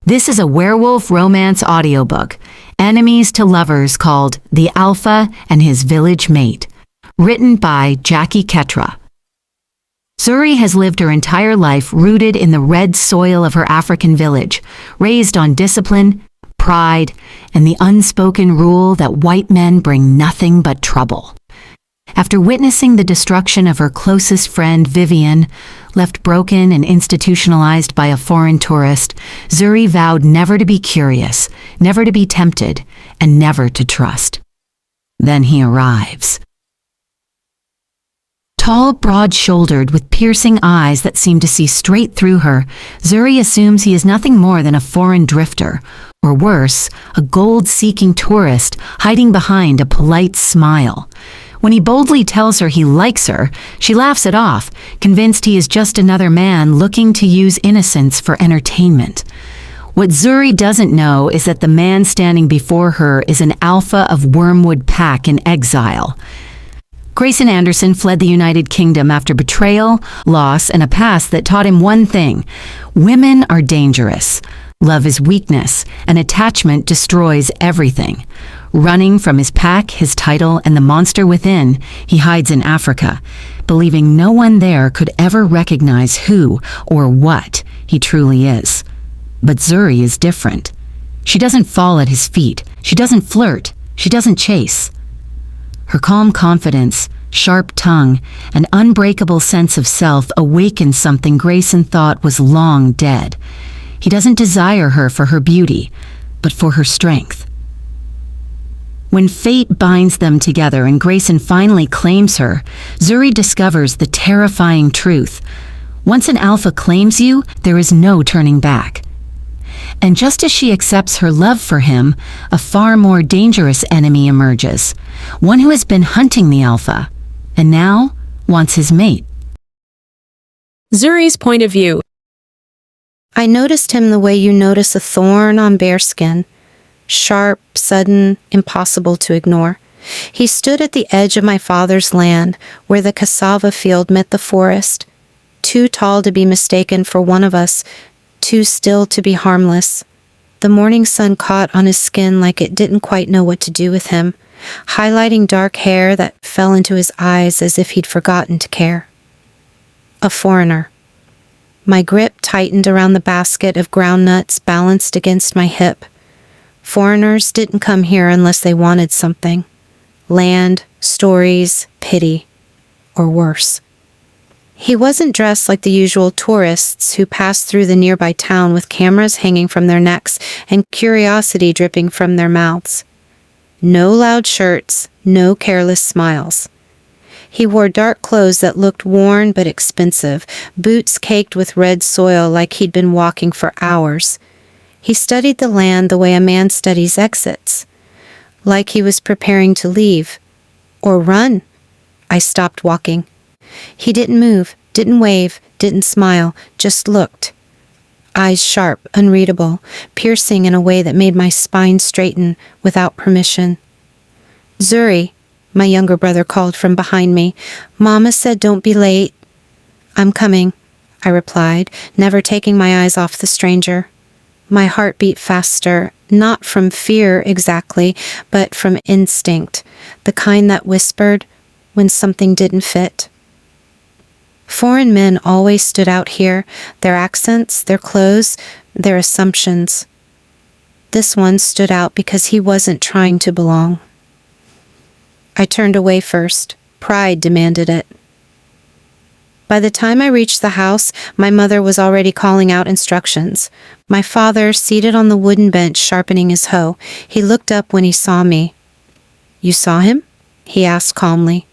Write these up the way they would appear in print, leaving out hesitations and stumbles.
This is a werewolf romance audiobook, Enemies to Lovers, called The Alpha and His Village Mate, written by Jackie Ketra. Zuri has lived her entire life rooted in the red soil of her African village, raised on discipline, pride, and the unspoken rule that white men bring nothing but trouble. After witnessing the destruction of her closest friend, Vivian, left broken and institutionalized by a foreign tourist, Zuri vowed never to be curious, never to be tempted, and never to trust. Then he arrives. Tall, broad-shouldered, with piercing eyes that seem to see straight through her, Zuri assumes he is nothing more than a foreign drifter, or worse, a gold-seeking tourist hiding behind a polite smile. When he boldly tells her he likes her, she laughs it off, convinced he is just another man looking to use innocence for entertainment. What Zuri doesn't know is that the man standing before her is an Alpha of Wyrmwood Pack in exile. Grayson Anderson fled the United Kingdom after betrayal, loss, and a past that taught him one thing: women are dangerous. Love is weakness, and attachment destroys everything. Running from his pack, his title, and the monster within, he hides in Africa, believing no one there could ever recognize who or what he truly is. But Zuri is different. She doesn't fall at his feet. She doesn't flirt. She doesn't chase. Her calm confidence, sharp tongue, and unbreakable sense of self awaken something Grayson thought was long dead. He doesn't desire her for her beauty, but for her strength. When fate binds them together and Grayson finally claims her, Zuri discovers the terrifying truth. Once an alpha claims you, there is no turning back. And just as she accepts her love for him, a far more dangerous enemy emerges, one who has been hunting the alpha, and now wants his mate. Zuri's point of view. I noticed him the way you notice a thorn on bearskin. Sharp, sudden, impossible to ignore. He stood at the edge of my father's land, where the cassava field met the forest, too tall to be mistaken for one of us, too still to be harmless. The morning sun caught on his skin like it didn't quite know what to do with him, highlighting dark hair that fell into his eyes as if he'd forgotten to care. A foreigner. My grip tightened around the basket of ground nuts balanced against my hip. Foreigners didn't come here unless they wanted something. Land, stories, pity, or worse. He wasn't dressed like the usual tourists who passed through the nearby town with cameras hanging from their necks and curiosity dripping from their mouths. No loud shirts, no careless smiles. He wore dark clothes that looked worn but expensive, boots caked with red soil like he'd been walking for hours. He studied the land the way a man studies exits, like he was preparing to leave, or run. I stopped walking. He didn't move, didn't wave, didn't smile, just looked. Eyes sharp, unreadable, piercing in a way that made my spine straighten without permission. "Zuri," my younger brother called from behind me. "Mama said don't be late." "I'm coming," I replied, never taking my eyes off the stranger. My heart beat faster, not from fear exactly, but from instinct, the kind that whispered when something didn't fit. Foreign men always stood out here, their accents, their clothes, their assumptions. This one stood out because he wasn't trying to belong. I turned away first. Pride demanded it. By the time I reached the house, my mother was already calling out instructions. My father, seated on the wooden bench sharpening his hoe, he looked up when he saw me. "You saw him?" he asked calmly.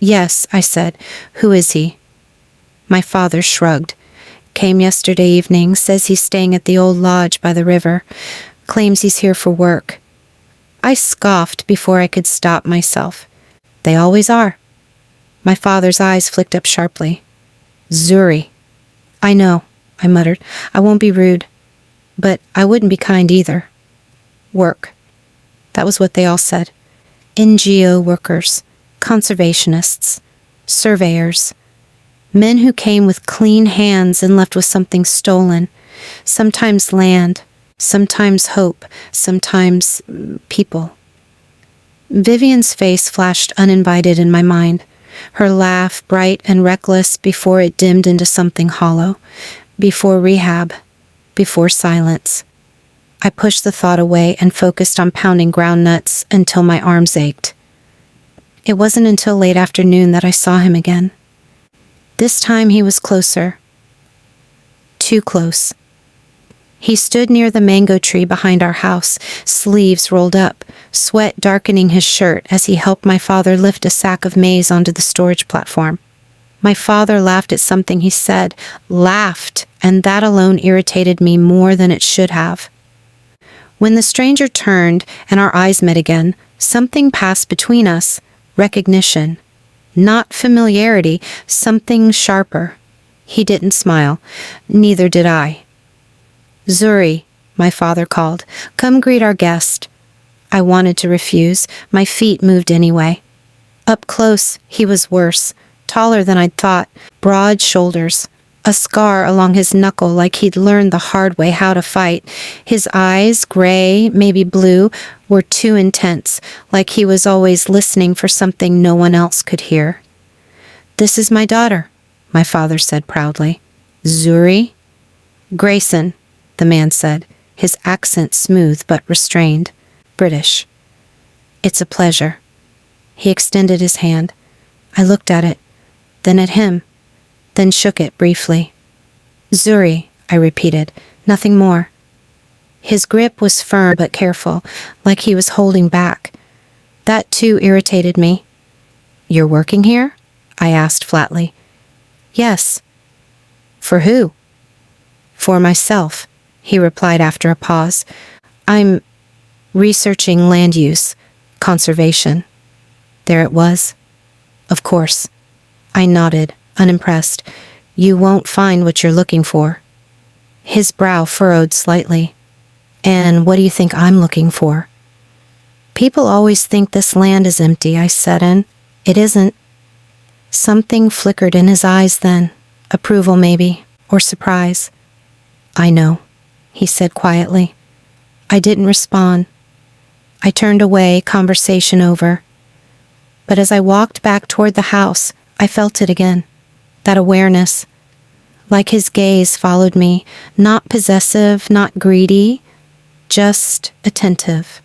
"Yes," I said. "Who is he?" My father shrugged. "Came yesterday evening, says he's staying at the old lodge by the river. Claims he's here for work." I scoffed before I could stop myself. "They always are." My father's eyes flicked up sharply. "Zuri." "I know," I muttered. "I won't be rude. But I wouldn't be kind either." "Work." That was what they all said. NGO workers, conservationists, surveyors, men who came with clean hands and left with something stolen, Sometimes land, sometimes hope, sometimes people. Vivian's face flashed uninvited in my mind, her laugh bright and reckless before it dimmed into something hollow, before rehab, before silence. I pushed the thought away and focused on pounding ground nuts until my arms ached. It wasn't until late afternoon that I saw him again. This time he was closer. Too close. He stood near the mango tree behind our house, sleeves rolled up, sweat darkening his shirt as he helped my father lift a sack of maize onto the storage platform. My father laughed at something he said, laughed, and that alone irritated me more than it should have. When the stranger turned and our eyes met again, something passed between us, recognition. Not familiarity, something sharper. He didn't smile. Neither did I. "Zuri," my father called, "come greet our guest." I wanted to refuse. My feet moved anyway. Up close, he was worse. Taller than I'd thought, broad shoulders, a scar along his knuckle like he'd learned the hard way how to fight. His eyes, gray, maybe blue, were too intense, like he was always listening for something no one else could hear. "This is my daughter," my father said proudly. "Zuri?" "Grayson," the man said, his accent smooth but restrained. British. "It's a pleasure." He extended his hand. I looked at it, then at him, then shook it briefly. "Zuri," I repeated, nothing more. His grip was firm but careful, like he was holding back. That too irritated me. "You're working here?" I asked flatly. "Yes." "For who?" "For myself," he replied after a pause. "I'm researching land use, conservation." There it was. "Of course." I nodded, unimpressed. "You won't find what you're looking for." His brow furrowed slightly. "And what do you think I'm looking for?" "People always think this land is empty," I said, and it isn't. Something flickered in his eyes then. Approval, maybe, or surprise. "I know," he said quietly. I didn't respond. I turned away, conversation over. But as I walked back toward the house, I felt it again. That awareness. Like his gaze followed me, not possessive, not greedy, just attentive.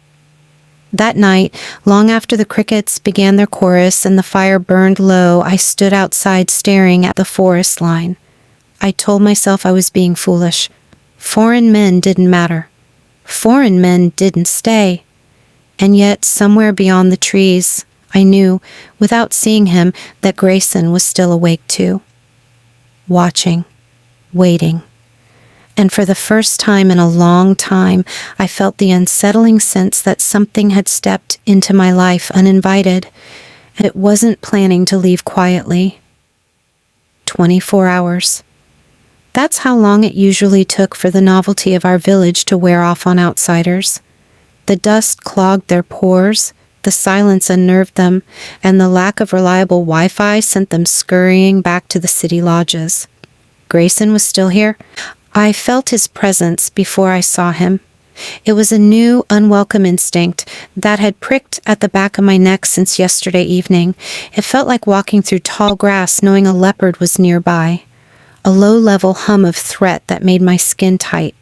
That night, long after the crickets began their chorus and the fire burned low, I stood outside staring at the forest line. I told myself I was being foolish. Foreign men didn't matter. Foreign men didn't stay. And yet, somewhere beyond the trees, I knew, without seeing him, that Grayson was still awake too. Watching. Waiting. And for the first time in a long time, I felt the unsettling sense that something had stepped into my life uninvited, and it wasn't planning to leave quietly. 24 hours. That's how long it usually took for the novelty of our village to wear off on outsiders. The dust clogged their pores, the silence unnerved them, and the lack of reliable Wi-Fi sent them scurrying back to the city lodges. Grayson was still here. I felt his presence before I saw him. It was a new, unwelcome instinct that had pricked at the back of my neck since yesterday evening. It felt like walking through tall grass knowing a leopard was nearby. A low-level hum of threat that made my skin tight.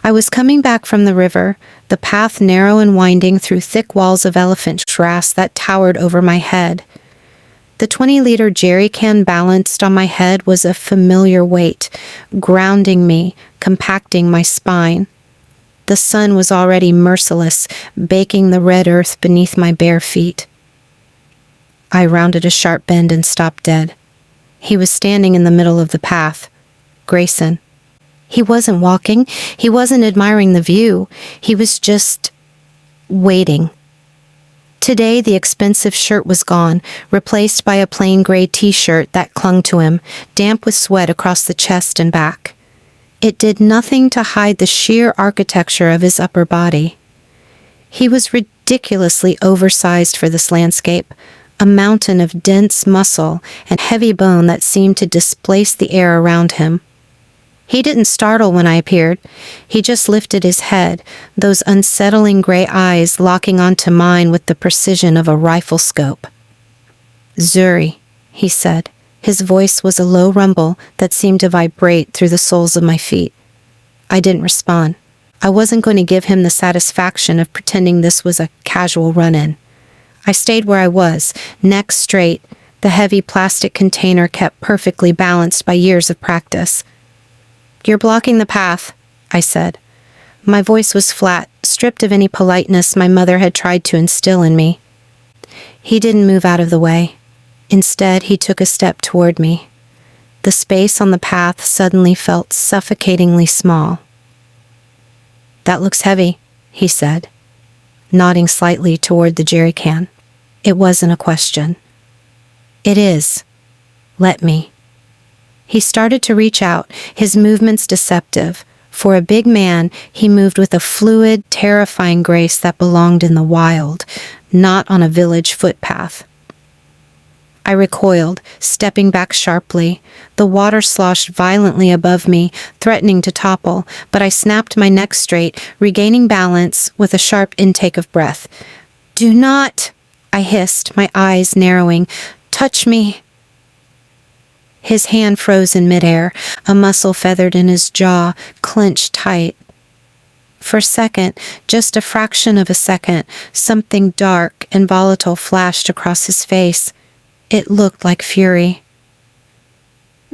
I was coming back from the river, the path narrow and winding through thick walls of elephant grass that towered over my head. The 20-liter jerry can balanced on my head was a familiar weight, grounding me, compacting my spine. The sun was already merciless, baking the red earth beneath my bare feet. I rounded a sharp bend and stopped dead. He was standing in the middle of the path. Grayson. He wasn't walking. He wasn't admiring the view. He was just waiting. Today, the expensive shirt was gone, replaced by a plain gray t-shirt that clung to him, damp with sweat across the chest and back. It did nothing to hide the sheer architecture of his upper body. He was ridiculously oversized for this landscape, a mountain of dense muscle and heavy bone that seemed to displace the air around him. He didn't startle when I appeared. He just lifted his head, those unsettling gray eyes locking onto mine with the precision of a rifle scope. "Zuri," he said. His voice was a low rumble that seemed to vibrate through the soles of my feet. I didn't respond. I wasn't going to give him the satisfaction of pretending this was a casual run-in. I stayed where I was, neck straight, the heavy plastic container kept perfectly balanced by years of practice. "You're blocking the path," I said. My voice was flat, stripped of any politeness my mother had tried to instill in me. He didn't move out of the way. Instead, he took a step toward me. The space on the path suddenly felt suffocatingly small. "That looks heavy," he said, nodding slightly toward the jerry can. It wasn't a question. "It is. Let me." He started to reach out, his movements deceptive. For a big man, he moved with a fluid, terrifying grace that belonged in the wild, not on a village footpath. I recoiled, stepping back sharply. The water sloshed violently above me, threatening to topple, but I snapped my neck straight, regaining balance with a sharp intake of breath. "Do not," I hissed, my eyes narrowing. "Touch me." His hand froze in midair, a muscle feathered in his jaw, clenched tight. For a second, just a fraction of a second, something dark and volatile flashed across his face. It looked like fury.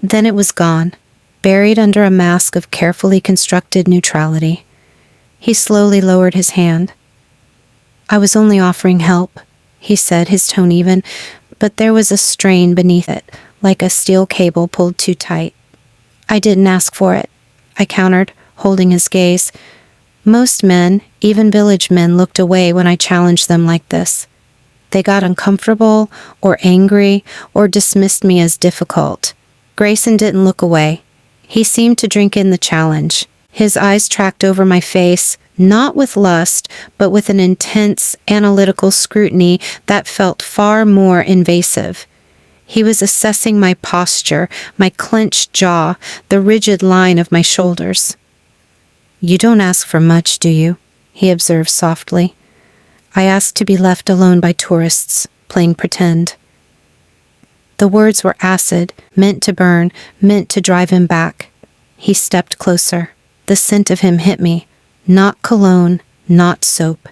Then it was gone, buried under a mask of carefully constructed neutrality. He slowly lowered his hand. "I was only offering help," he said, his tone even, but there was a strain beneath it, like a steel cable pulled too tight. "I didn't ask for it," I countered, holding his gaze. Most men, even village men, looked away when I challenged them like this. They got uncomfortable, or angry, or dismissed me as difficult. Grayson didn't look away. He seemed to drink in the challenge. His eyes tracked over my face, not with lust, but with an intense, analytical scrutiny that felt far more invasive. He was assessing my posture, my clenched jaw, the rigid line of my shoulders. "You don't ask for much, do you?" he observed softly. I asked to be left alone by tourists, playing pretend. The words were acid, meant to burn, meant to drive him back. He stepped closer. The scent of him hit me. Not cologne, not soap.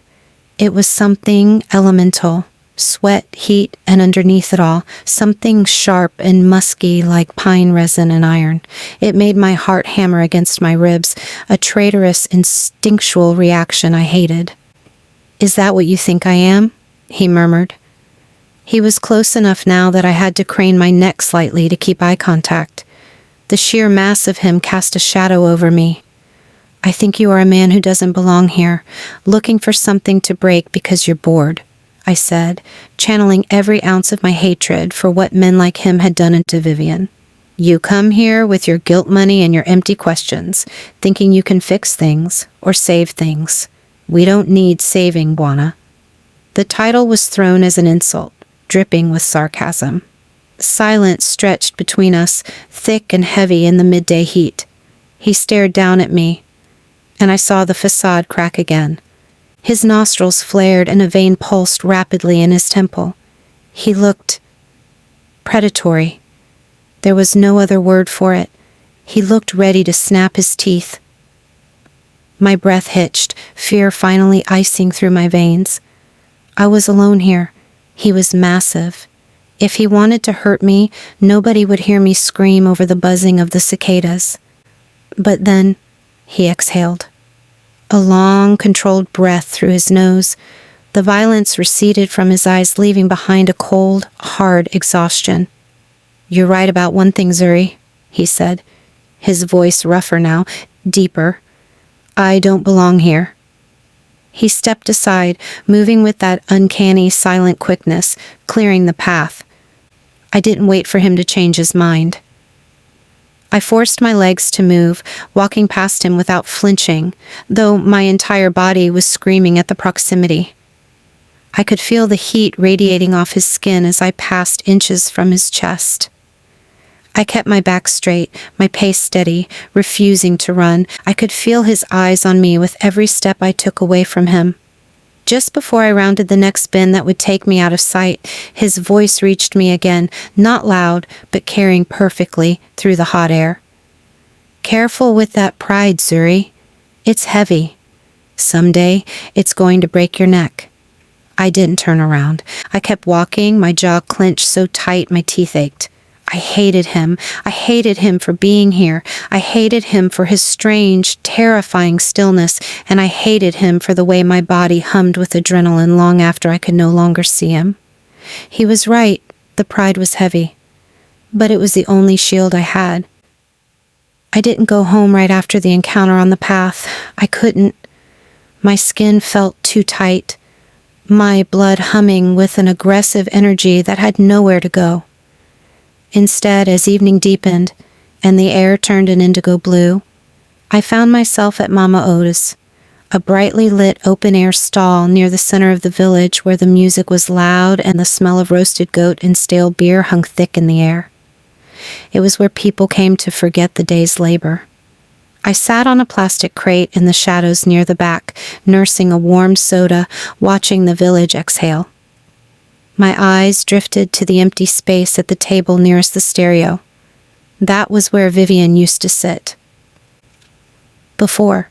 It was something elemental. Sweat, heat, and underneath it all, something sharp and musky like pine resin and iron. It made my heart hammer against my ribs, a traitorous, instinctual reaction I hated. "Is that what you think I am?" he murmured. He was close enough now that I had to crane my neck slightly to keep eye contact. The sheer mass of him cast a shadow over me. "I think you are a man who doesn't belong here, looking for something to break because you're bored," I said, channeling every ounce of my hatred for what men like him had done to Vivian. "You come here with your guilt money and your empty questions, thinking you can fix things or save things. We don't need saving, Buana." The title was thrown as an insult, dripping with sarcasm. Silence stretched between us, thick and heavy in the midday heat. He stared down at me, and I saw the facade crack again. His nostrils flared and a vein pulsed rapidly in his temple. He looked predatory. There was no other word for it. He looked ready to snap his teeth. My breath hitched, fear finally icing through my veins. I was alone here. He was massive. If he wanted to hurt me, nobody would hear me scream over the buzzing of the cicadas. But then, he exhaled. A long, controlled breath through his nose. The violence receded from his eyes, leaving behind a cold, hard exhaustion. "You're right about one thing, Zuri," he said, his voice rougher now, deeper. "I don't belong here." He stepped aside, moving with that uncanny, silent quickness, clearing the path. I didn't wait for him to change his mind. I forced my legs to move, walking past him without flinching, though my entire body was screaming at the proximity. I could feel the heat radiating off his skin as I passed inches from his chest. I kept my back straight, my pace steady, refusing to run. I could feel his eyes on me with every step I took away from him. Just before I rounded the next bend that would take me out of sight, his voice reached me again, not loud, but carrying perfectly through the hot air. "Careful with that pride, Zuri. It's heavy. Someday, it's going to break your neck." I didn't turn around. I kept walking, my jaw clenched so tight my teeth ached. I hated him. I hated him for being here. I hated him for his strange, terrifying stillness, and I hated him for the way my body hummed with adrenaline long after I could no longer see him. He was right. The pride was heavy. But it was the only shield I had. I didn't go home right after the encounter on the path. I couldn't. My skin felt too tight, my blood humming with an aggressive energy that had nowhere to go. Instead, as evening deepened and the air turned an indigo blue, I found myself at Mama Oda's, a brightly lit open-air stall near the center of the village where the music was loud and the smell of roasted goat and stale beer hung thick in the air. It was where people came to forget the day's labor. I sat on a plastic crate in the shadows near the back, nursing a warm soda, watching the village exhale. My eyes drifted to the empty space at the table nearest the stereo. That was where Vivian used to sit. Before.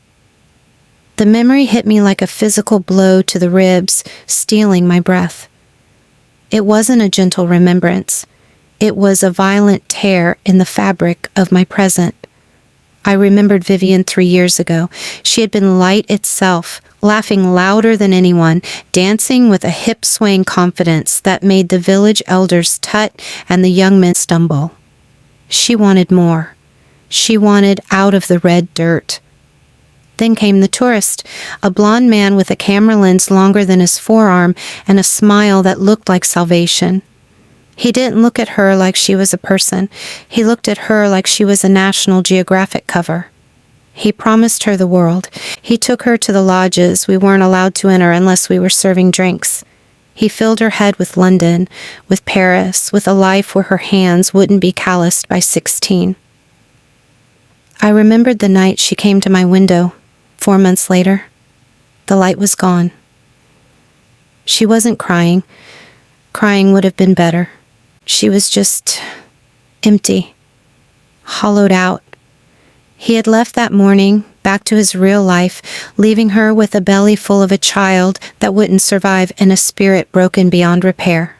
The memory hit me like a physical blow to the ribs, stealing my breath. It wasn't a gentle remembrance. It was a violent tear in the fabric of my present. I remembered Vivian 3 years ago. She had been light itself, laughing louder than anyone, dancing with a hip-swaying confidence that made the village elders tut and the young men stumble. She wanted more. She wanted out of the red dirt. Then came the tourist, a blond man with a camera lens longer than his forearm and a smile that looked like salvation. He didn't look at her like she was a person. He looked at her like she was a National Geographic cover. He promised her the world. He took her to the lodges we weren't allowed to enter unless we were serving drinks. He filled her head with London, with Paris, with a life where her hands wouldn't be calloused by 16. I remembered the night she came to my window, 4 months later. The light was gone. She wasn't crying. Crying would have been better. She was just empty, hollowed out. He had left that morning, back to his real life, leaving her with a belly full of a child that wouldn't survive and a spirit broken beyond repair.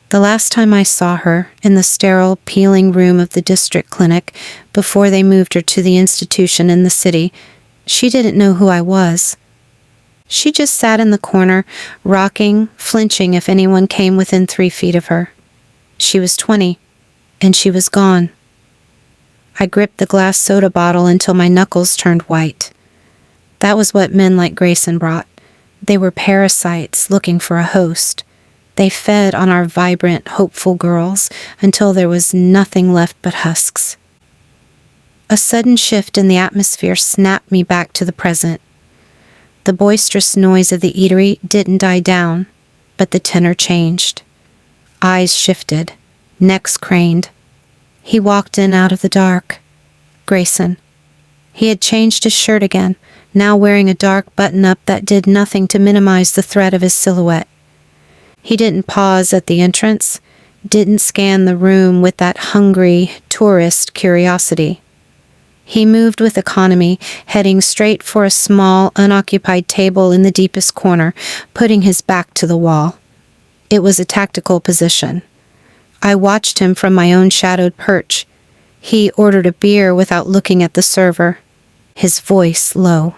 The last time I saw her, in the sterile, peeling room of the district clinic, before they moved her to the institution in the city, she didn't know who I was. She just sat in the corner, rocking, flinching if anyone came within 3 feet of her. She was 20, and she was gone. I gripped the glass soda bottle until my knuckles turned white. That was what men like Grayson brought. They were parasites looking for a host. They fed on our vibrant, hopeful girls until there was nothing left but husks. A sudden shift in the atmosphere snapped me back to the present. The boisterous noise of the eatery didn't die down, but the tenor changed. Eyes shifted, necks craned. He walked in out of the dark. Grayson. He had changed his shirt again, now wearing a dark button-up that did nothing to minimize the threat of his silhouette. He didn't pause at the entrance, didn't scan the room with that hungry, tourist curiosity. He moved with economy, heading straight for a small, unoccupied table in the deepest corner, putting his back to the wall. It was a tactical position. I watched him from my own shadowed perch. He ordered a beer without looking at the server, his voice low.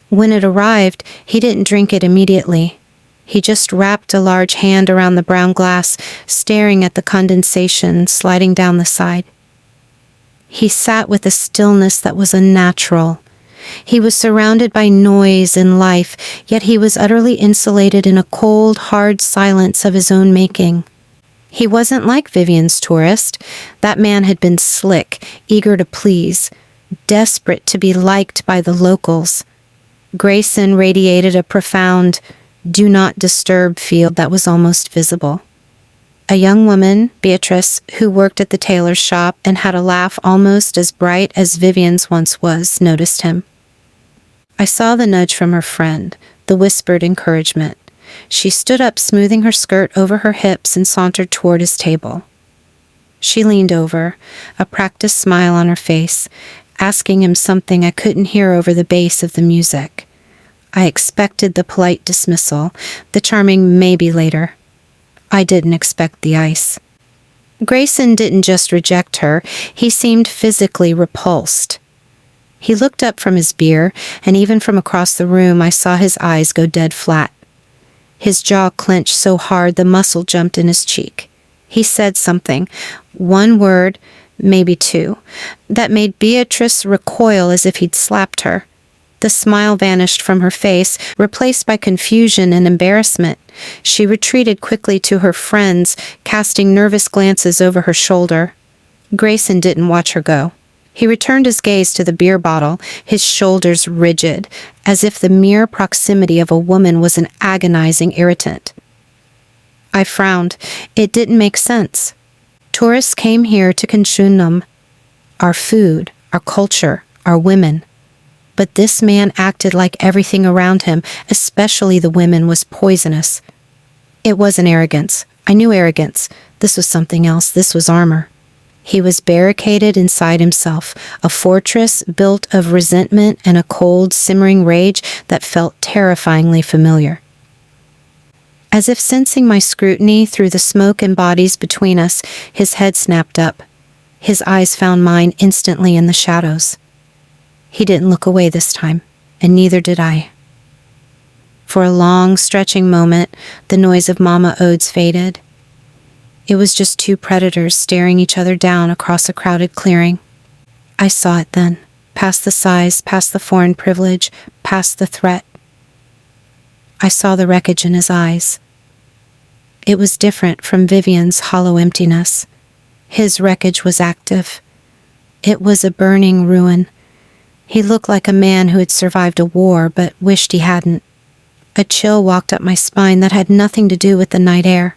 When it arrived, he didn't drink it immediately. He just wrapped a large hand around the brown glass, staring at the condensation sliding down the side. He sat with a stillness that was unnatural. He was surrounded by noise and life, yet he was utterly insulated in a cold, hard silence of his own making. He wasn't like Vivian's tourist. That man had been slick, eager to please, desperate to be liked by the locals. Grayson radiated a profound, do not disturb feel that was almost visible. A young woman, Beatrice, who worked at the tailor's shop and had a laugh almost as bright as Vivian's once was, noticed him. I saw the nudge from her friend, the whispered encouragement. She stood up, smoothing her skirt over her hips, and sauntered toward his table. She leaned over, a practiced smile on her face, asking him something I couldn't hear over the bass of the music. I expected the polite dismissal, the charming maybe later. I didn't expect the ice. Grayson didn't just reject her, he seemed physically repulsed. He looked up from his beer, and even from across the room I saw his eyes go dead flat. His jaw clenched so hard the muscle jumped in his cheek. He said something, one word, maybe two, that made Beatrice recoil as if he'd slapped her. The smile vanished from her face, replaced by confusion and embarrassment. She retreated quickly to her friends, casting nervous glances over her shoulder. Grayson didn't watch her go. He returned his gaze to the beer bottle, his shoulders rigid, as if the mere proximity of a woman was an agonizing irritant. I frowned. It didn't make sense. Tourists came here to consume our food, our culture, our women. But this man acted like everything around him, especially the women, was poisonous. It wasn't arrogance. I knew arrogance. This was something else. This was armor. He was barricaded inside himself, a fortress built of resentment and a cold, simmering rage that felt terrifyingly familiar. As if sensing my scrutiny through the smoke and bodies between us, his head snapped up. His eyes found mine instantly in the shadows. He didn't look away this time, and neither did I. For a long, stretching moment, the noise of Mama Ode's faded. It was just two predators staring each other down across a crowded clearing. I saw it then, past the size, past the foreign privilege, past the threat. I saw the wreckage in his eyes. It was different from Vivian's hollow emptiness. His wreckage was active. It was a burning ruin. He looked like a man who had survived a war but wished he hadn't. A chill walked up my spine that had nothing to do with the night air.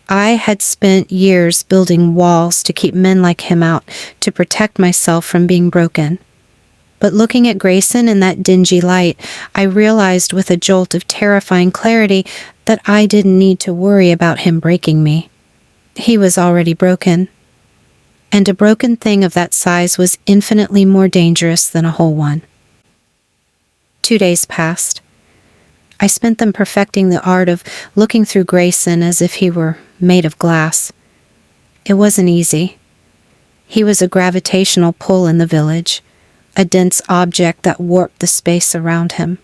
I had spent years building walls to keep men like him out, to protect myself from being broken. But looking at Grayson in that dingy light, I realized with a jolt of terrifying clarity that I didn't need to worry about him breaking me. He was already broken. And a broken thing of that size was infinitely more dangerous than a whole one. 2 days passed. I spent them perfecting the art of looking through Grayson as if he were made of glass. It wasn't easy. He was a gravitational pull in the village, a dense object that warped the space around him.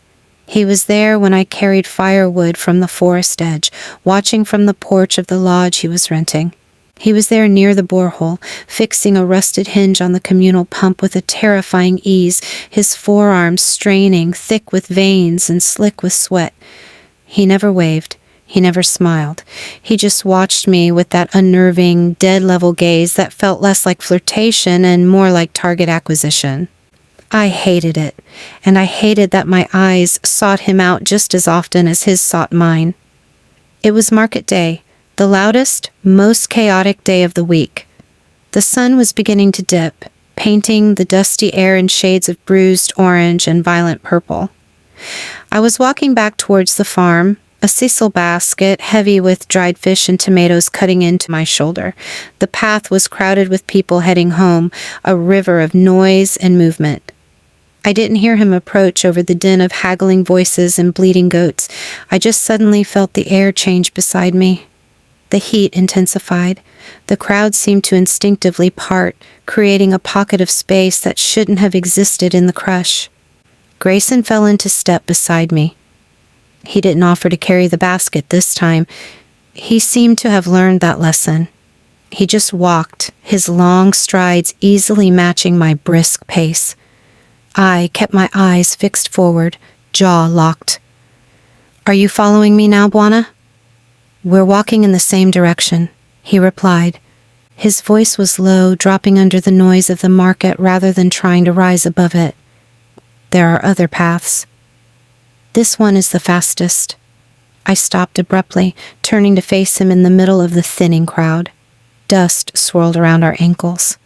He was there when I carried firewood from the forest edge, watching from the porch of the lodge he was renting. He was there near the borehole, fixing a rusted hinge on the communal pump with a terrifying ease, his forearms straining, thick with veins and slick with sweat. He never waved. He never smiled. He just watched me with that unnerving, dead-level gaze that felt less like flirtation and more like target acquisition. I hated it, and I hated that my eyes sought him out just as often as his sought mine. It was market day, the loudest, most chaotic day of the week. The sun was beginning to dip, painting the dusty air in shades of bruised orange and violent purple. I was walking back towards the farm, a sisal basket heavy with dried fish and tomatoes cutting into my shoulder. The path was crowded with people heading home, a river of noise and movement. I didn't hear him approach over the din of haggling voices and bleating goats. I just suddenly felt the air change beside me. The heat intensified. The crowd seemed to instinctively part, creating a pocket of space that shouldn't have existed in the crush. Grayson fell into step beside me. He didn't offer to carry the basket this time. He seemed to have learned that lesson. He just walked, his long strides easily matching my brisk pace. I kept my eyes fixed forward, jaw locked. "Are you following me now, Bwana?" "We're walking in the same direction," he replied. His voice was low, dropping under the noise of the market rather than trying to rise above it. "There are other paths. This one is the fastest." I stopped abruptly, turning to face him in the middle of the thinning crowd. Dust swirled around our ankles.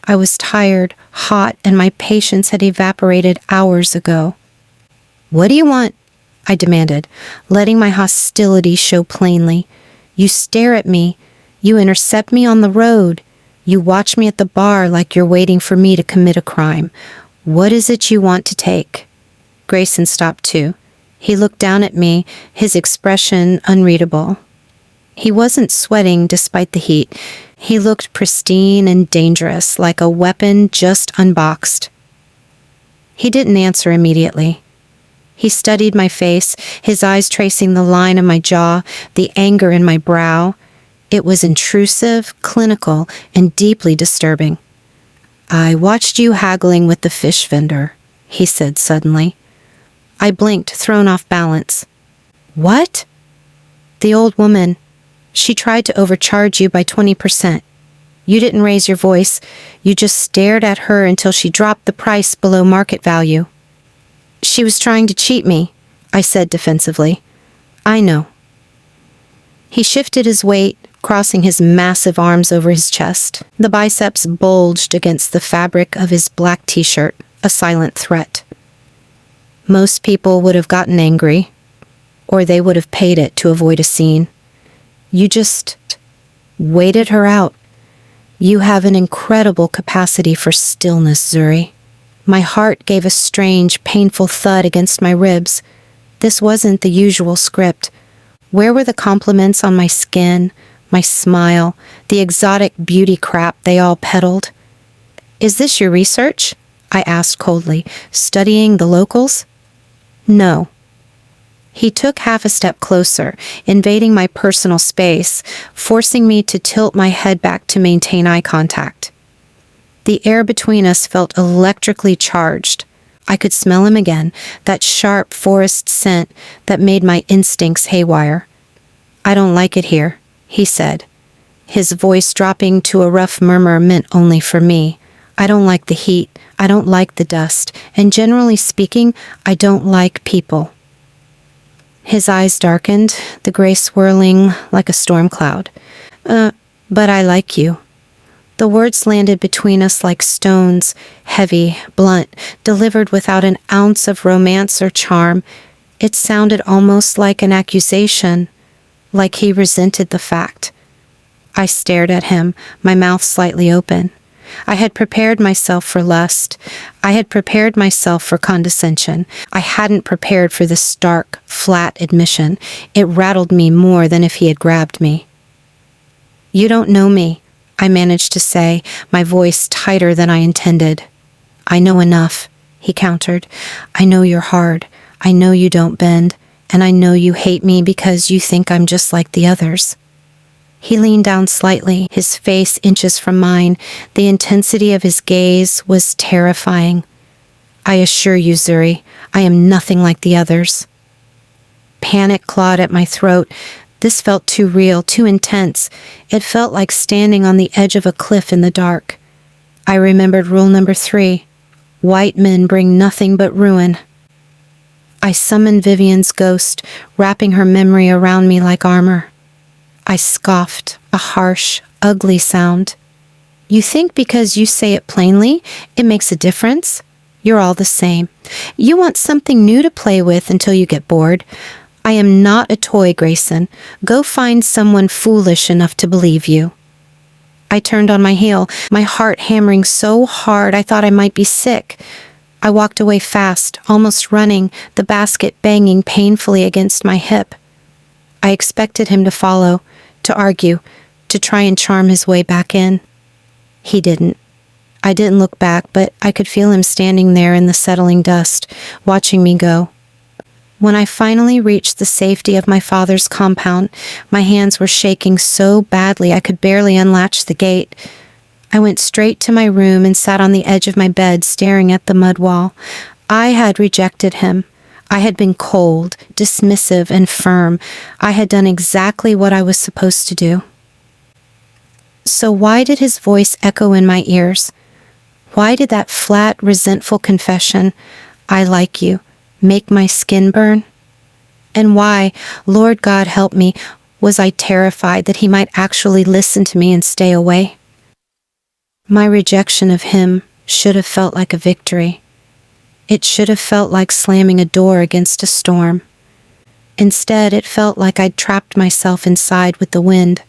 I was tired, hot, and my patience had evaporated hours ago. "What do you want?" I demanded, letting my hostility show plainly. "You stare at me. You intercept me on the road. You watch me at the bar like you're waiting for me to commit a crime. What is it you want to take?" Grayson stopped too. He looked down at me, his expression unreadable. He wasn't sweating despite the heat. He looked pristine and dangerous, like a weapon just unboxed. He didn't answer immediately. He studied my face, his eyes tracing the line of my jaw, the anger in my brow. It was intrusive, clinical, and deeply disturbing. "I watched you haggling with the fish vendor," he said suddenly. I blinked, thrown off balance. "What?" "The old woman. She tried to overcharge you by 20%. You didn't raise your voice. You just stared at her until she dropped the price below market value." "She was trying to cheat me," I said defensively. "I know." He shifted his weight, crossing his massive arms over his chest. The biceps bulged against the fabric of his black t-shirt, a silent threat. Most people would have gotten angry, or they would have paid it to avoid a scene. You just waited her out. You have an incredible capacity for stillness, Zuri. My heart gave a strange, painful thud against my ribs. This wasn't the usual script. Where were the compliments on my skin, my smile, the exotic beauty crap they all peddled? "Is this your research?" I asked coldly. "Studying the locals?" "No." He took half a step closer, invading my personal space, forcing me to tilt my head back to maintain eye contact. The air between us felt electrically charged. I could smell him again, that sharp forest scent that made my instincts haywire. "I don't like it here," he said, his voice dropping to a rough murmur meant only for me. "I don't like the heat, I don't like the dust, and generally speaking, I don't like people." His eyes darkened, the gray swirling like a storm cloud. But I like you." The words landed between us like stones, heavy, blunt, delivered without an ounce of romance or charm. It sounded almost like an accusation, like he resented the fact. I stared at him, my mouth slightly open. I had prepared myself for lust. I had prepared myself for condescension. I hadn't prepared for this stark, flat admission. It rattled me more than if he had grabbed me. "You don't know me," I managed to say, my voice tighter than I intended. "I know enough," he countered. "I know you're hard. I know you don't bend. And I know you hate me because you think I'm just like the others." He leaned down slightly, his face inches from mine. The intensity of his gaze was terrifying. "I assure you, Zuri, I am nothing like the others." Panic clawed at my throat. This felt too real, too intense. It felt like standing on the edge of a cliff in the dark. I remembered rule number 3. White men bring nothing but ruin. I summoned Vivian's ghost, wrapping her memory around me like armor. I scoffed, a harsh, ugly sound. "You think because you say it plainly, it makes a difference? You're all the same. You want something new to play with until you get bored. I am not a toy, Grayson. Go find someone foolish enough to believe you." I turned on my heel, my heart hammering so hard I thought I might be sick. I walked away fast, almost running, the basket banging painfully against my hip. I expected him to follow, to argue, to try and charm his way back in. He didn't. I didn't look back, but I could feel him standing there in the settling dust, watching me go. When I finally reached the safety of my father's compound, my hands were shaking so badly I could barely unlatch the gate. I went straight to my room and sat on the edge of my bed staring at the mud wall. I had rejected him. I had been cold, dismissive, and firm. I had done exactly what I was supposed to do. So why did his voice echo in my ears? Why did that flat, resentful confession, "I like you," make my skin burn? And why, Lord God help me, was I terrified that he might actually listen to me and stay away? My rejection of him should have felt like a victory. It should have felt like slamming a door against a storm. Instead, it felt like I'd trapped myself inside with the wind.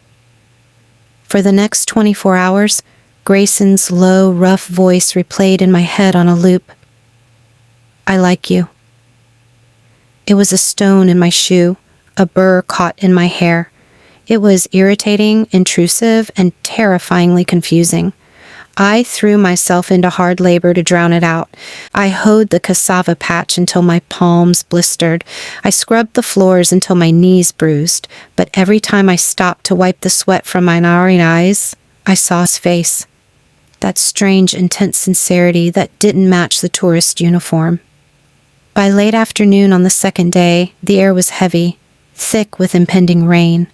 For the next 24 hours, Grayson's low, rough voice replayed in my head on a loop. I like you. It was a stone in my shoe, a burr caught in my hair. It was irritating, intrusive, and terrifyingly confusing. I threw myself into hard labor to drown it out. I hoed the cassava patch until my palms blistered. I scrubbed the floors until my knees bruised. But every time I stopped to wipe the sweat from my narrowing eyes, I saw his face. That strange, intense sincerity that didn't match the tourist uniform. By late afternoon on the second day, the air was heavy, thick with impending rain.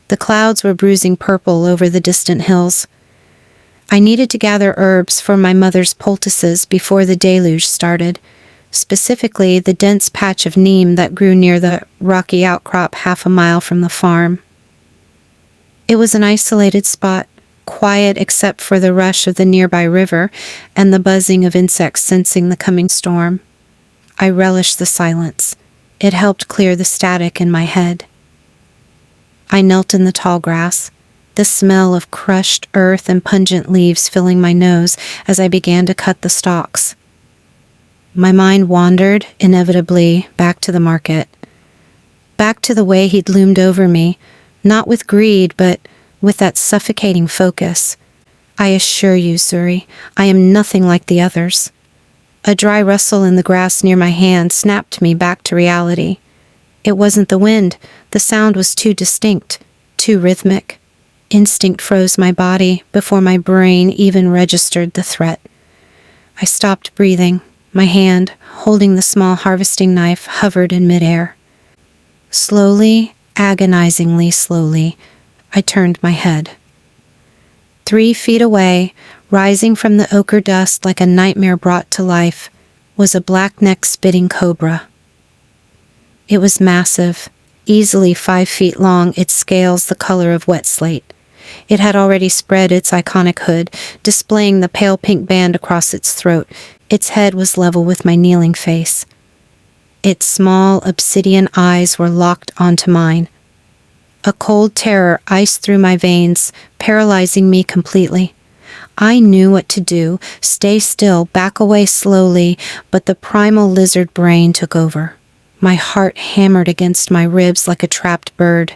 The clouds were bruising purple over the distant hills. I needed to gather herbs for my mother's poultices before the deluge started, specifically the dense patch of neem that grew near the rocky outcrop half a mile from the farm. It was an isolated spot, quiet except for the rush of the nearby river and the buzzing of insects sensing the coming storm. I relished the silence. It helped clear the static in my head. I knelt in the tall grass, the smell of crushed earth and pungent leaves filling my nose as I began to cut the stalks. My mind wandered, inevitably, back to the market. Back to the way he'd loomed over me, not with greed, but with that suffocating focus. I assure you, Zuri, I am nothing like the others. A dry rustle in the grass near my hand snapped me back to reality. It wasn't the wind. The sound was too distinct, too rhythmic. Instinct froze my body before my brain even registered the threat. I stopped breathing. My hand, holding the small harvesting knife, hovered in midair. Slowly, agonizingly slowly, I turned my head. 3 feet away, rising from the ochre dust like a nightmare brought to life, was a black-necked spitting cobra. It was massive, easily 5 feet long, its scales the color of wet slate. It had already spread its iconic hood, displaying the pale pink band across its throat. Its head was level with my kneeling face. Its small obsidian eyes were locked onto mine. A cold terror iced through my veins, paralyzing me completely. I knew what to do, stay still, back away slowly, but the primal lizard brain took over. My heart hammered against my ribs like a trapped bird.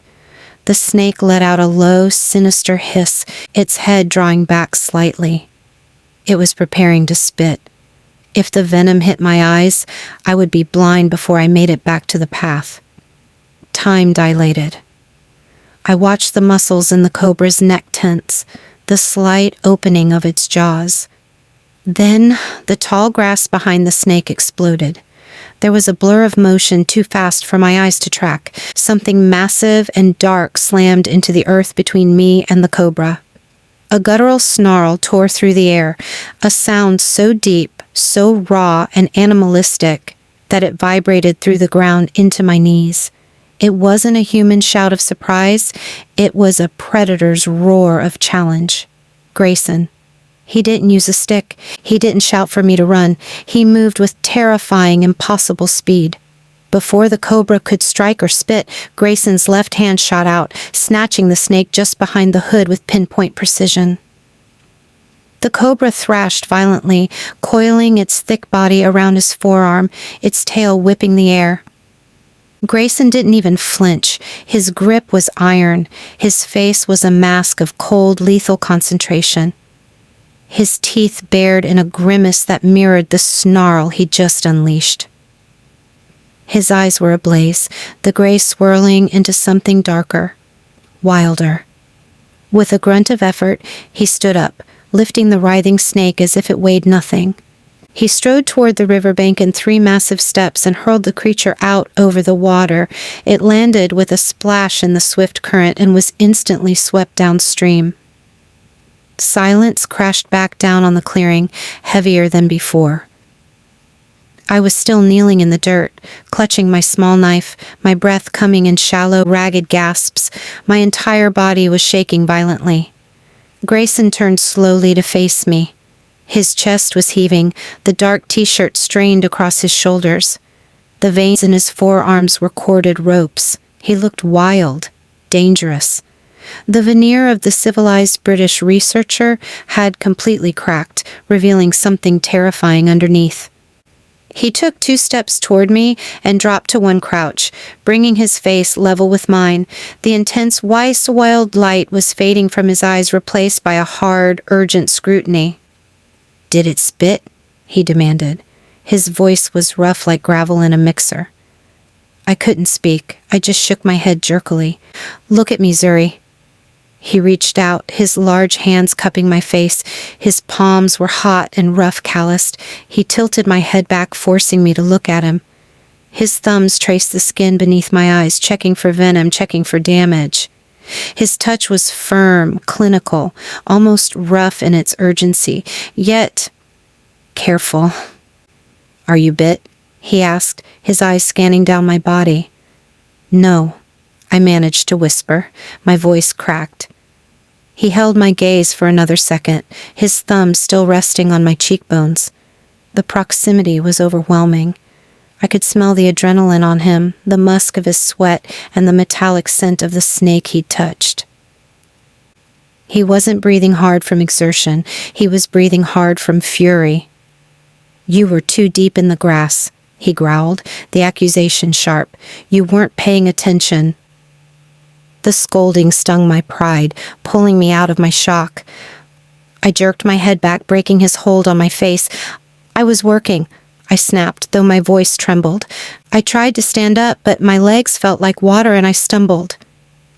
The snake let out a low, sinister hiss, its head drawing back slightly. It was preparing to spit. If the venom hit my eyes, I would be blind before I made it back to the path. Time dilated. I watched the muscles in the cobra's neck tense, the slight opening of its jaws. Then, the tall grass behind the snake exploded. There was a blur of motion too fast for my eyes to track. Something massive and dark slammed into the earth between me and the cobra. A guttural snarl tore through the air, a sound so deep, so raw and animalistic that it vibrated through the ground into my knees. It wasn't a human shout of surprise, it was a predator's roar of challenge. Grayson. He didn't use a stick. He didn't shout for me to run. He moved with terrifying, impossible speed. Before the cobra could strike or spit, Grayson's left hand shot out, snatching the snake just behind the hood with pinpoint precision. The cobra thrashed violently, coiling its thick body around his forearm, its tail whipping the air. Grayson didn't even flinch. His grip was iron. His face was a mask of cold, lethal concentration. His teeth bared in a grimace that mirrored the snarl he'd just unleashed. His eyes were ablaze, the gray swirling into something darker, wilder. With a grunt of effort, he stood up, lifting the writhing snake as if it weighed nothing. He strode toward the riverbank in 3 massive steps and hurled the creature out over the water. It landed with a splash in the swift current and was instantly swept downstream. Silence crashed back down on the clearing, heavier than before. I was still kneeling in the dirt, clutching my small knife, my breath coming in shallow, ragged gasps. My entire body was shaking violently. Grayson turned slowly to face me. His chest was heaving, the dark t-shirt strained across his shoulders. The veins in his forearms were corded ropes. He looked wild, dangerous. The veneer of the civilized British researcher had completely cracked, revealing something terrifying underneath. He took 2 steps toward me and dropped to one crouch, bringing his face level with mine. The intense wild light was fading from his eyes, replaced by a hard, urgent scrutiny. "Did it spit?" he demanded. His voice was rough like gravel in a mixer. I couldn't speak. I just shook my head jerkily. "Look at me, Zuri." He reached out, his large hands cupping my face. His palms were hot and rough calloused. He tilted my head back, forcing me to look at him. His thumbs traced the skin beneath my eyes, checking for venom, checking for damage. His touch was firm, clinical, almost rough in its urgency, yet careful. "Are you bit?" he asked, his eyes scanning down my body. "No," I managed to whisper, my voice cracked. He held my gaze for another second, his thumb still resting on my cheekbones. The proximity was overwhelming. I could smell the adrenaline on him, the musk of his sweat, and the metallic scent of the snake he'd touched. He wasn't breathing hard from exertion. He was breathing hard from fury. "You were too deep in the grass," he growled, the accusation sharp. "You weren't paying attention." The scolding stung my pride, pulling me out of my shock. I jerked my head back, breaking his hold on my face. "I was working," I snapped, though my voice trembled. I tried to stand up, but my legs felt like water and I stumbled.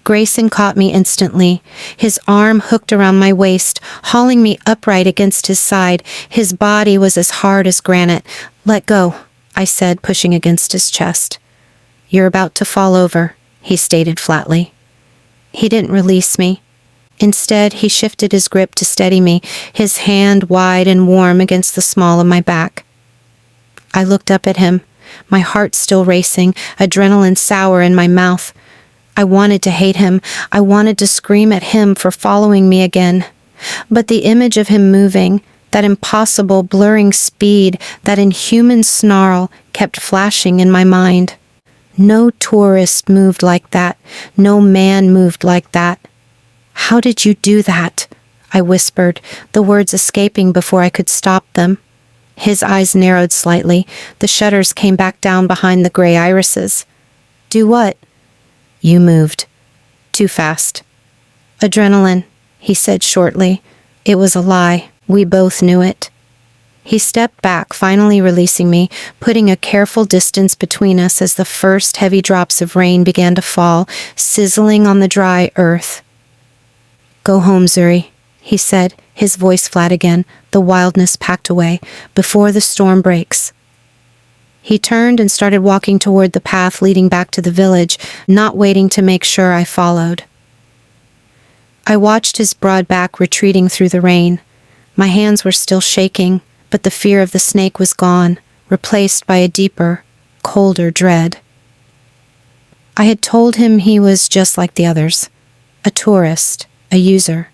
Grayson caught me instantly, his arm hooked around my waist, hauling me upright against his side. His body was as hard as granite. "Let go," I said, pushing against his chest. "You're about to fall over," he stated flatly. He didn't release me. Instead, he shifted his grip to steady me, his hand wide and warm against the small of my back. I looked up at him, my heart still racing, adrenaline sour in my mouth. I wanted to hate him. I wanted to scream at him for following me again. But the image of him moving, that impossible blurring speed, that inhuman snarl, kept flashing in my mind. No tourist moved like that. No man moved like that. "How did you do that?" I whispered, the words escaping before I could stop them. His eyes narrowed slightly. The shutters came back down behind the gray irises. "Do what?" "You moved. Too fast." "Adrenaline," he said shortly. It was a lie. We both knew it. He stepped back, finally releasing me, putting a careful distance between us as the first heavy drops of rain began to fall, sizzling on the dry earth. "Go home, Zuri," he said, his voice flat again, the wildness packed away, "before the storm breaks." He turned and started walking toward the path leading back to the village, not waiting to make sure I followed. I watched his broad back retreating through the rain. My hands were still shaking, but the fear of the snake was gone, replaced by a deeper, colder dread. I had told him he was just like the others, a tourist, a user.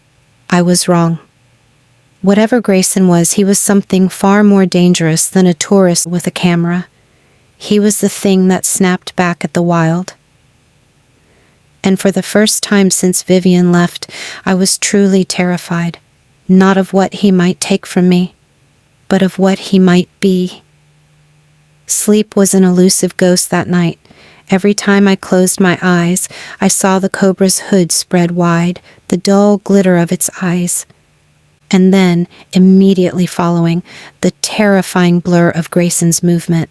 I was wrong. Whatever Grayson was, he was something far more dangerous than a tourist with a camera. He was the thing that snapped back at the wild. And for the first time since Vivian left, I was truly terrified, not of what he might take from me, but of what he might be. Sleep was an elusive ghost that night. Every time I closed my eyes, I saw the cobra's hood spread wide, the dull glitter of its eyes. And then, immediately following, the terrifying blur of Grayson's movement.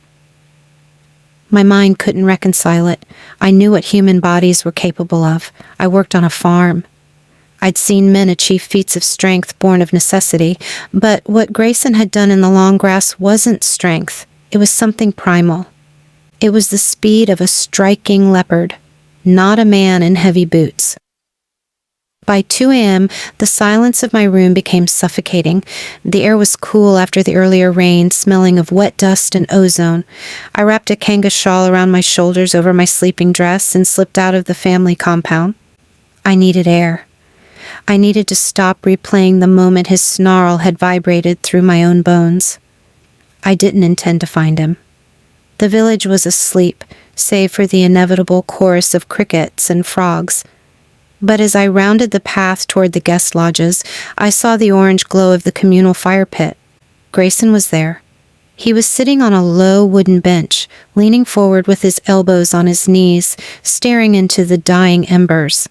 My mind couldn't reconcile it. I knew what human bodies were capable of. I worked on a farm. I'd seen men achieve feats of strength born of necessity, but what Grayson had done in the long grass wasn't strength. It was something primal. It was the speed of a striking leopard, not a man in heavy boots. By 2 a.m., the silence of my room became suffocating. The air was cool after the earlier rain, smelling of wet dust and ozone. I wrapped a kanga shawl around my shoulders over my sleeping dress and slipped out of the family compound. I needed air. I needed to stop replaying the moment his snarl had vibrated through my own bones. I didn't intend to find him. The village was asleep, save for the inevitable chorus of crickets and frogs. But as I rounded the path toward the guest lodges, I saw the orange glow of the communal fire pit. Grayson was there. He was sitting on a low wooden bench, leaning forward with his elbows on his knees, staring into the dying embers.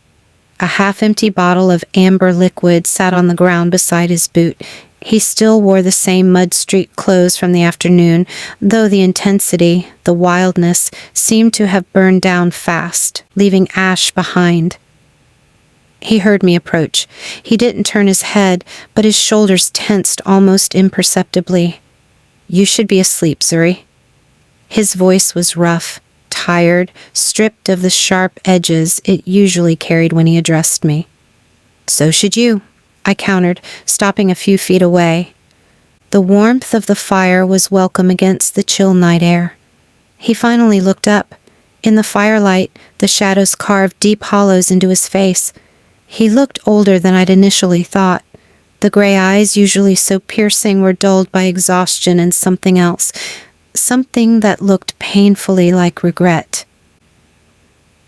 A half-empty bottle of amber liquid sat on the ground beside his boot. He still wore the same mud-streaked clothes from the afternoon, though the intensity, the wildness, seemed to have burned down fast, leaving ash behind. He heard me approach. He didn't turn his head, but his shoulders tensed almost imperceptibly. "You should be asleep, Zuri." His voice was rough, tired, stripped of the sharp edges it usually carried when he addressed me. "So should you," I countered, stopping a few feet away. The warmth of the fire was welcome against the chill night air. He finally looked up. In the firelight, the shadows carved deep hollows into his face. He looked older than I'd initially thought. The gray eyes, usually so piercing, were dulled by exhaustion and something else. Something that looked painfully like regret.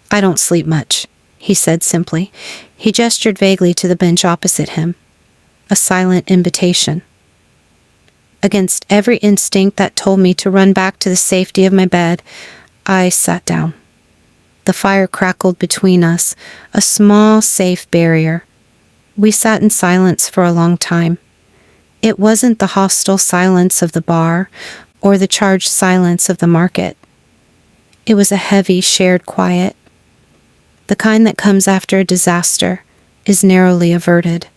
"I don't sleep much," he said simply. He gestured vaguely to the bench opposite him. A silent invitation. Against every instinct that told me to run back to the safety of my bed, I sat down. The fire crackled between us, a small, safe barrier. We sat in silence for a long time. It wasn't the hostile silence of the bar or the charged silence of the market. It was a heavy, shared quiet. The kind that comes after a disaster, is narrowly averted.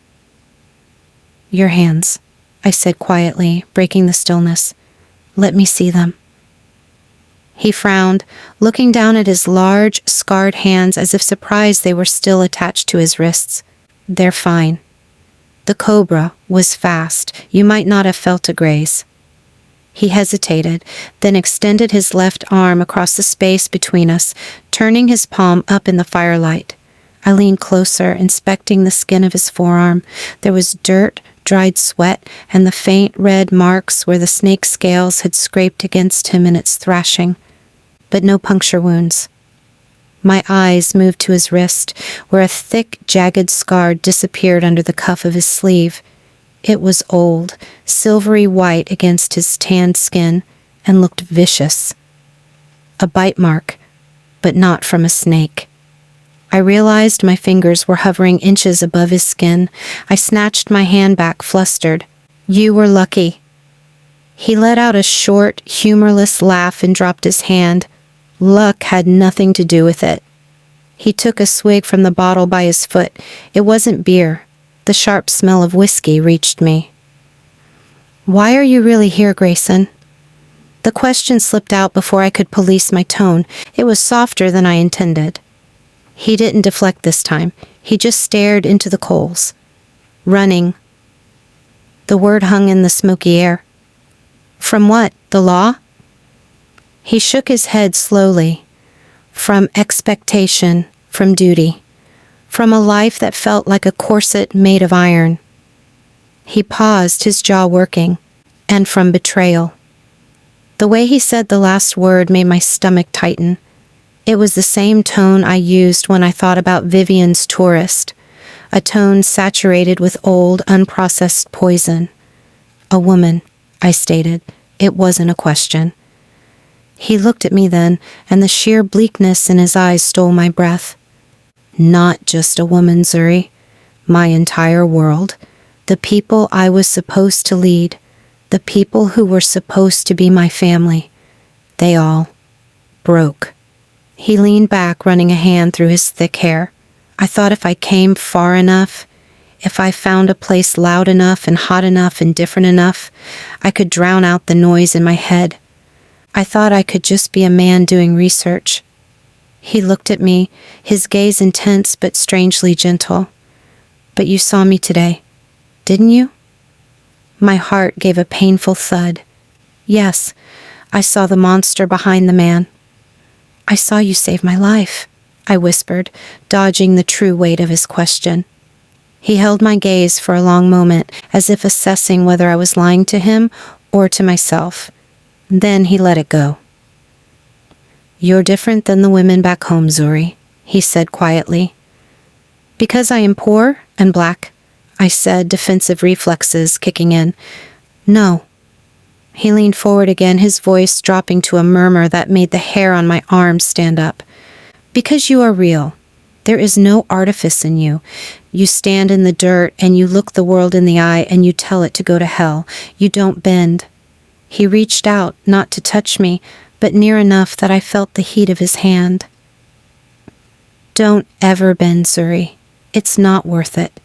"Your hands," I said quietly, breaking the stillness. "Let me see them." He frowned, looking down at his large, scarred hands as if surprised they were still attached to his wrists. "They're fine." The cobra was fast. You might not have felt a graze. He hesitated, then extended his left arm across the space between us, turning his palm up in the firelight. I leaned closer, inspecting the skin of his forearm. There was dirt, dried sweat, and the faint red marks where the snake scales had scraped against him in its thrashing, but no puncture wounds. My eyes moved to his wrist, where a thick, jagged scar disappeared under the cuff of his sleeve. It was old, silvery white against his tanned skin, and looked vicious. A bite mark, but not from a snake. I realized my fingers were hovering inches above his skin. I snatched my hand back, flustered. "You were lucky." He let out a short, humorless laugh and dropped his hand. Luck had nothing to do with it. He took a swig from the bottle by his foot. It wasn't beer. The sharp smell of whiskey reached me. "Why are you really here, Grayson?" The question slipped out before I could police my tone. It was softer than I intended. He didn't deflect this time. He just stared into the coals. "Running." The word hung in the smoky air. "From what? The law?" He shook his head slowly. "From expectation, from duty, from a life that felt like a corset made of iron." He paused, his jaw working. "And from betrayal." The way he said the last word made my stomach tighten. It was the same tone I used when I thought about Vivian's tourist, a tone saturated with old, unprocessed poison. "A woman," I stated. It wasn't a question. He looked at me then, and the sheer bleakness in his eyes stole my breath. "Not just a woman, Zuri. My entire world. The people I was supposed to lead. The people who were supposed to be my family. They all broke." He leaned back, running a hand through his thick hair. I thought if I came far enough, if I found a place loud enough and hot enough and different enough, I could drown out the noise in my head. I thought I could just be a man doing research. He looked at me, his gaze intense but strangely gentle. But you saw me today, didn't you? My heart gave a painful thud. Yes, I saw the monster behind the man. I saw you save my life, I whispered, dodging the true weight of his question. He held my gaze for a long moment, as if assessing whether I was lying to him or to myself. Then he let it go. You're different than the women back home, Zuri, he said quietly. Because I am poor and black, I said, defensive reflexes kicking in. No. He leaned forward again, his voice dropping to a murmur that made the hair on my arms stand up. Because you are real. There is no artifice in you. You stand in the dirt and you look the world in the eye and you tell it to go to hell. You don't bend. He reached out, not to touch me, but near enough that I felt the heat of his hand. Don't ever bend, Zuri. It's not worth it.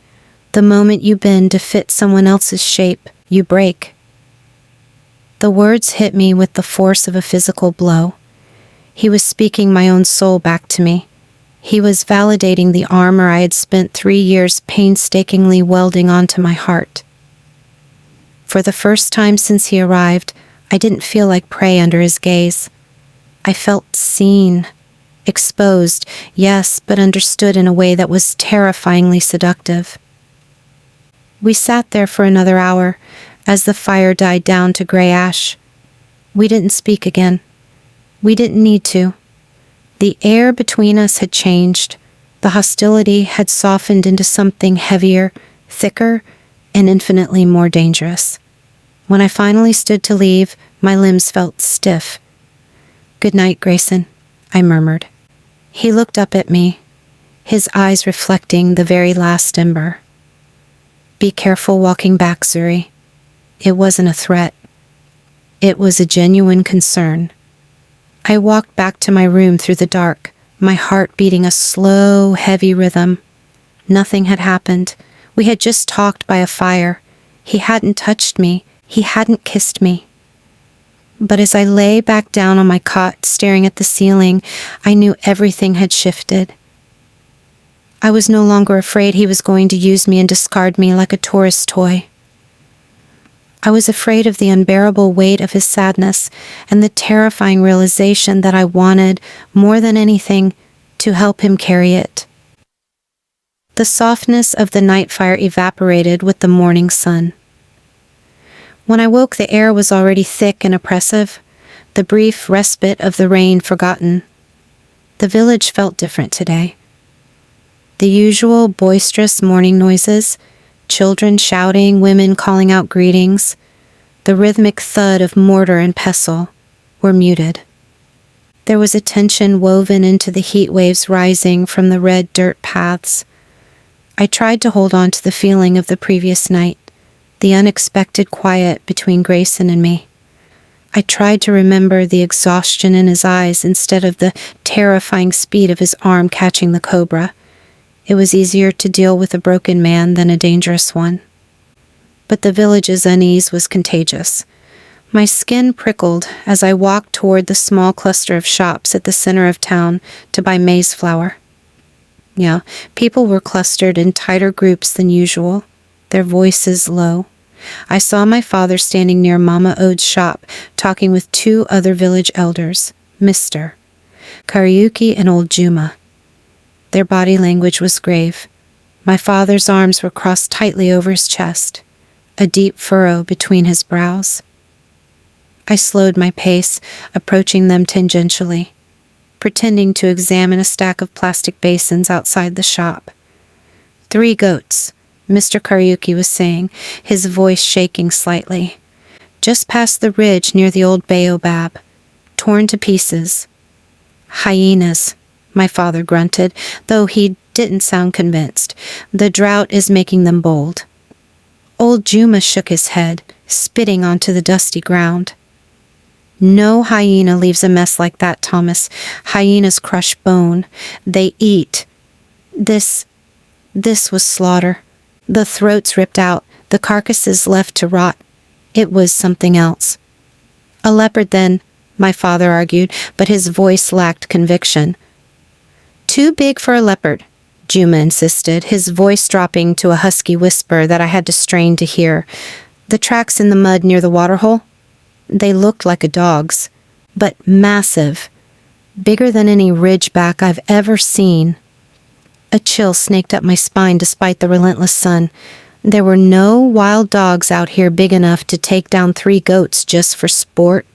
The moment you bend to fit someone else's shape, you break. The words hit me with the force of a physical blow. He was speaking my own soul back to me. He was validating the armor I had spent 3 years painstakingly welding onto my heart. For the first time since he arrived, I didn't feel like prey under his gaze. I felt seen, exposed, yes, but understood in a way that was terrifyingly seductive. We sat there for another hour, as the fire died down to gray ash. We didn't speak again. We didn't need to. The air between us had changed. The hostility had softened into something heavier, thicker, and infinitely more dangerous. When I finally stood to leave, my limbs felt stiff. "Good night, Grayson," I murmured. He looked up at me, his eyes reflecting the very last ember. "Be careful walking back, Zuri." It wasn't a threat. It was a genuine concern. I walked back to my room through the dark, my heart beating a slow, heavy rhythm. Nothing had happened. We had just talked by a fire. He hadn't touched me. He hadn't kissed me. But as I lay back down on my cot, staring at the ceiling, I knew everything had shifted. I was no longer afraid he was going to use me and discard me like a tourist toy. I was afraid of the unbearable weight of his sadness and the terrifying realization that I wanted, more than anything, to help him carry it. The softness of the night fire evaporated with the morning sun. When I woke, the air was already thick and oppressive, the brief respite of the rain forgotten. The village felt different today. The usual boisterous morning noises, children shouting, women calling out greetings, the rhythmic thud of mortar and pestle, were muted. There was a tension woven into the heat waves rising from the red dirt paths. I tried to hold on to the feeling of the previous night, the unexpected quiet between Grayson and me. I tried to remember the exhaustion in his eyes instead of the terrifying speed of his arm catching the cobra. It was easier to deal with a broken man than a dangerous one. But the village's unease was contagious. My skin prickled as I walked toward the small cluster of shops at the center of town to buy maize flour. Yeah, people were clustered in tighter groups than usual, their voices low. I saw my father standing near Mama Ode's shop, talking with 2 other village elders, Mr. Karyuki and Old Juma. Their body language was grave. My father's arms were crossed tightly over his chest, a deep furrow between his brows. I slowed my pace, approaching them tangentially, pretending to examine a stack of plastic basins outside the shop. 3 goats, Mr. Karyuki was saying, his voice shaking slightly. Just past the ridge near the old baobab, torn to pieces. Hyenas, my father grunted, though he didn't sound convinced. The drought is making them bold. Old Juma shook his head, spitting onto the dusty ground. No hyena leaves a mess like that, Thomas. Hyenas crush bone. They eat. This was slaughter. The throats ripped out, the carcasses left to rot. It was something else. A leopard then, my father argued, but his voice lacked conviction. Too big for a leopard. Juma insisted, his voice dropping to a husky whisper that I had to strain to hear. The tracks in the mud near the waterhole? They looked like a dog's, but massive, bigger than any ridgeback I've ever seen. A chill snaked up my spine despite the relentless sun. There were no wild dogs out here big enough to take down 3 goats just for sport.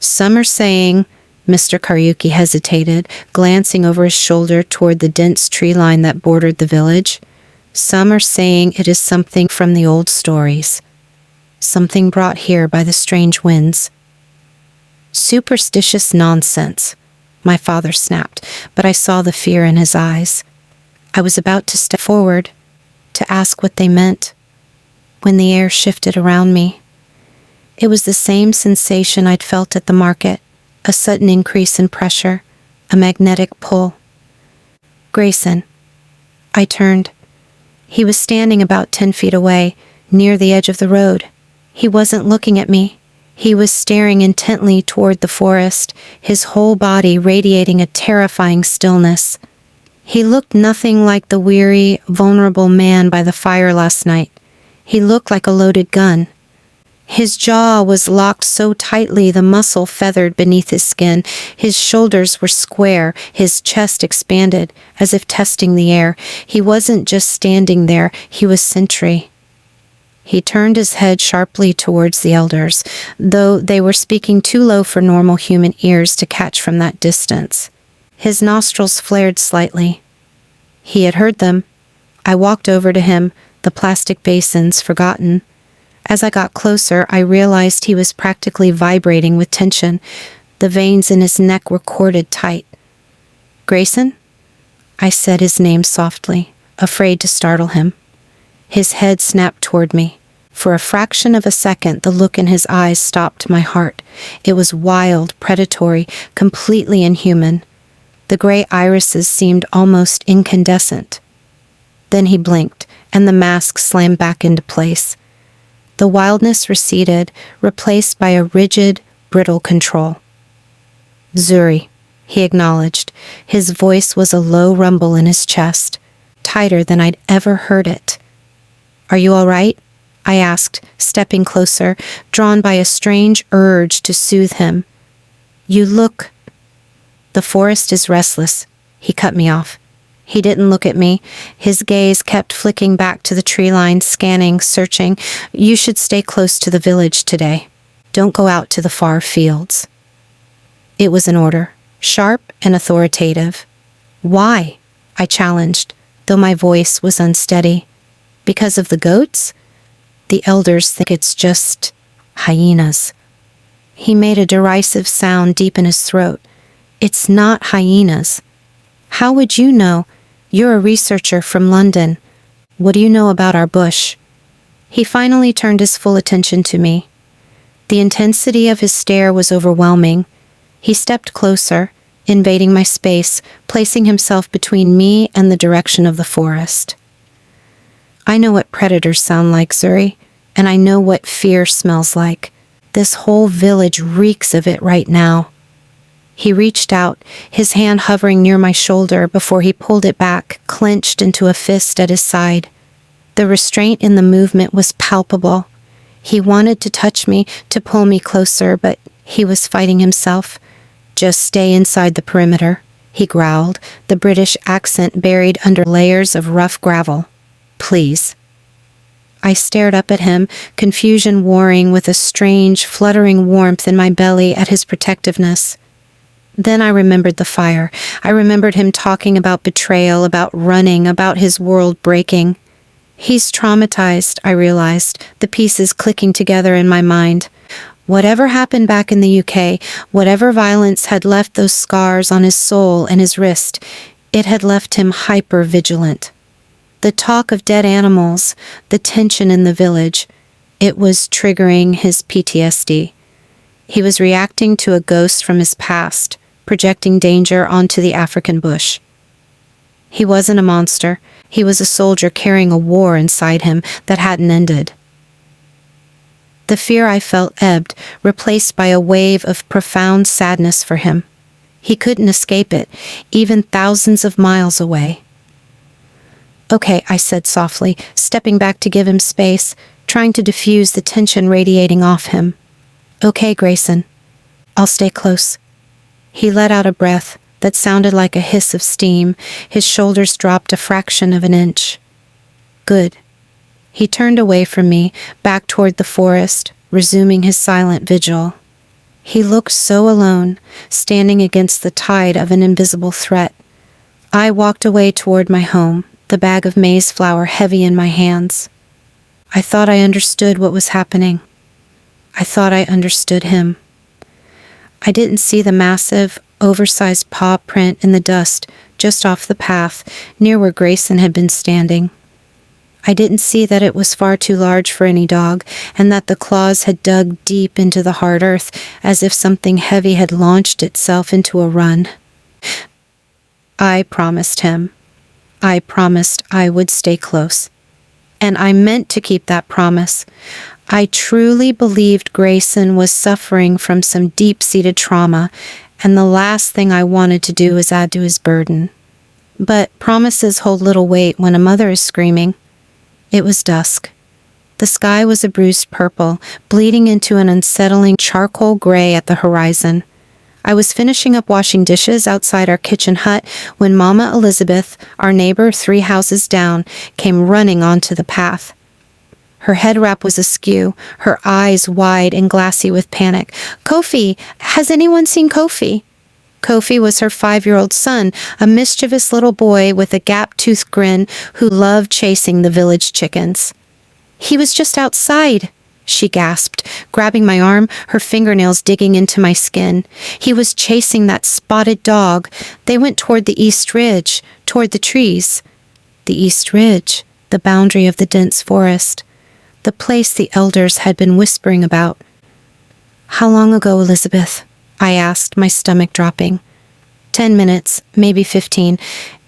Some are saying, Mr. Karyuki hesitated, glancing over his shoulder toward the dense tree line that bordered the village. Some are saying it is something from the old stories. Something brought here by the strange winds. Superstitious nonsense, my father snapped, but I saw the fear in his eyes. I was about to step forward, to ask what they meant, when the air shifted around me. It was the same sensation I'd felt at the market, a sudden increase in pressure, a magnetic pull. Grayson. I turned. He was standing about 10 feet away, near the edge of the road. He wasn't looking at me. He was staring intently toward the forest, his whole body radiating a terrifying stillness. He looked nothing like the weary, vulnerable man by the fire last night. He looked like a loaded gun. His jaw was locked so tightly the muscle feathered beneath his skin. His shoulders were square, his chest expanded, as if testing the air. He wasn't just standing there, he was sentry. He turned his head sharply towards the elders, though they were speaking too low for normal human ears to catch from that distance. His nostrils flared slightly. He had heard them. I walked over to him, the plastic basins forgotten. As I got closer, I realized he was practically vibrating with tension. The veins in his neck were corded tight. Grayson? I said his name softly, afraid to startle him. His head snapped toward me. For a fraction of a second, the look in his eyes stopped my heart. It was wild, predatory, completely inhuman. The gray irises seemed almost incandescent. Then he blinked, and the mask slammed back into place. The wildness receded, replaced by a rigid, brittle control. Zuri, he acknowledged. His voice was a low rumble in his chest, tighter than I'd ever heard it. Are you all right? I asked, stepping closer, drawn by a strange urge to soothe him. You look... The forest is restless. He cut me off. He didn't look at me. His gaze kept flicking back to the tree line, scanning, searching. You should stay close to the village today. Don't go out to the far fields. It was an order, sharp and authoritative. Why? I challenged, though my voice was unsteady. Because of the goats? The elders think it's just hyenas. He made a derisive sound deep in his throat. It's not hyenas. How would you know? You're a researcher from London. What do you know about our bush? He finally turned his full attention to me. The intensity of his stare was overwhelming. He stepped closer, invading my space, placing himself between me and the direction of the forest. I know what predators sound like, Zuri, and I know what fear smells like. This whole village reeks of it right now. He reached out, his hand hovering near my shoulder before he pulled it back, clenched into a fist at his side. The restraint in the movement was palpable. He wanted to touch me, to pull me closer, but he was fighting himself. Just stay inside the perimeter, he growled, the British accent buried under layers of rough gravel. Please. I stared up at him, confusion warring with a strange, fluttering warmth in my belly at his protectiveness. Then I remembered the fire. I remembered him talking about betrayal, about running, about his world breaking. He's traumatized, I realized, the pieces clicking together in my mind. Whatever happened back in the UK, whatever violence had left those scars on his soul and his wrist, it had left him hyper-vigilant. The talk of dead animals, the tension in the village, it was triggering his PTSD. He was reacting to a ghost from his past, projecting danger onto the African bush. He wasn't a monster. He was a soldier carrying a war inside him that hadn't ended. The fear I felt ebbed, replaced by a wave of profound sadness for him. He couldn't escape it, even thousands of miles away. Okay, I said softly, stepping back to give him space, trying to diffuse the tension radiating off him. Okay, Grayson. I'll stay close. He let out a breath that sounded like a hiss of steam. His shoulders dropped a fraction of an inch. Good. He turned away from me, back toward the forest, resuming his silent vigil. He looked so alone, standing against the tide of an invisible threat. I walked away toward my home, the bag of maize flour heavy in my hands. I thought I understood what was happening. I thought I understood him. I didn't see the massive, oversized paw print in the dust just off the path near where Grayson had been standing. I didn't see that it was far too large for any dog, and that the claws had dug deep into the hard earth as if something heavy had launched itself into a run. I promised him. I promised I would stay close. And I meant to keep that promise. I truly believed Grayson was suffering from some deep-seated trauma, and the last thing I wanted to do was add to his burden. But promises hold little weight when a mother is screaming. It was dusk. The sky was a bruised purple, bleeding into an unsettling charcoal gray at the horizon. I was finishing up washing dishes outside our kitchen hut when Mama Elizabeth, our neighbor 3 houses down, came running onto the path. Her head wrap was askew, her eyes wide and glassy with panic. "Kofi! Has anyone seen Kofi?" Kofi was her 5-year-old son, a mischievous little boy with a gap-toothed grin who loved chasing the village chickens. "He was just outside," she gasped, grabbing my arm, her fingernails digging into my skin. "He was chasing that spotted dog. They went toward the East Ridge, toward the trees." The East Ridge, the boundary of the dense forest, the place the elders had been whispering about. "How long ago, Elizabeth?" I asked, my stomach dropping. 10 minutes, maybe 15.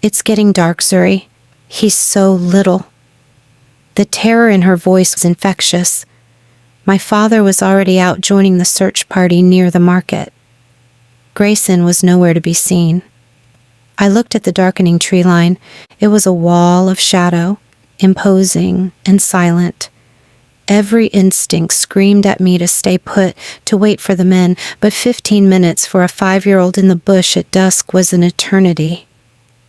It's getting dark, Zuri. He's so little. The terror in her voice was infectious. My father was already out joining the search party near the market. Grayson was nowhere to be seen. I looked at the darkening tree line. It was a wall of shadow, imposing and silent. Every instinct screamed at me to stay put, to wait for the men, but 15 minutes for a 5-year-old in the bush at dusk was an eternity.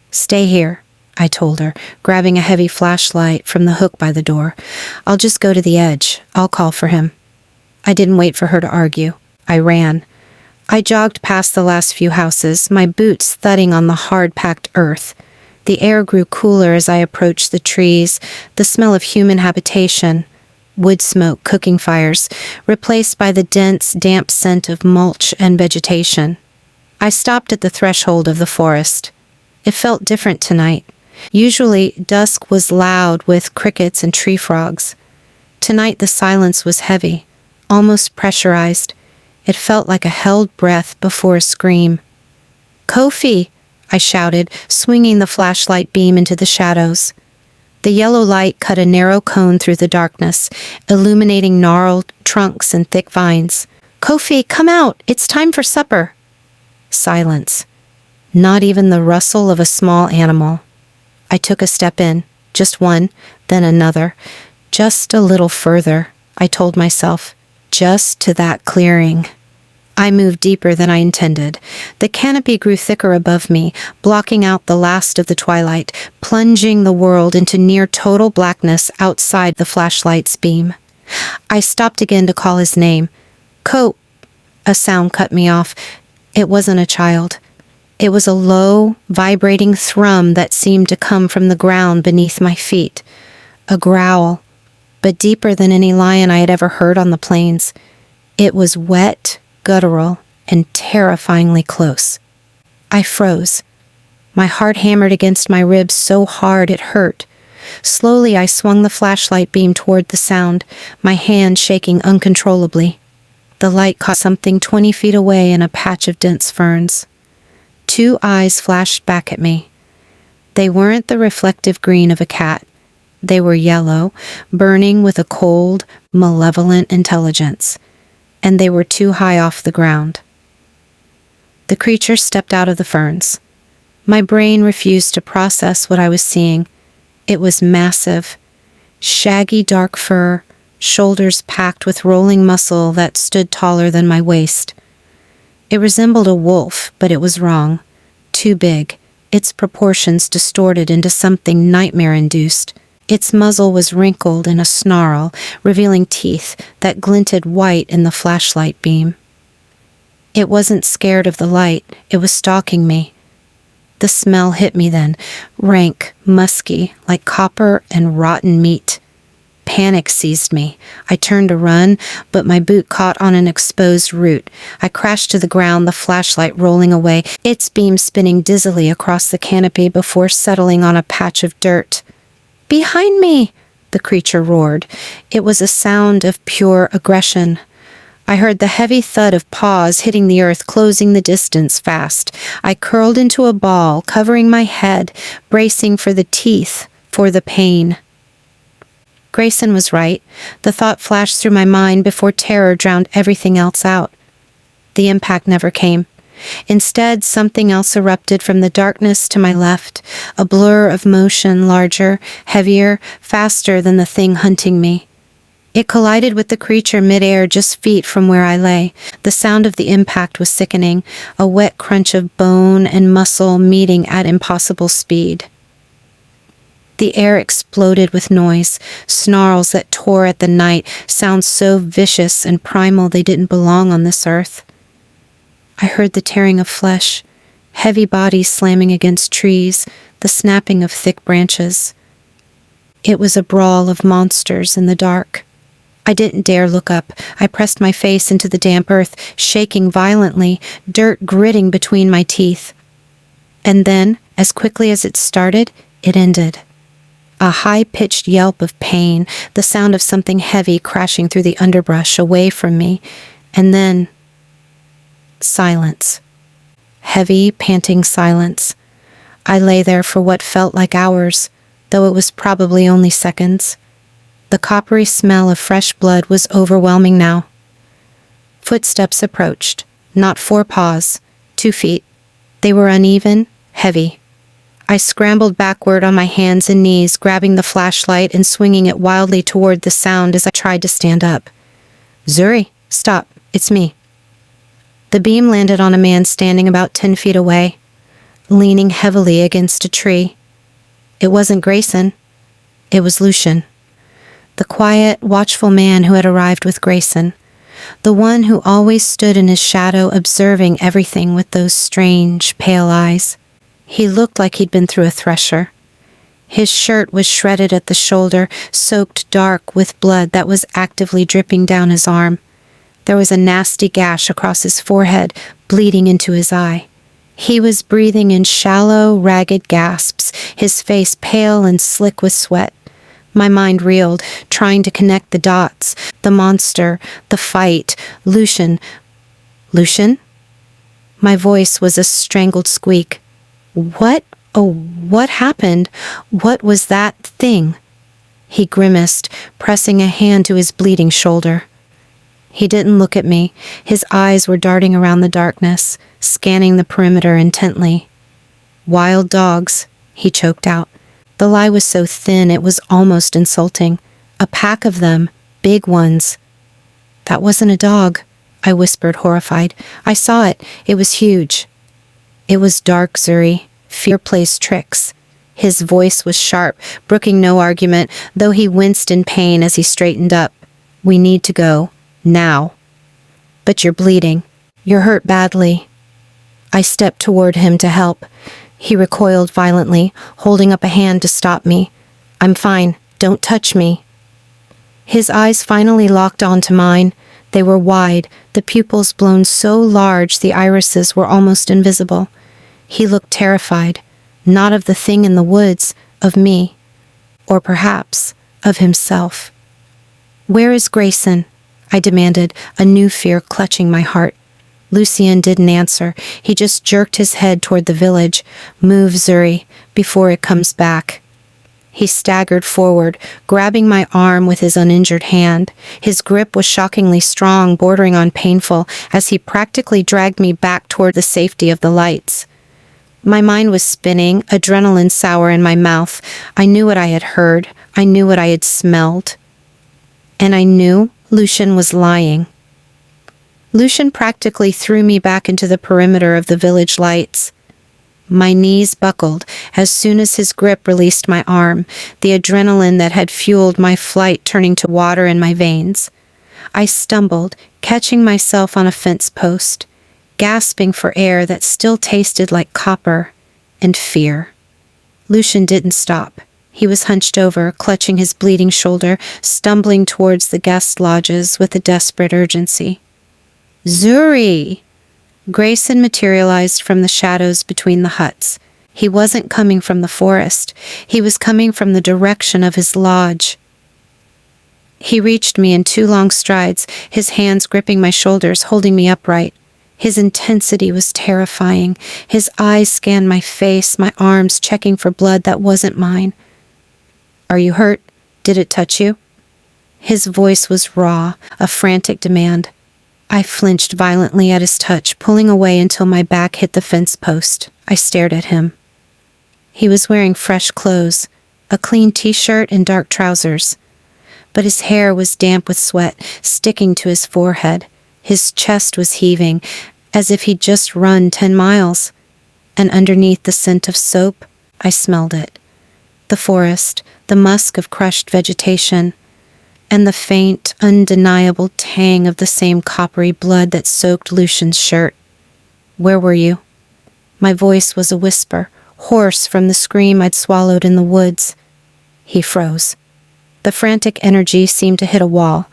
"Stay here," I told her, grabbing a heavy flashlight from the hook by the door. "I'll just go to the edge. I'll call for him." I didn't wait for her to argue. I ran. I jogged past the last few houses, my boots thudding on the hard-packed earth. The air grew cooler as I approached the trees, the smell of human habitation, wood smoke, cooking fires, replaced by the dense, damp scent of mulch and vegetation. I stopped at the threshold of the forest. It felt different tonight. Usually, dusk was loud with crickets and tree frogs. Tonight, the silence was heavy, almost pressurized. It felt like a held breath before a scream. "Kofi!" I shouted, swinging the flashlight beam into the shadows. The yellow light cut a narrow cone through the darkness, illuminating gnarled trunks and thick vines. "Kofi, come out! It's time for supper!" Silence. Not even the rustle of a small animal. I took a step in, just one, then another. Just a little further, I told myself, just to that clearing. I moved deeper than I intended. The canopy grew thicker above me, blocking out the last of the twilight, plunging the world into near total blackness outside the flashlight's beam. I stopped again to call his name. "Ko..." A sound cut me off. It wasn't a child. It was a low, vibrating thrum that seemed to come from the ground beneath my feet. A growl, but deeper than any lion I had ever heard on the plains. It was wet, guttural, and terrifyingly close. I froze. My heart hammered against my ribs so hard it hurt. Slowly I swung the flashlight beam toward the sound, my hand shaking uncontrollably. The light caught something 20 feet away in a patch of dense ferns. 2 eyes flashed back at me. They weren't the reflective green of a cat. They were yellow, burning with a cold, malevolent intelligence. And they were too high off the ground. The creature stepped out of the ferns. My brain refused to process what I was seeing. It was massive. Shaggy dark fur, shoulders packed with rolling muscle that stood taller than my waist. It resembled a wolf, but it was wrong. Too big, its proportions distorted into something nightmare-induced. Its muzzle was wrinkled in a snarl, revealing teeth that glinted white in the flashlight beam. It wasn't scared of the light, it was stalking me. The smell hit me then, rank, musky, like copper and rotten meat. Panic seized me. I turned to run, but my boot caught on an exposed root. I crashed to the ground, the flashlight rolling away, its beam spinning dizzily across the canopy before settling on a patch of dirt. "Behind me!" the creature roared. It was a sound of pure aggression. I heard the heavy thud of paws hitting the earth, closing the distance fast. I curled into a ball, covering my head, bracing for the teeth, for the pain. Grayson was right. The thought flashed through my mind before terror drowned everything else out. The impact never came. Instead, something else erupted from the darkness to my left, a blur of motion, larger, heavier, faster than the thing hunting me. It collided with the creature midair just feet from where I lay. The sound of the impact was sickening, a wet crunch of bone and muscle meeting at impossible speed. The air exploded with noise, snarls that tore at the night, sounds so vicious and primal they didn't belong on this earth. I heard the tearing of flesh, heavy bodies slamming against trees, the snapping of thick branches. It was a brawl of monsters in the dark. I didn't dare look up. I pressed my face into the damp earth, shaking violently, dirt gritting between my teeth. And then, as quickly as it started, it ended. A high-pitched yelp of pain, the sound of something heavy crashing through the underbrush away from me, and then silence. Heavy, panting silence. I lay there for what felt like hours, though it was probably only seconds. The coppery smell of fresh blood was overwhelming now. Footsteps approached, not 4 paws, 2 feet. They were uneven, heavy. I scrambled backward on my hands and knees, grabbing the flashlight and swinging it wildly toward the sound as I tried to stand up. "Zuri, stop, it's me." The beam landed on a man standing about 10 feet away, leaning heavily against a tree. It wasn't Grayson. It was Lucian. The quiet, watchful man who had arrived with Grayson. The one who always stood in his shadow observing everything with those strange, pale eyes. He looked like he'd been through a thresher. His shirt was shredded at the shoulder, soaked dark with blood that was actively dripping down his arm. There was a nasty gash across his forehead, bleeding into his eye. He was breathing in shallow, ragged gasps, his face pale and slick with sweat. My mind reeled, trying to connect the dots. The monster, the fight, Lucian. Lucian? My voice was a strangled squeak. What? Oh, what happened? What was that thing? He grimaced, pressing a hand to his bleeding shoulder. He didn't look at me. His eyes were darting around the darkness, scanning the perimeter intently. "Wild dogs," he choked out. The lie was so thin it was almost insulting. A pack of them, big ones. "That wasn't a dog," I whispered, horrified. "I saw it. It was huge." "It was dark, Zuri. Fear plays tricks." His voice was sharp, brooking no argument, though he winced in pain as he straightened up. "We need to go. Now." "But you're bleeding. You're hurt badly." I stepped toward him to help. He recoiled violently, holding up a hand to stop me. "I'm fine. Don't touch me." His eyes finally locked onto mine. They were wide, the pupils blown so large the irises were almost invisible. He looked terrified, not of the thing in the woods, of me, or perhaps of himself. "Where is Grayson?" I demanded, a new fear clutching my heart. Lucian didn't answer. He just jerked his head toward the village. "Move, Zuri, before it comes back." He staggered forward, grabbing my arm with his uninjured hand. His grip was shockingly strong, bordering on painful, as he practically dragged me back toward the safety of the lights. My mind was spinning, adrenaline sour in my mouth. I knew what I had heard. I knew what I had smelled. And I knew Lucian was lying. Lucian practically threw me back into the perimeter of the village lights. My knees buckled as soon as his grip released my arm, the adrenaline that had fueled my flight turning to water in my veins. I stumbled, catching myself on a fence post, gasping for air that still tasted like copper and fear. Lucian didn't stop. He was hunched over, clutching his bleeding shoulder, stumbling towards the guest lodges with a desperate urgency. Zuri! Grayson materialized from the shadows between the huts. He wasn't coming from the forest. He was coming from the direction of his lodge. He reached me in 2 long strides, his hands gripping my shoulders, holding me upright. His intensity was terrifying. His eyes scanned my face, my arms checking for blood that wasn't mine. Are you hurt? Did it touch you? His voice was raw, a frantic demand. I flinched violently at his touch, pulling away until my back hit the fence post. I stared at him. He was wearing fresh clothes, a clean t-shirt and dark trousers. But his hair was damp with sweat, sticking to his forehead. His chest was heaving, as if he'd just run 10 miles. And underneath the scent of soap, I smelled it. The forest, the musk of crushed vegetation, and the faint, undeniable tang of the same coppery blood that soaked Lucian's shirt. Where were you? My voice was a whisper, hoarse from the scream I'd swallowed in the woods. He froze. The frantic energy seemed to hit a wall.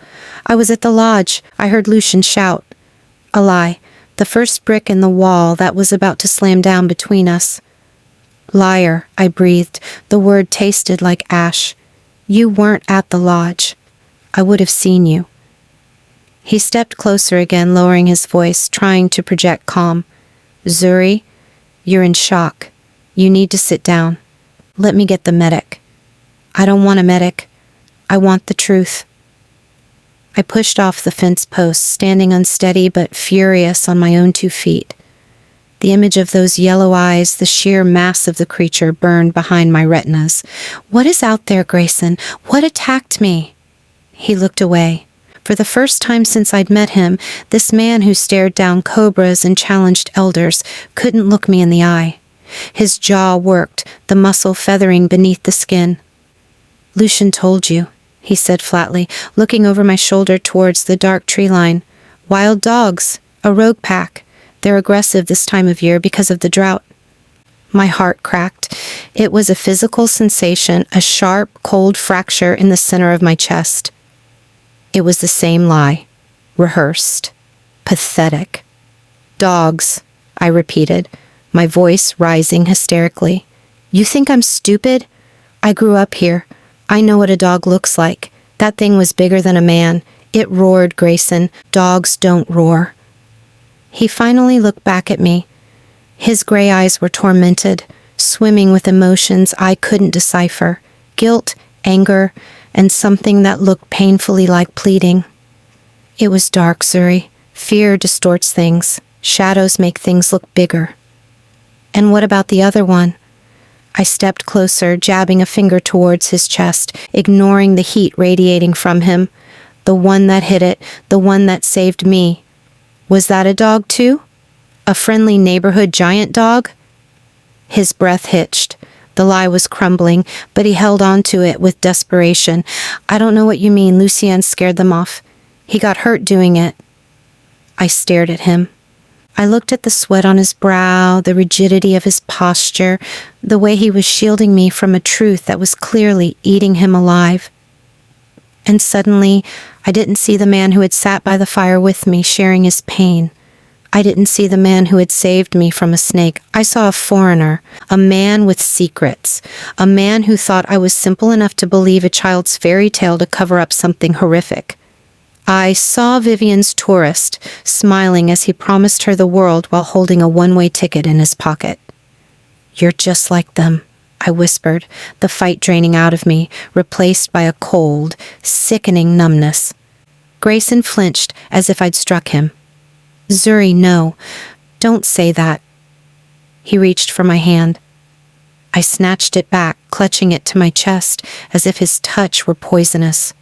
I was at the lodge. I heard Lucian shout. A lie. The first brick in the wall that was about to slam down between us. Liar, I breathed. The word tasted like ash. You weren't at the lodge. I would have seen you. He stepped closer again, lowering his voice, trying to project calm. Zuri, you're in shock. You need to sit down. Let me get the medic. I don't want a medic. I want the truth. I pushed off the fence post, standing unsteady but furious on my own 2 feet. The image of those yellow eyes, the sheer mass of the creature burned behind my retinas. What is out there, Grayson? What attacked me? He looked away. For the first time since I'd met him, this man who stared down cobras and challenged elders couldn't look me in the eye. His jaw worked, the muscle feathering beneath the skin. Lucian told you, he said flatly, looking over my shoulder towards the dark tree line. Wild dogs, a rogue pack. They're aggressive this time of year because of the drought. My heart cracked. It was a physical sensation, a sharp, cold fracture in the center of my chest. It was the same lie. Rehearsed. Pathetic. Dogs, I repeated, my voice rising hysterically. You think I'm stupid? I grew up here. I know what a dog looks like. That thing was bigger than a man. It roared, Grayson. Dogs don't roar. He finally looked back at me. His gray eyes were tormented, swimming with emotions I couldn't decipher. Guilt, anger, and something that looked painfully like pleading. It was dark, Zuri. Fear distorts things. Shadows make things look bigger. And what about the other one? I stepped closer, jabbing a finger towards his chest, ignoring the heat radiating from him. The one that hit it, the one that saved me. Was that a dog too? A friendly neighborhood giant dog? His breath hitched. The lie was crumbling, but he held on to it with desperation. I don't know what you mean. Lucien scared them off. He got hurt doing it. I stared at him. I looked at the sweat on his brow, the rigidity of his posture, the way he was shielding me from a truth that was clearly eating him alive. And suddenly, I didn't see the man who had sat by the fire with me, sharing his pain. I didn't see the man who had saved me from a snake. I saw a foreigner, a man with secrets, a man who thought I was simple enough to believe a child's fairy tale to cover up something horrific. I saw Vivian's tourist, smiling as he promised her the world while holding a one-way ticket in his pocket. You're just like them, I whispered, the fight draining out of me, replaced by a cold, sickening numbness. Grayson flinched as if I'd struck him. Zuri, no. Don't say that. He reached for my hand. I snatched it back, clutching it to my chest, as if his touch were poisonous.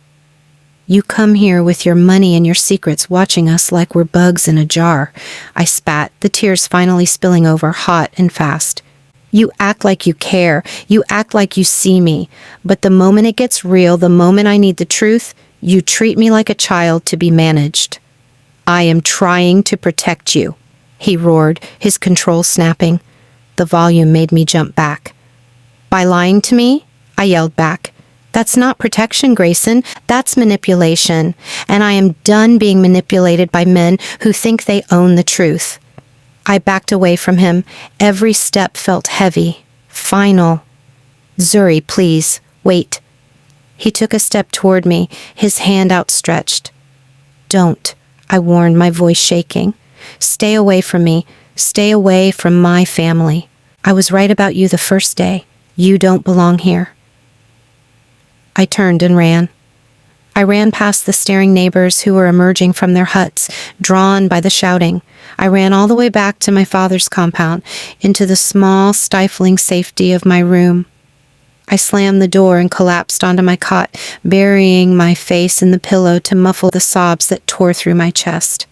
You come here with your money and your secrets, watching us like we're bugs in a jar. I spat, the tears finally spilling over, hot and fast. You act like you care. You act like you see me. But the moment it gets real, the moment I need the truth, you treat me like a child to be managed. I am trying to protect you, he roared, his control snapping. The volume made me jump back. By lying to me, I yelled back. That's not protection, Grayson. That's manipulation. And I am done being manipulated by men who think they own the truth. I backed away from him. Every step felt heavy, final. Zuri, please, wait. He took a step toward me, his hand outstretched. Don't, I warned, my voice shaking. Stay away from me. Stay away from my family. I was right about you the first day. You don't belong here. I turned and ran. I ran past the staring neighbors who were emerging from their huts, drawn by the shouting. I ran all the way back to my father's compound, into the small, stifling safety of my room. I slammed the door and collapsed onto my cot, burying my face in the pillow to muffle the sobs that tore through my chest.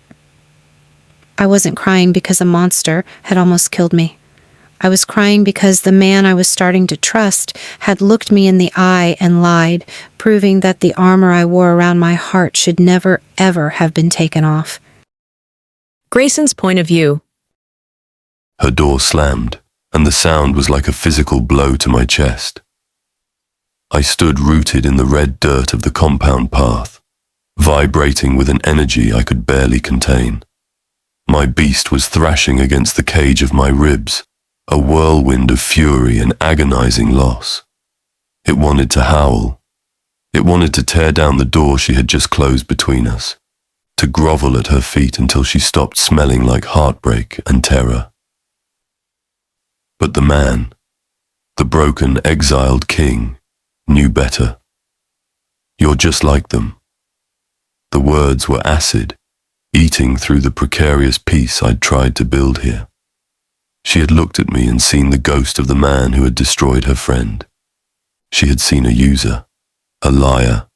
I wasn't crying because a monster had almost killed me. I was crying because the man I was starting to trust had looked me in the eye and lied, proving that the armor I wore around my heart should never, ever have been taken off. Grayson's point of view. Her door slammed, and the sound was like a physical blow to my chest. I stood rooted in the red dirt of the compound path, vibrating with an energy I could barely contain. My beast was thrashing against the cage of my ribs, a whirlwind of fury and agonizing loss. It wanted to howl. It wanted to tear down the door she had just closed between us, to grovel at her feet until she stopped smelling like heartbreak and terror. But the man, the broken, exiled king, knew better. You're just like them. The words were acid, eating through the precarious peace I'd tried to build here. She had looked at me and seen the ghost of the man who had destroyed her friend. She had seen a user, a liar,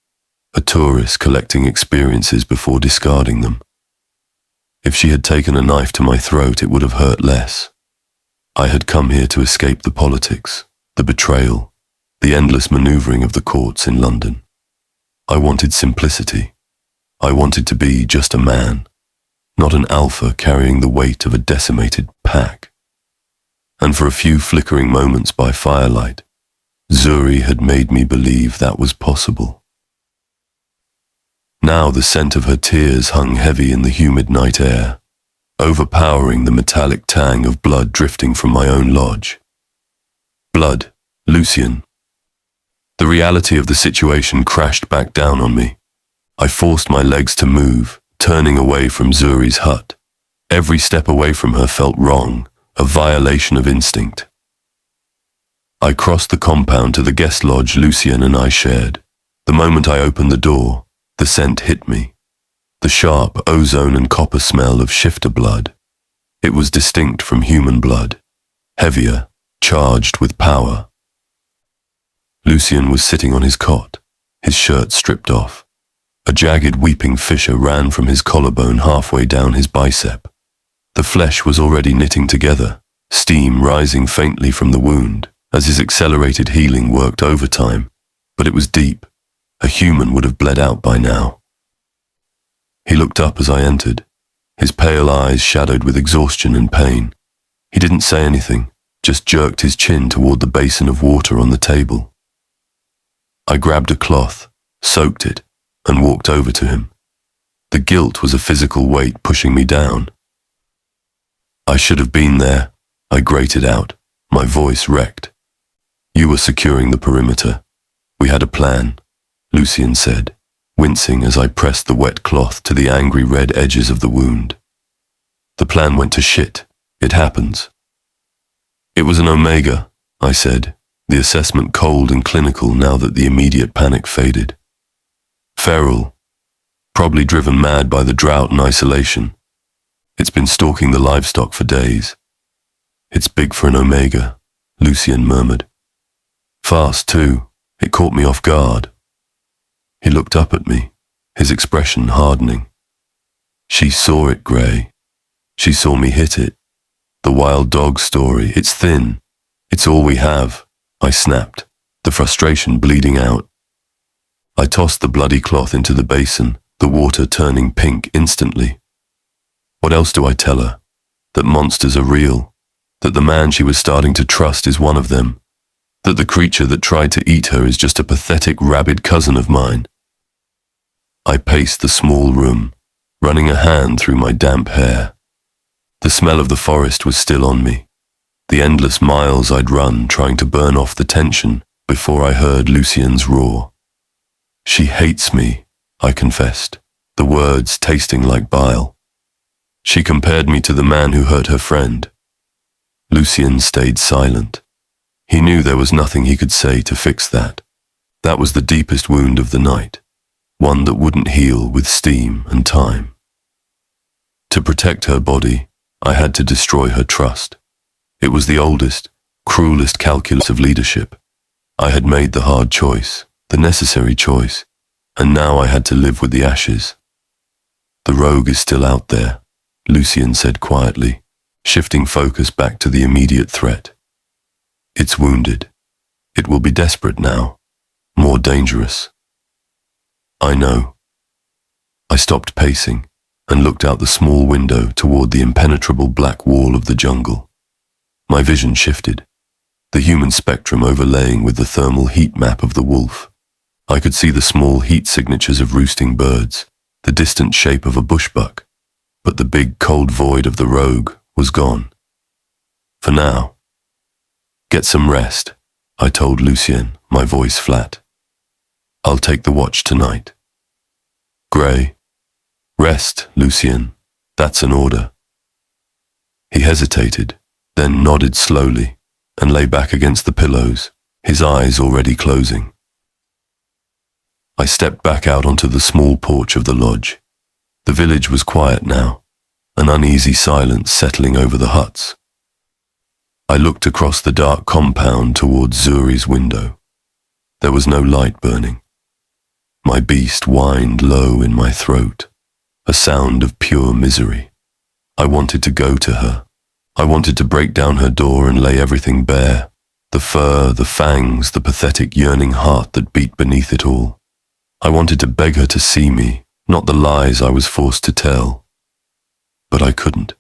a tourist collecting experiences before discarding them. If she had taken a knife to my throat, it would have hurt less. I had come here to escape the politics, the betrayal, the endless maneuvering of the courts in London. I wanted simplicity. I wanted to be just a man, not an alpha carrying the weight of a decimated pack. And for a few flickering moments by firelight, Zuri had made me believe that was possible. Now the scent of her tears hung heavy in the humid night air, overpowering the metallic tang of blood drifting from my own lodge. Blood, Lucian. The reality of the situation crashed back down on me. I forced my legs to move, turning away from Zuri's hut. Every step away from her felt wrong, a violation of instinct. I crossed the compound to the guest lodge Lucian and I shared. The moment I opened the door, the scent hit me. The sharp ozone and copper smell of shifter blood. It was distinct from human blood, heavier, charged with power. Lucian was sitting on his cot, his shirt stripped off. A jagged weeping fissure ran from his collarbone halfway down his bicep. The flesh was already knitting together, steam rising faintly from the wound as his accelerated healing worked overtime, but it was deep. A human would have bled out by now. He looked up as I entered, his pale eyes shadowed with exhaustion and pain. He didn't say anything, just jerked his chin toward the basin of water on the table. I grabbed a cloth, soaked it, and walked over to him. The guilt was a physical weight pushing me down. I should have been there, I grated out, my voice wrecked. You were securing the perimeter. We had a plan, Lucian said, wincing as I pressed the wet cloth to the angry red edges of the wound. The plan went to shit. It happens. It was an omega, I said, the assessment cold and clinical now that the immediate panic faded. Feral, probably driven mad by the drought and isolation. It's been stalking the livestock for days. It's big for an omega, Lucian murmured. Fast, too. It caught me off guard. He looked up at me, his expression hardening. She saw it, Grey. She saw me hit it. The wild dog story. It's thin. It's all we have, I snapped, the frustration bleeding out. I tossed the bloody cloth into the basin, the water turning pink instantly. What else do I tell her? That monsters are real, that the man she was starting to trust is one of them, that the creature that tried to eat her is just a pathetic rabid cousin of mine. I paced the small room, running a hand through my damp hair. The smell of the forest was still on me, the endless miles I'd run trying to burn off the tension before I heard Lucian's roar. She hates me, I confessed, the words tasting like bile. She compared me to the man who hurt her friend. Lucian stayed silent. He knew there was nothing he could say to fix that. That was the deepest wound of the night, one that wouldn't heal with steam and time. To protect her body, I had to destroy her trust. It was the oldest, cruelest calculus of leadership. I had made the hard choice, the necessary choice, and now I had to live with the ashes. The rogue is still out there, Lucian said quietly, shifting focus back to the immediate threat. It's wounded. It will be desperate now, more dangerous. I know. I stopped pacing and looked out the small window toward the impenetrable black wall of the jungle. My vision shifted, the human spectrum overlaying with the thermal heat map of the wolf. I could see the small heat signatures of roosting birds, the distant shape of a bushbuck, but the big cold void of the rogue was gone. For now. Get some rest, I told Lucien, my voice flat. I'll take the watch tonight. Grey. Rest, Lucien. That's an order. He hesitated, then nodded slowly, and lay back against the pillows, his eyes already closing. I stepped back out onto the small porch of the lodge. The village was quiet now, an uneasy silence settling over the huts. I looked across the dark compound towards Zuri's window. There was no light burning. My beast whined low in my throat, a sound of pure misery. I wanted to go to her. I wanted to break down her door and lay everything bare, the fur, the fangs, the pathetic yearning heart that beat beneath it all. I wanted to beg her to see me, not the lies I was forced to tell. But I couldn't,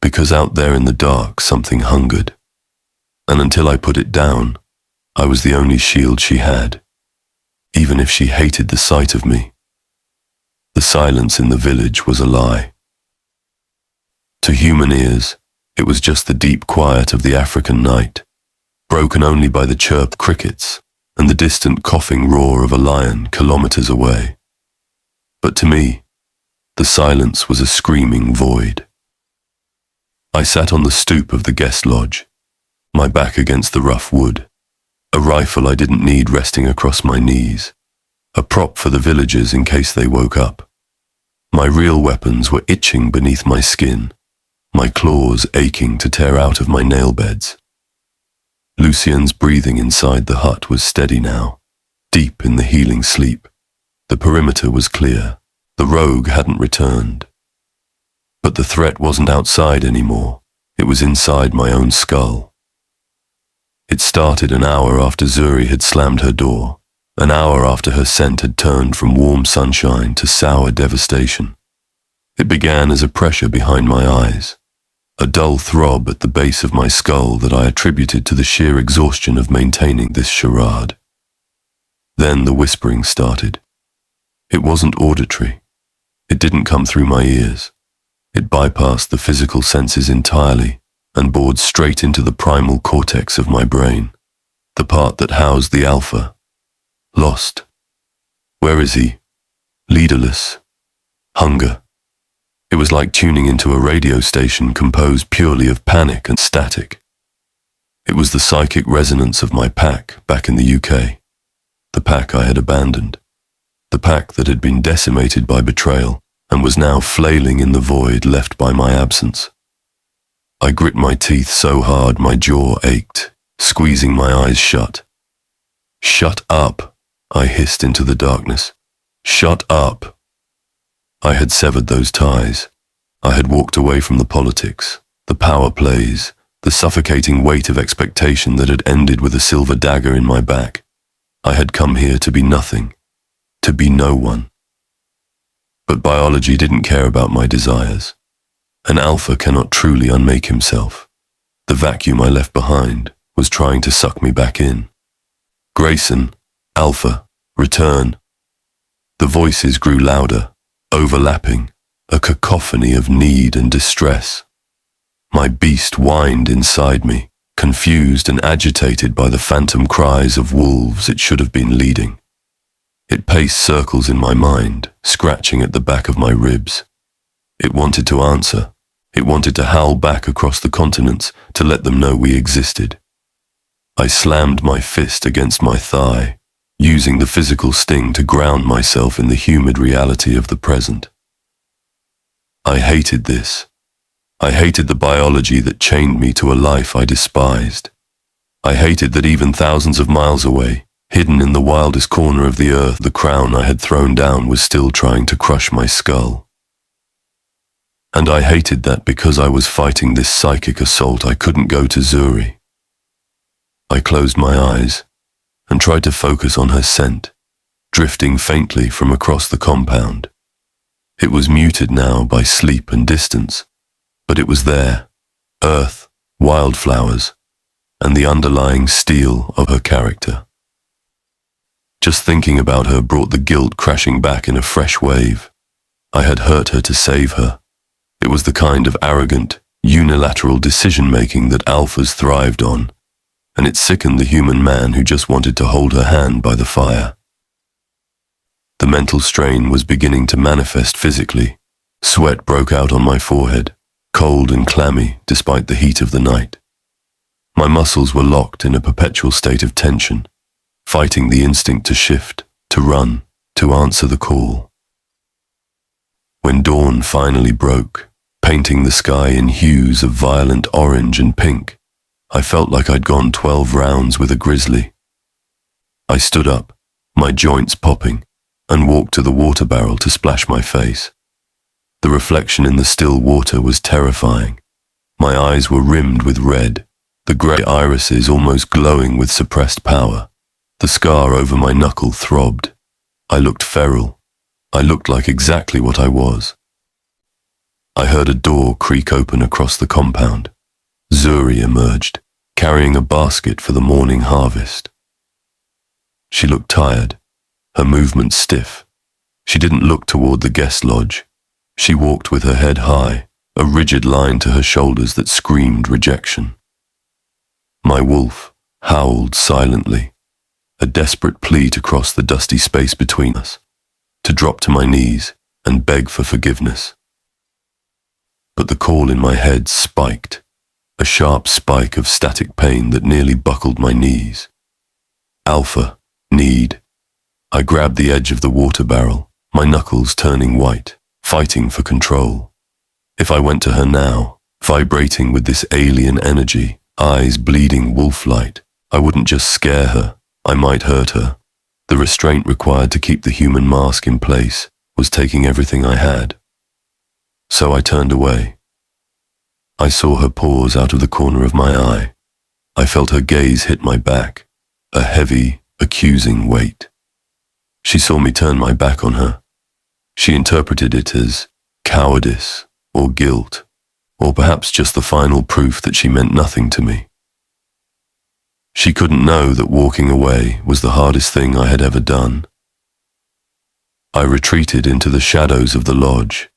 because out there in the dark something hungered, and until I put it down, I was the only shield she had, even if she hated the sight of me. The silence in the village was a lie. To human ears, it was just the deep quiet of the African night, broken only by the chirp of crickets and the distant coughing roar of a lion kilometers away. But to me, the silence was a screaming void. I sat on the stoop of the guest lodge, my back against the rough wood, a rifle I didn't need resting across my knees, a prop for the villagers in case they woke up. My real weapons were itching beneath my skin, my claws aching to tear out of my nail beds. Lucien's breathing inside the hut was steady now, deep in the healing sleep. The perimeter was clear. The rogue hadn't returned. But the threat wasn't outside anymore. It was inside my own skull. It started an hour after Zuri had slammed her door, an hour after her scent had turned from warm sunshine to sour devastation. It began as a pressure behind my eyes, a dull throb at the base of my skull that I attributed to the sheer exhaustion of maintaining this charade. Then the whispering started. It wasn't auditory. It didn't come through my ears. It bypassed the physical senses entirely and bored straight into the primal cortex of my brain, the part that housed the Alpha. Lost. Where is he? Leaderless. Hunger. It was like tuning into a radio station composed purely of panic and static. It was the psychic resonance of my pack back in the UK, the pack I had abandoned, the pack that had been decimated by betrayal and was now flailing in the void left by my absence. I grit my teeth so hard my jaw ached, squeezing my eyes shut. "Shut up," I hissed into the darkness. "Shut up." I had severed those ties. I had walked away from the politics, the power plays, the suffocating weight of expectation that had ended with a silver dagger in my back. I had come here to be nothing, to be no one. But biology didn't care about my desires. An alpha cannot truly unmake himself. The vacuum I left behind was trying to suck me back in. "Grayson, Alpha, return." The voices grew louder, overlapping, a cacophony of need and distress. My beast whined inside me, confused and agitated by the phantom cries of wolves it should have been leading. It paced circles in my mind, scratching at the back of my ribs. It wanted to answer. It wanted to howl back across the continents to let them know we existed. I slammed my fist against my thigh, using the physical sting to ground myself in the humid reality of the present. I hated this. I hated the biology that chained me to a life I despised. I hated that even thousands of miles away, hidden in the wildest corner of the earth, the crown I had thrown down was still trying to crush my skull. And I hated that because I was fighting this psychic assault I couldn't go to Zuri. I closed my eyes and tried to focus on her scent, drifting faintly from across the compound. It was muted now by sleep and distance, but it was there, earth, wildflowers, and the underlying steel of her character. Just thinking about her brought the guilt crashing back in a fresh wave. I had hurt her to save her. It was the kind of arrogant, unilateral decision-making that alphas thrived on, and it sickened the human man who just wanted to hold her hand by the fire. The mental strain was beginning to manifest physically. Sweat broke out on my forehead, cold and clammy despite the heat of the night. My muscles were locked in a perpetual state of tension, fighting the instinct to shift, to run, to answer the call. When dawn finally broke, painting the sky in hues of violent orange and pink, I felt like I'd gone 12 rounds with a grizzly. I stood up, my joints popping, and walked to the water barrel to splash my face. The reflection in the still water was terrifying. My eyes were rimmed with red, the grey irises almost glowing with suppressed power. The scar over my knuckle throbbed. I looked feral. I looked like exactly what I was. I heard a door creak open across the compound. Zuri emerged, carrying a basket for the morning harvest. She looked tired, her movements stiff. She didn't look toward the guest lodge. She walked with her head high, a rigid line to her shoulders that screamed rejection. My wolf howled silently, a desperate plea to cross the dusty space between us, to drop to my knees and beg for forgiveness. But the call in my head spiked, a sharp spike of static pain that nearly buckled my knees. Alpha, need. I grabbed the edge of the water barrel, my knuckles turning white, fighting for control. If I went to her now, vibrating with this alien energy, eyes bleeding wolf-light, I wouldn't just scare her, I might hurt her. The restraint required to keep the human mask in place was taking everything I had. So I turned away. I saw her pause out of the corner of my eye. I felt her gaze hit my back, a heavy, accusing weight. She saw me turn my back on her. She interpreted it as cowardice or guilt, or perhaps just the final proof that she meant nothing to me. She couldn't know that walking away was the hardest thing I had ever done. I retreated into the shadows of the lodge,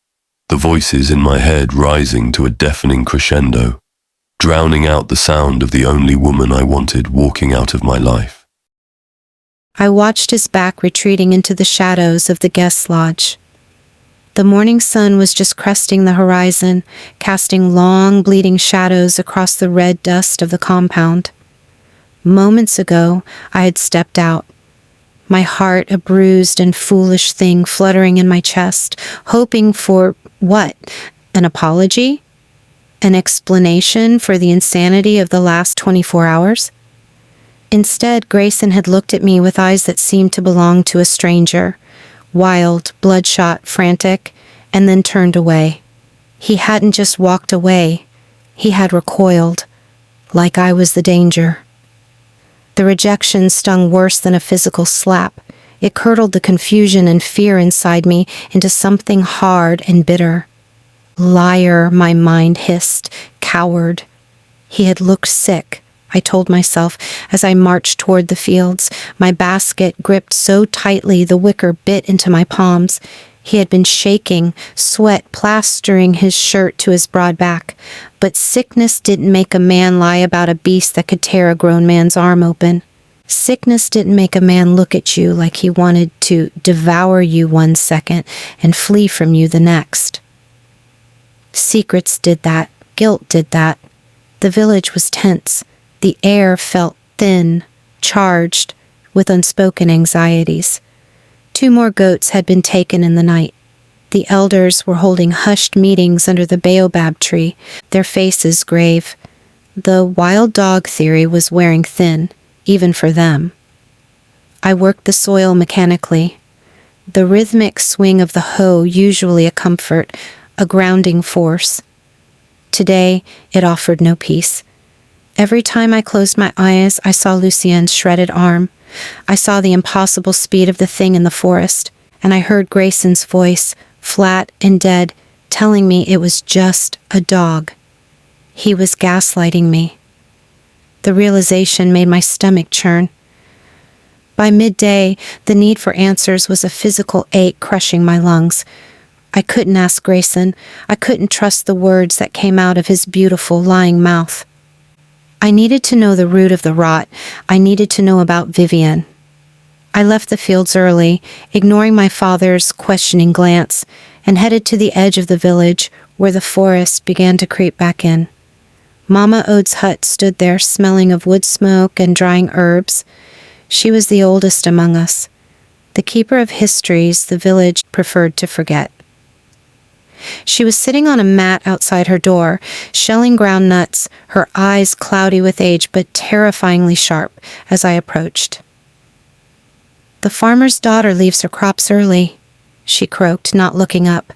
the voices in my head rising to a deafening crescendo, drowning out the sound of the only woman I wanted walking out of my life. I watched his back retreating into the shadows of the guest lodge. The morning sun was just cresting the horizon, casting long, bleeding shadows across the red dust of the compound. Moments ago, I had stepped out, my heart a bruised and foolish thing fluttering in my chest, hoping for, what, an apology? An explanation for the insanity of the last 24 hours? Instead, Grayson had looked at me with eyes that seemed to belong to a stranger, wild, bloodshot, frantic, and then turned away. He hadn't just walked away, he had recoiled, like I was the danger. The rejection stung worse than a physical slap. It curdled the confusion and fear inside me into something hard and bitter. Liar, my mind hissed. Coward. He had looked sick, I told myself as I marched toward the fields, my basket gripped so tightly the wicker bit into my palms. He had been shaking, sweat plastering his shirt to his broad back. But sickness didn't make a man lie about a beast that could tear a grown man's arm open. Sickness didn't make a man look at you like he wanted to devour you one second and flee from you the next. Secrets did that. Guilt did that. The village was tense. The air felt thin, charged with unspoken anxieties. 2 more goats had been taken in the night. The elders were holding hushed meetings under the baobab tree, their faces grave. The wild dog theory was wearing thin, even for them. I worked the soil mechanically. The rhythmic swing of the hoe usually a comfort, a grounding force. Today, it offered no peace. Every time I closed my eyes, I saw Lucien's shredded arm. I saw the impossible speed of the thing in the forest, and I heard Grayson's voice, flat and dead, telling me it was just a dog. He was gaslighting me. The realization made my stomach churn. By midday, the need for answers was a physical ache crushing my lungs. I couldn't ask Grayson. I couldn't trust the words that came out of his beautiful, lying mouth. I needed to know the root of the rot. I needed to know about Vivian. I left the fields early, ignoring my father's questioning glance, and headed to the edge of the village, where the forest began to creep back in. Mama Ode's hut stood there, smelling of wood smoke and drying herbs. She was the oldest among us, the keeper of histories the village preferred to forget. She was sitting on a mat outside her door, shelling ground nuts, her eyes cloudy with age but terrifyingly sharp as I approached. "The farmer's daughter leaves her crops early," she croaked, not looking up.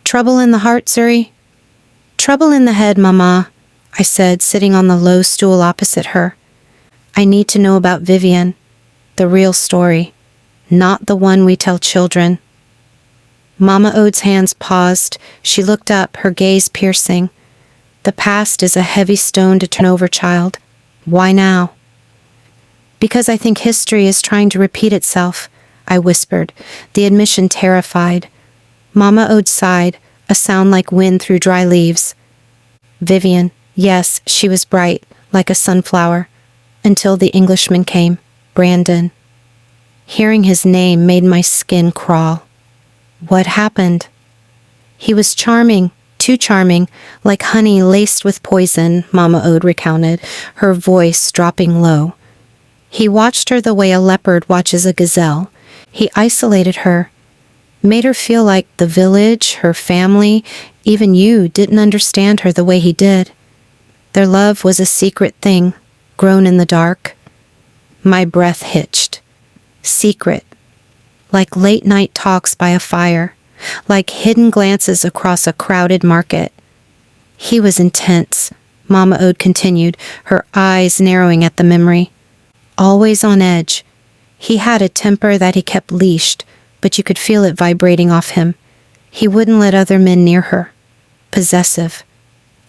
"Trouble in the heart, Zuri?" "Trouble in the head, Mama," I said, sitting on the low stool opposite her. "I need to know about Vivian, the real story, not the one we tell children." Mama Ode's hands paused. She looked up, her gaze piercing. "The past is a heavy stone to turn over, child. Why now?" "Because I think history is trying to repeat itself," I whispered, the admission terrified. Mama Ode sighed, a sound like wind through dry leaves. "Vivian, yes, she was bright, like a sunflower, until the Englishman came, Brandon." Hearing his name made my skin crawl. What happened? "He was charming, too charming, like honey laced with poison," Mama Ode recounted, her voice dropping low. "He watched her the way a leopard watches a gazelle. He isolated her, made her feel like the village, her family, even you didn't understand her the way he did. Their love was a secret thing, grown in the dark." My breath hitched. Secret. Like late-night talks by a fire, like hidden glances across a crowded market. "He was intense," Mama Ode continued, her eyes narrowing at the memory. "Always on edge. He had a temper that he kept leashed, but you could feel it vibrating off him. He wouldn't let other men near her. Possessive.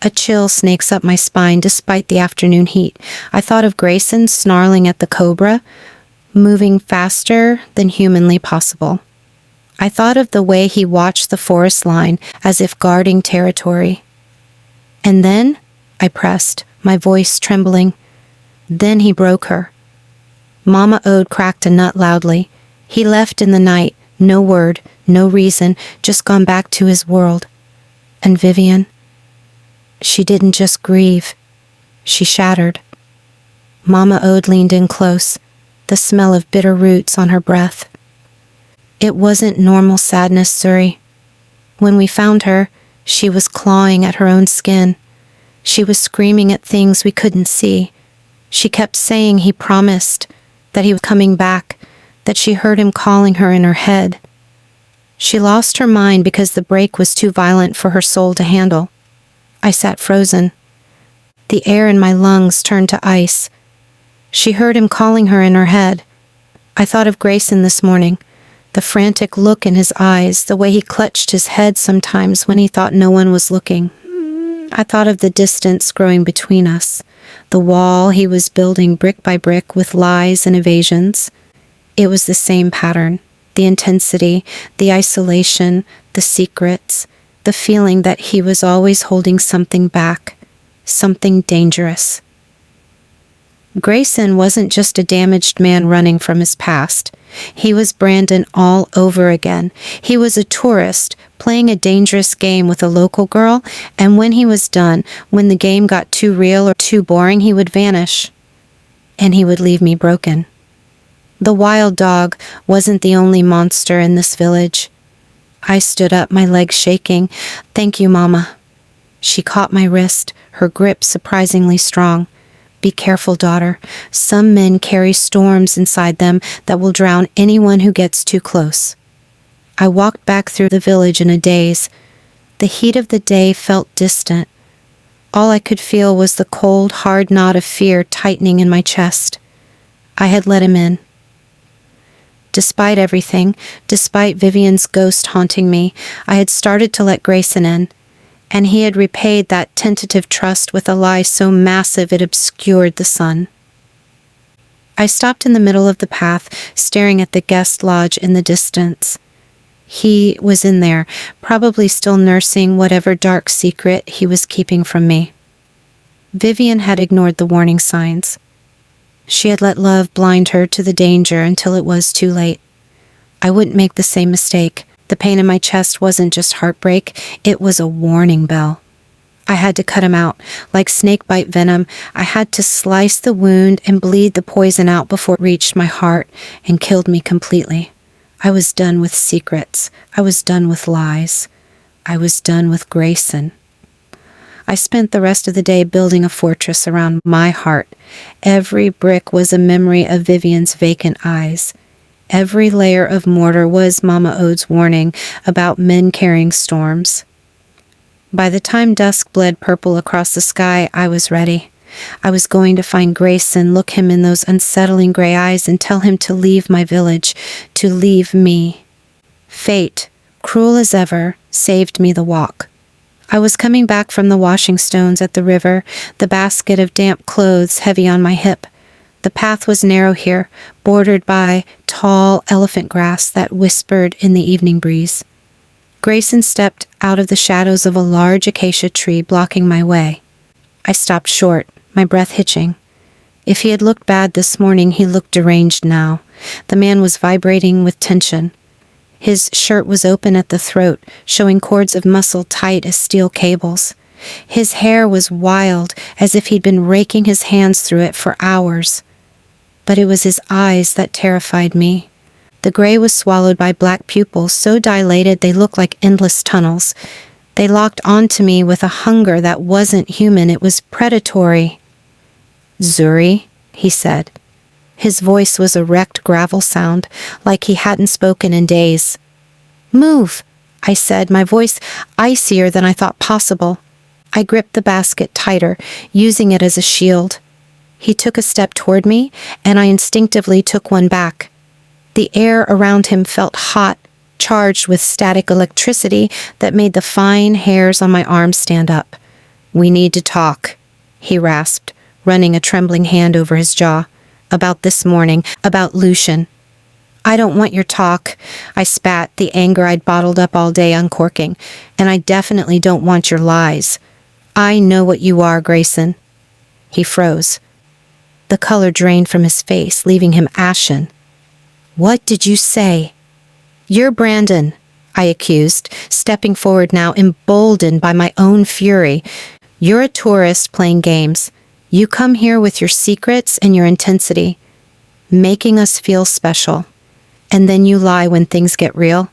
A chill snakes up my spine despite the afternoon heat. I thought of Grayson snarling at the cobra, moving faster than humanly possible. I thought of the way he watched the forest line as if guarding territory. "And then," I pressed, my voice trembling, "then he broke her." Mama Ode cracked a nut loudly. "He left in the night, no word, no reason, just gone back to his world. And Vivian, she didn't just grieve, she shattered." Mama Ode leaned in close, the smell of bitter roots on her breath. "It wasn't normal sadness, Zuri. When we found her, she was clawing at her own skin, She was screaming at things we couldn't see. She kept saying he promised, that he was coming back, that she heard him calling her in her head. She lost her mind because the break was too violent for her soul to handle. I sat frozen. The air in my lungs turned to ice. She heard him calling her in her head. I thought of Grayson this morning, the frantic look in his eyes, the way he clutched his head sometimes when he thought no one was looking. I thought of the distance growing between us, the wall he was building brick by brick with lies and evasions. It was the same pattern, the intensity, the isolation, the secrets, the feeling that he was always holding something back, something dangerous. Grayson wasn't just a damaged man running from his past. He was Brandon all over again. He was a tourist, playing a dangerous game with a local girl, and when he was done, when the game got too real or too boring, he would vanish. And he would leave me broken. The wild dog wasn't the only monster in this village. I stood up, my legs shaking. "Thank you, Mama." She caught my wrist, her grip surprisingly strong. "Be careful, daughter. Some men carry storms inside them that will drown anyone who gets too close." I walked back through the village in a daze. The heat of the day felt distant. All I could feel was the cold, hard knot of fear tightening in my chest. I had let him in. Despite everything, despite Vivian's ghost haunting me, I had started to let Grayson in, and he had repaid that tentative trust with a lie so massive it obscured the sun. I stopped in the middle of the path, staring at the guest lodge in the distance. He was in there, probably still nursing whatever dark secret he was keeping from me. Vivian had ignored the warning signs. She had let love blind her to the danger until it was too late. I wouldn't make the same mistake. The pain in my chest wasn't just heartbreak, it was a warning bell. I had to cut him out. Like snakebite venom, I had to slice the wound and bleed the poison out before it reached my heart and killed me completely. I was done with secrets. I was done with lies. I was done with Grayson. I spent the rest of the day building a fortress around my heart. Every brick was a memory of Vivian's vacant eyes. Every layer of mortar was Mama Ode's warning about men carrying storms. By the time dusk bled purple across the sky, I was ready. I was going to find Grayson, look him in those unsettling gray eyes, and tell him to leave my village, to leave me. Fate, cruel as ever, saved me the walk. I was coming back from the washing stones at the river, the basket of damp clothes heavy on my hip. The path was narrow here, bordered by tall elephant grass that whispered in the evening breeze. Grayson stepped out of the shadows of a large acacia tree blocking my way. I stopped short, my breath hitching. If he had looked bad this morning, he looked deranged now. The man was vibrating with tension. His shirt was open at the throat, showing cords of muscle tight as steel cables. His hair was wild, as if he'd been raking his hands through it for hours. But it was his eyes that terrified me. The gray was swallowed by black pupils so dilated they looked like endless tunnels. They locked onto me with a hunger that wasn't human, it was predatory. "Zuri," he said. His voice was a wrecked gravel sound, like he hadn't spoken in days. "Move," I said, my voice icier than I thought possible. I gripped the basket tighter, using it as a shield. He took a step toward me, and I instinctively took one back. The air around him felt hot, charged with static electricity that made the fine hairs on my arms stand up. "We need to talk," he rasped, running a trembling hand over his jaw. "About this morning, about Lucian." "I don't want your talk," I spat, the anger I'd bottled up all day uncorking. "And I definitely don't want your lies. I know what you are, Grayson." He froze. The color drained from his face, leaving him ashen. "What did you say?" "You're Brandon," I accused, stepping forward now, emboldened by my own fury. "You're a tourist playing games. You come here with your secrets and your intensity, making us feel special. And then you lie when things get real.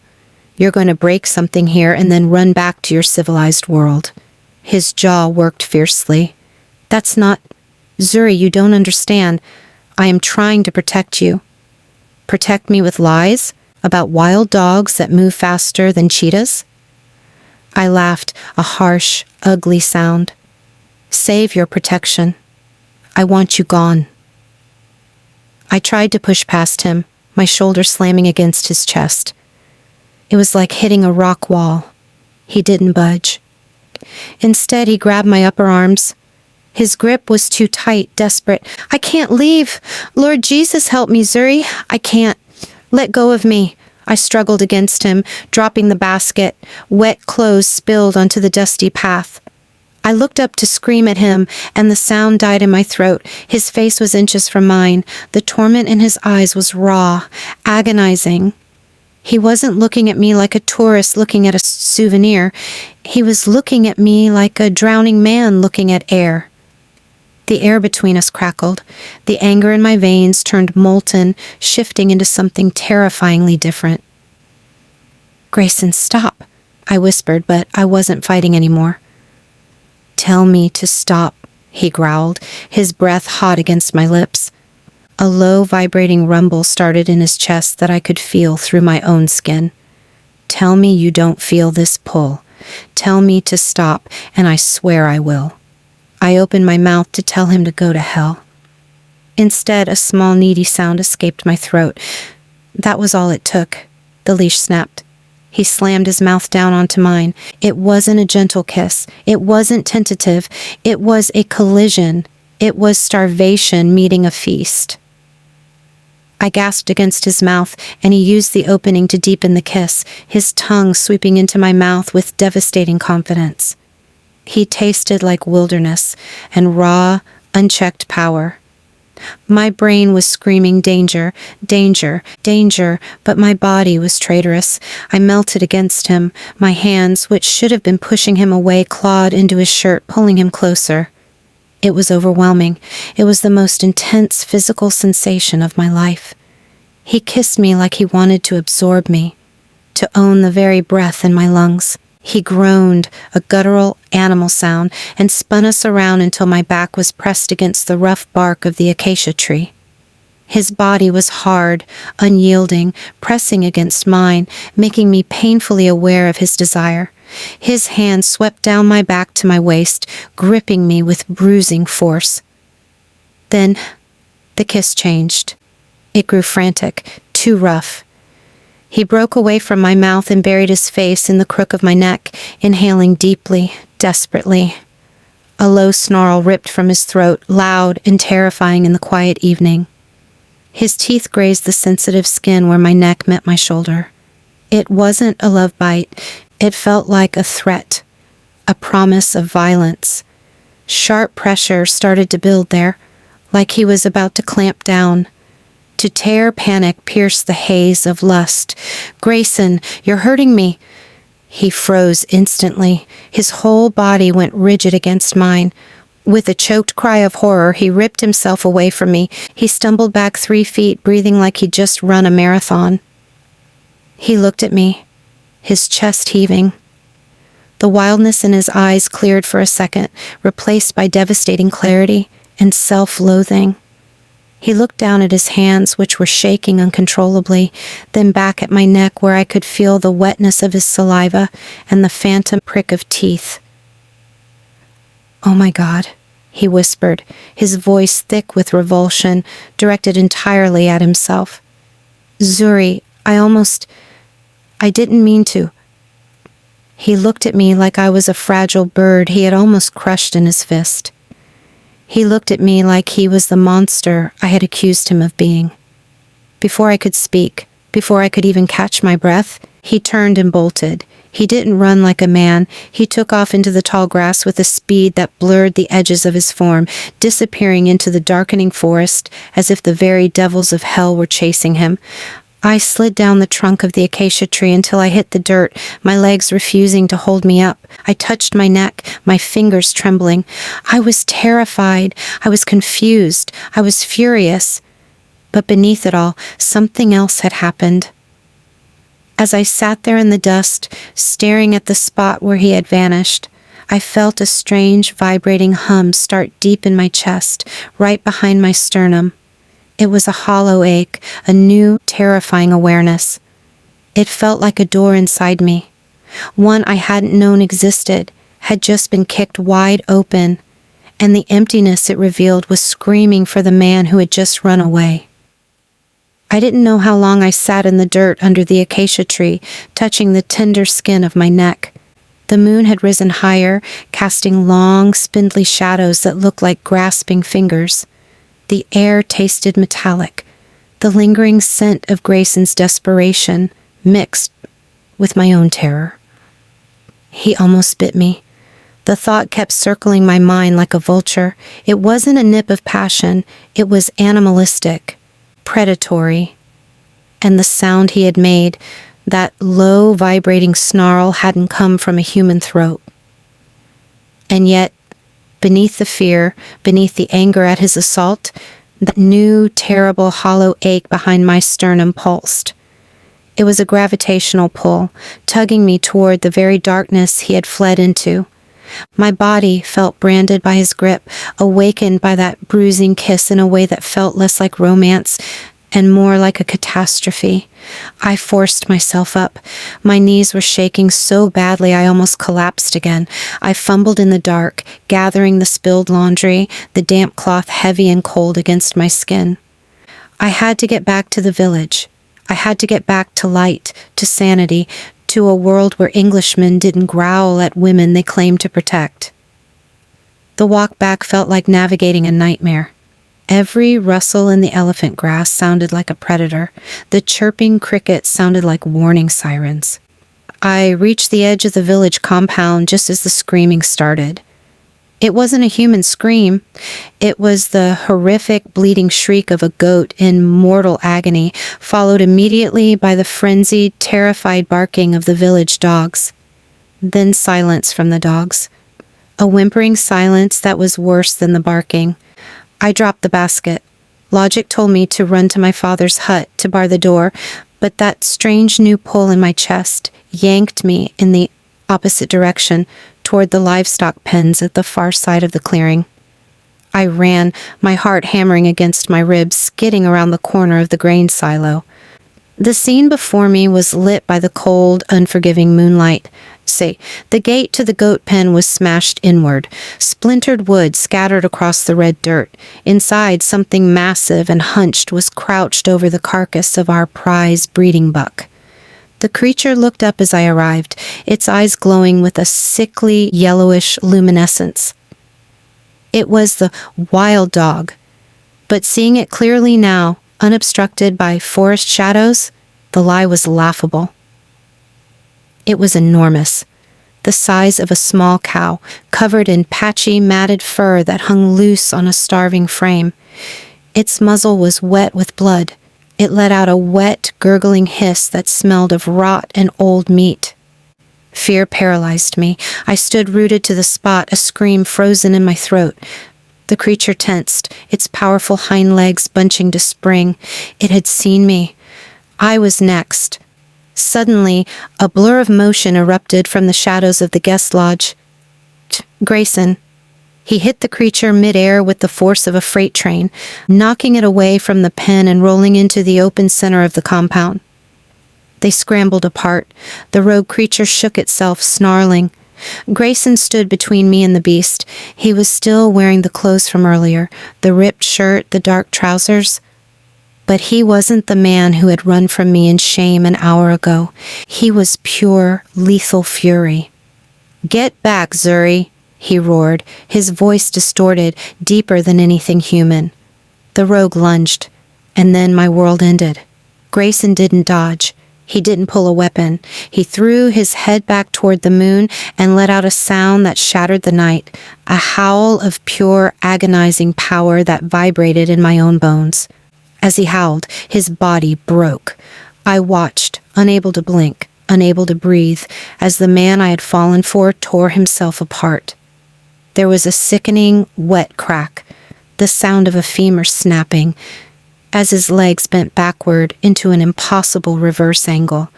You're going to break something here and then run back to your civilized world. His jaw worked fiercely. That's not... Zuri, you don't understand. I am trying to protect you. Protect me with lies about wild dogs that move faster than cheetahs? I laughed, a harsh, ugly sound. Save your protection. I want you gone. I tried to push past him, my shoulder slamming against his chest. It was like hitting a rock wall. He didn't budge. Instead, he grabbed my upper arms. His grip was too tight, desperate. I can't leave. Lord Jesus, help me, Zuri. I can't. Let go of me. I struggled against him, dropping the basket. Wet clothes spilled onto the dusty path. I looked up to scream at him, and the sound died in my throat. His face was inches from mine. The torment in his eyes was raw, agonizing. He wasn't looking at me like a tourist looking at a souvenir. He was looking at me like a drowning man looking at air. The air between us crackled. The anger in my veins turned molten, shifting into something terrifyingly different. "Grayson, stop," I whispered, but I wasn't fighting anymore. "Tell me to stop," he growled, his breath hot against my lips. A low, vibrating rumble started in his chest that I could feel through my own skin. "Tell me you don't feel this pull. Tell me to stop, and I swear I will." I opened my mouth to tell him to go to hell. Instead, a small, needy sound escaped my throat. That was all it took. The leash snapped. He slammed his mouth down onto mine. It wasn't a gentle kiss. It wasn't tentative. It was a collision. It was starvation meeting a feast. I gasped against his mouth, and he used the opening to deepen the kiss, his tongue sweeping into my mouth with devastating confidence. He tasted like wilderness and raw, unchecked power. My brain was screaming danger, danger, danger, but my body was traitorous. I melted against him. My hands, which should have been pushing him away, clawed into his shirt, pulling him closer. It was overwhelming. It was the most intense physical sensation of my life. He kissed me like he wanted to absorb me, to own the very breath in my lungs. He groaned, a guttural animal sound, and spun us around until my back was pressed against the rough bark of the acacia tree. His body was hard, unyielding, pressing against mine, making me painfully aware of his desire. His hand swept down my back to my waist, gripping me with bruising force. Then, the kiss changed. It grew frantic, too rough. He broke away from my mouth and buried his face in the crook of my neck, inhaling deeply, desperately. A low snarl ripped from his throat, loud and terrifying in the quiet evening. His teeth grazed the sensitive skin where my neck met my shoulder. It wasn't a love bite. It felt like a threat, a promise of violence. Sharp pressure started to build there, like he was about to clamp down. To tear, panic pierced the haze of lust. "Grayson, you're hurting me." He froze instantly. His whole body went rigid against mine. With a choked cry of horror, he ripped himself away from me. He stumbled back 3 feet, breathing like he'd just run a marathon. He looked at me, his chest heaving. The wildness in his eyes cleared for a second, replaced by devastating clarity and self-loathing. He looked down at his hands, which were shaking uncontrollably, then back at my neck where I could feel the wetness of his saliva and the phantom prick of teeth. "Oh my God," he whispered, his voice thick with revulsion, directed entirely at himself. "Zuri, I didn't mean to." He looked at me like I was a fragile bird he had almost crushed in his fist. He looked at me like he was the monster I had accused him of being. Before I could speak, before I could even catch my breath, he turned and bolted. He didn't run like a man. He took off into the tall grass with a speed that blurred the edges of his form, disappearing into the darkening forest as if the very devils of hell were chasing him. I slid down the trunk of the acacia tree until I hit the dirt, my legs refusing to hold me up. I touched my neck, my fingers trembling. I was terrified. I was confused. I was furious. But beneath it all, something else had happened. As I sat there in the dust, staring at the spot where he had vanished, I felt a strange, vibrating hum start deep in my chest, right behind my sternum. It was a hollow ache, a new, terrifying awareness. It felt like a door inside me, one I hadn't known existed, had just been kicked wide open, and the emptiness it revealed was screaming for the man who had just run away. I didn't know how long I sat in the dirt under the acacia tree, touching the tender skin of my neck. The moon had risen higher, casting long, spindly shadows that looked like grasping fingers. The air tasted metallic, the lingering scent of Grayson's desperation mixed with my own terror. He almost bit me. The thought kept circling my mind like a vulture. It wasn't a nip of passion, it was animalistic, predatory. And the sound he had made, that low, vibrating snarl, hadn't come from a human throat. And yet, beneath the fear, beneath the anger at his assault, that new, terrible, hollow ache behind my sternum pulsed. It was a gravitational pull, tugging me toward the very darkness he had fled into. My body felt branded by his grip, awakened by that bruising kiss in a way that felt less like romance and more like a catastrophe. I forced myself up. My knees were shaking so badly I almost collapsed again. I fumbled in the dark, gathering the spilled laundry, the damp cloth heavy and cold against my skin. I had to get back to the village. I had to get back to light, to sanity, to a world where Englishmen didn't growl at women they claimed to protect. The walk back felt like navigating a nightmare. Every rustle in the elephant grass sounded like a predator. The chirping crickets sounded like warning sirens. I reached the edge of the village compound just as the screaming started. It wasn't a human scream. It was the horrific bleating shriek of a goat in mortal agony, followed immediately by the frenzied, terrified barking of the village dogs. Then silence from the dogs. A whimpering silence that was worse than the barking. I dropped the basket. Logic told me to run to my father's hut to bar the door, but that strange new pull in my chest yanked me in the opposite direction, toward the livestock pens at the far side of the clearing. I ran, my heart hammering against my ribs, skidding around the corner of the grain silo. The scene before me was lit by the cold, unforgiving moonlight. The gate to the goat pen was smashed inward, splintered wood scattered across the red dirt. Inside, something massive and hunched was crouched over the carcass of our prize breeding buck. The creature looked up as I arrived, its eyes glowing with a sickly, yellowish luminescence. It was the wild dog, but seeing it clearly now, unobstructed by forest shadows, the lie was laughable. It was enormous, the size of a small cow, covered in patchy, matted fur that hung loose on a starving frame. Its muzzle was wet with blood. It let out a wet, gurgling hiss that smelled of rot and old meat. Fear paralyzed me. I stood rooted to the spot, a scream frozen in my throat. The creature tensed, its powerful hind legs bunching to spring. It had seen me. I was next. Suddenly, a blur of motion erupted from the shadows of the guest lodge. Grayson. He hit the creature mid-air with the force of a freight train, knocking it away from the pen and rolling into the open center of the compound. They scrambled apart. The rogue creature shook itself, snarling. Grayson stood between me and the beast. He was still wearing the clothes from earlier, the ripped shirt, the dark trousers. But he wasn't the man who had run from me in shame an hour ago. He was pure, lethal fury. "Get back, Zuri," he roared, his voice distorted, deeper than anything human. The rogue lunged, and then my world ended. Grayson didn't dodge. He didn't pull a weapon. He threw his head back toward the moon and let out a sound that shattered the night, a howl of pure, agonizing power that vibrated in my own bones. As he howled, his body broke. I watched, unable to blink, unable to breathe, as the man I had fallen for tore himself apart. There was a sickening, wet crack, the sound of a femur snapping, as his legs bent backward into an impossible reverse angle.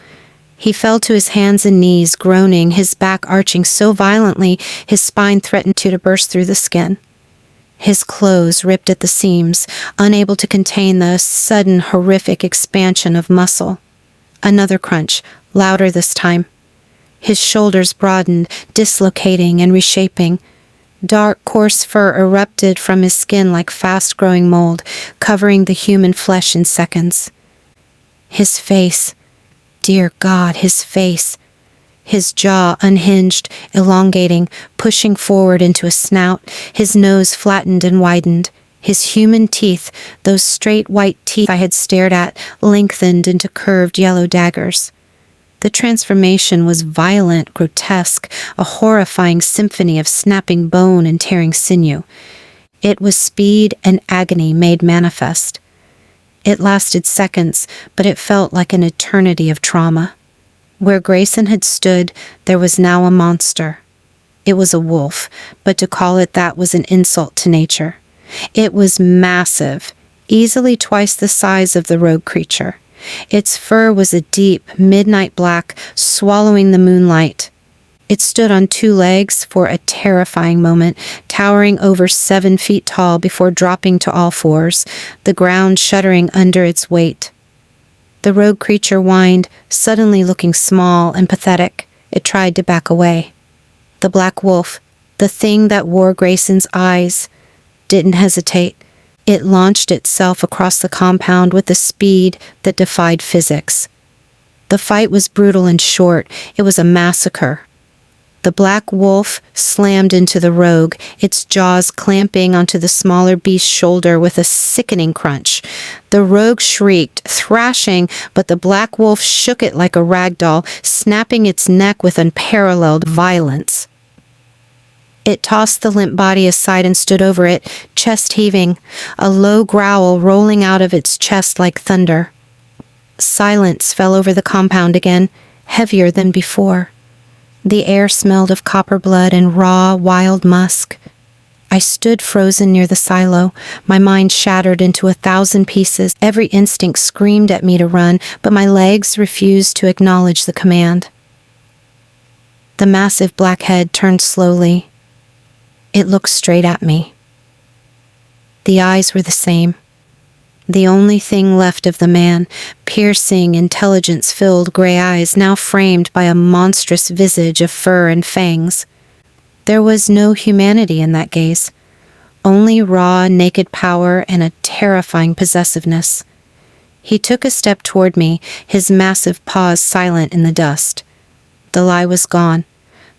He fell to his hands and knees, groaning, his back arching so violently his spine threatened to burst through the skin. His clothes ripped at the seams, unable to contain the sudden, horrific expansion of muscle. Another crunch, louder this time. His shoulders broadened, dislocating and reshaping. Dark, coarse fur erupted from his skin like fast-growing mold, covering the human flesh in seconds. His face, dear God, his face. His jaw unhinged, elongating, pushing forward into a snout, his nose flattened and widened. His human teeth, those straight white teeth I had stared at, lengthened into curved yellow daggers. The transformation was violent, grotesque, a horrifying symphony of snapping bone and tearing sinew. It was speed and agony made manifest. It lasted seconds, but it felt like an eternity of trauma. Where Grayson had stood, there was now a monster. It was a wolf, but to call it that was an insult to nature. It was massive, easily twice the size of the rogue creature. Its fur was a deep, midnight black, swallowing the moonlight. It stood on two legs for a terrifying moment, towering over 7 feet tall before dropping to all fours, the ground shuddering under its weight. The rogue creature whined, suddenly looking small and pathetic. It tried to back away. The black wolf, the thing that wore Grayson's eyes, didn't hesitate. It launched itself across the compound with a speed that defied physics. The fight was brutal and short. It was a massacre. The black wolf slammed into the rogue, its jaws clamping onto the smaller beast's shoulder with a sickening crunch. The rogue shrieked, thrashing, but the black wolf shook it like a rag doll, snapping its neck with unparalleled violence. It tossed the limp body aside and stood over it, chest heaving, a low growl rolling out of its chest like thunder. Silence fell over the compound again, heavier than before. The air smelled of copper blood and raw, wild musk. I stood frozen near the silo, my mind shattered into 1,000 pieces. Every instinct screamed at me to run, but my legs refused to acknowledge the command. The massive black head turned slowly. It looked straight at me. The eyes were the same. The only thing left of the man, piercing, intelligence-filled gray eyes now framed by a monstrous visage of fur and fangs. There was no humanity in that gaze, only raw, naked power and a terrifying possessiveness. He took a step toward me, his massive paws silent in the dust. The lie was gone.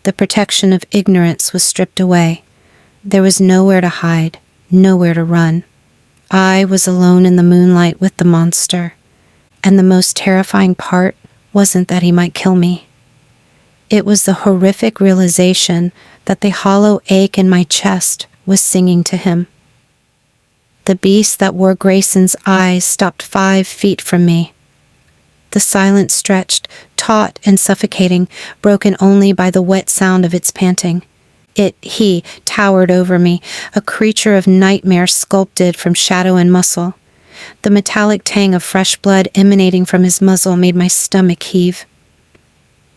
The protection of ignorance was stripped away. There was nowhere to hide, nowhere to run. I was alone in the moonlight with the monster, and the most terrifying part wasn't that he might kill me. It was the horrific realization that the hollow ache in my chest was singing to him. The beast that wore Grayson's eyes stopped 5 feet from me. The silence stretched, taut and suffocating, broken only by the wet sound of its panting. He towered over me, a creature of nightmare sculpted from shadow and muscle. The metallic tang of fresh blood emanating from his muzzle made my stomach heave.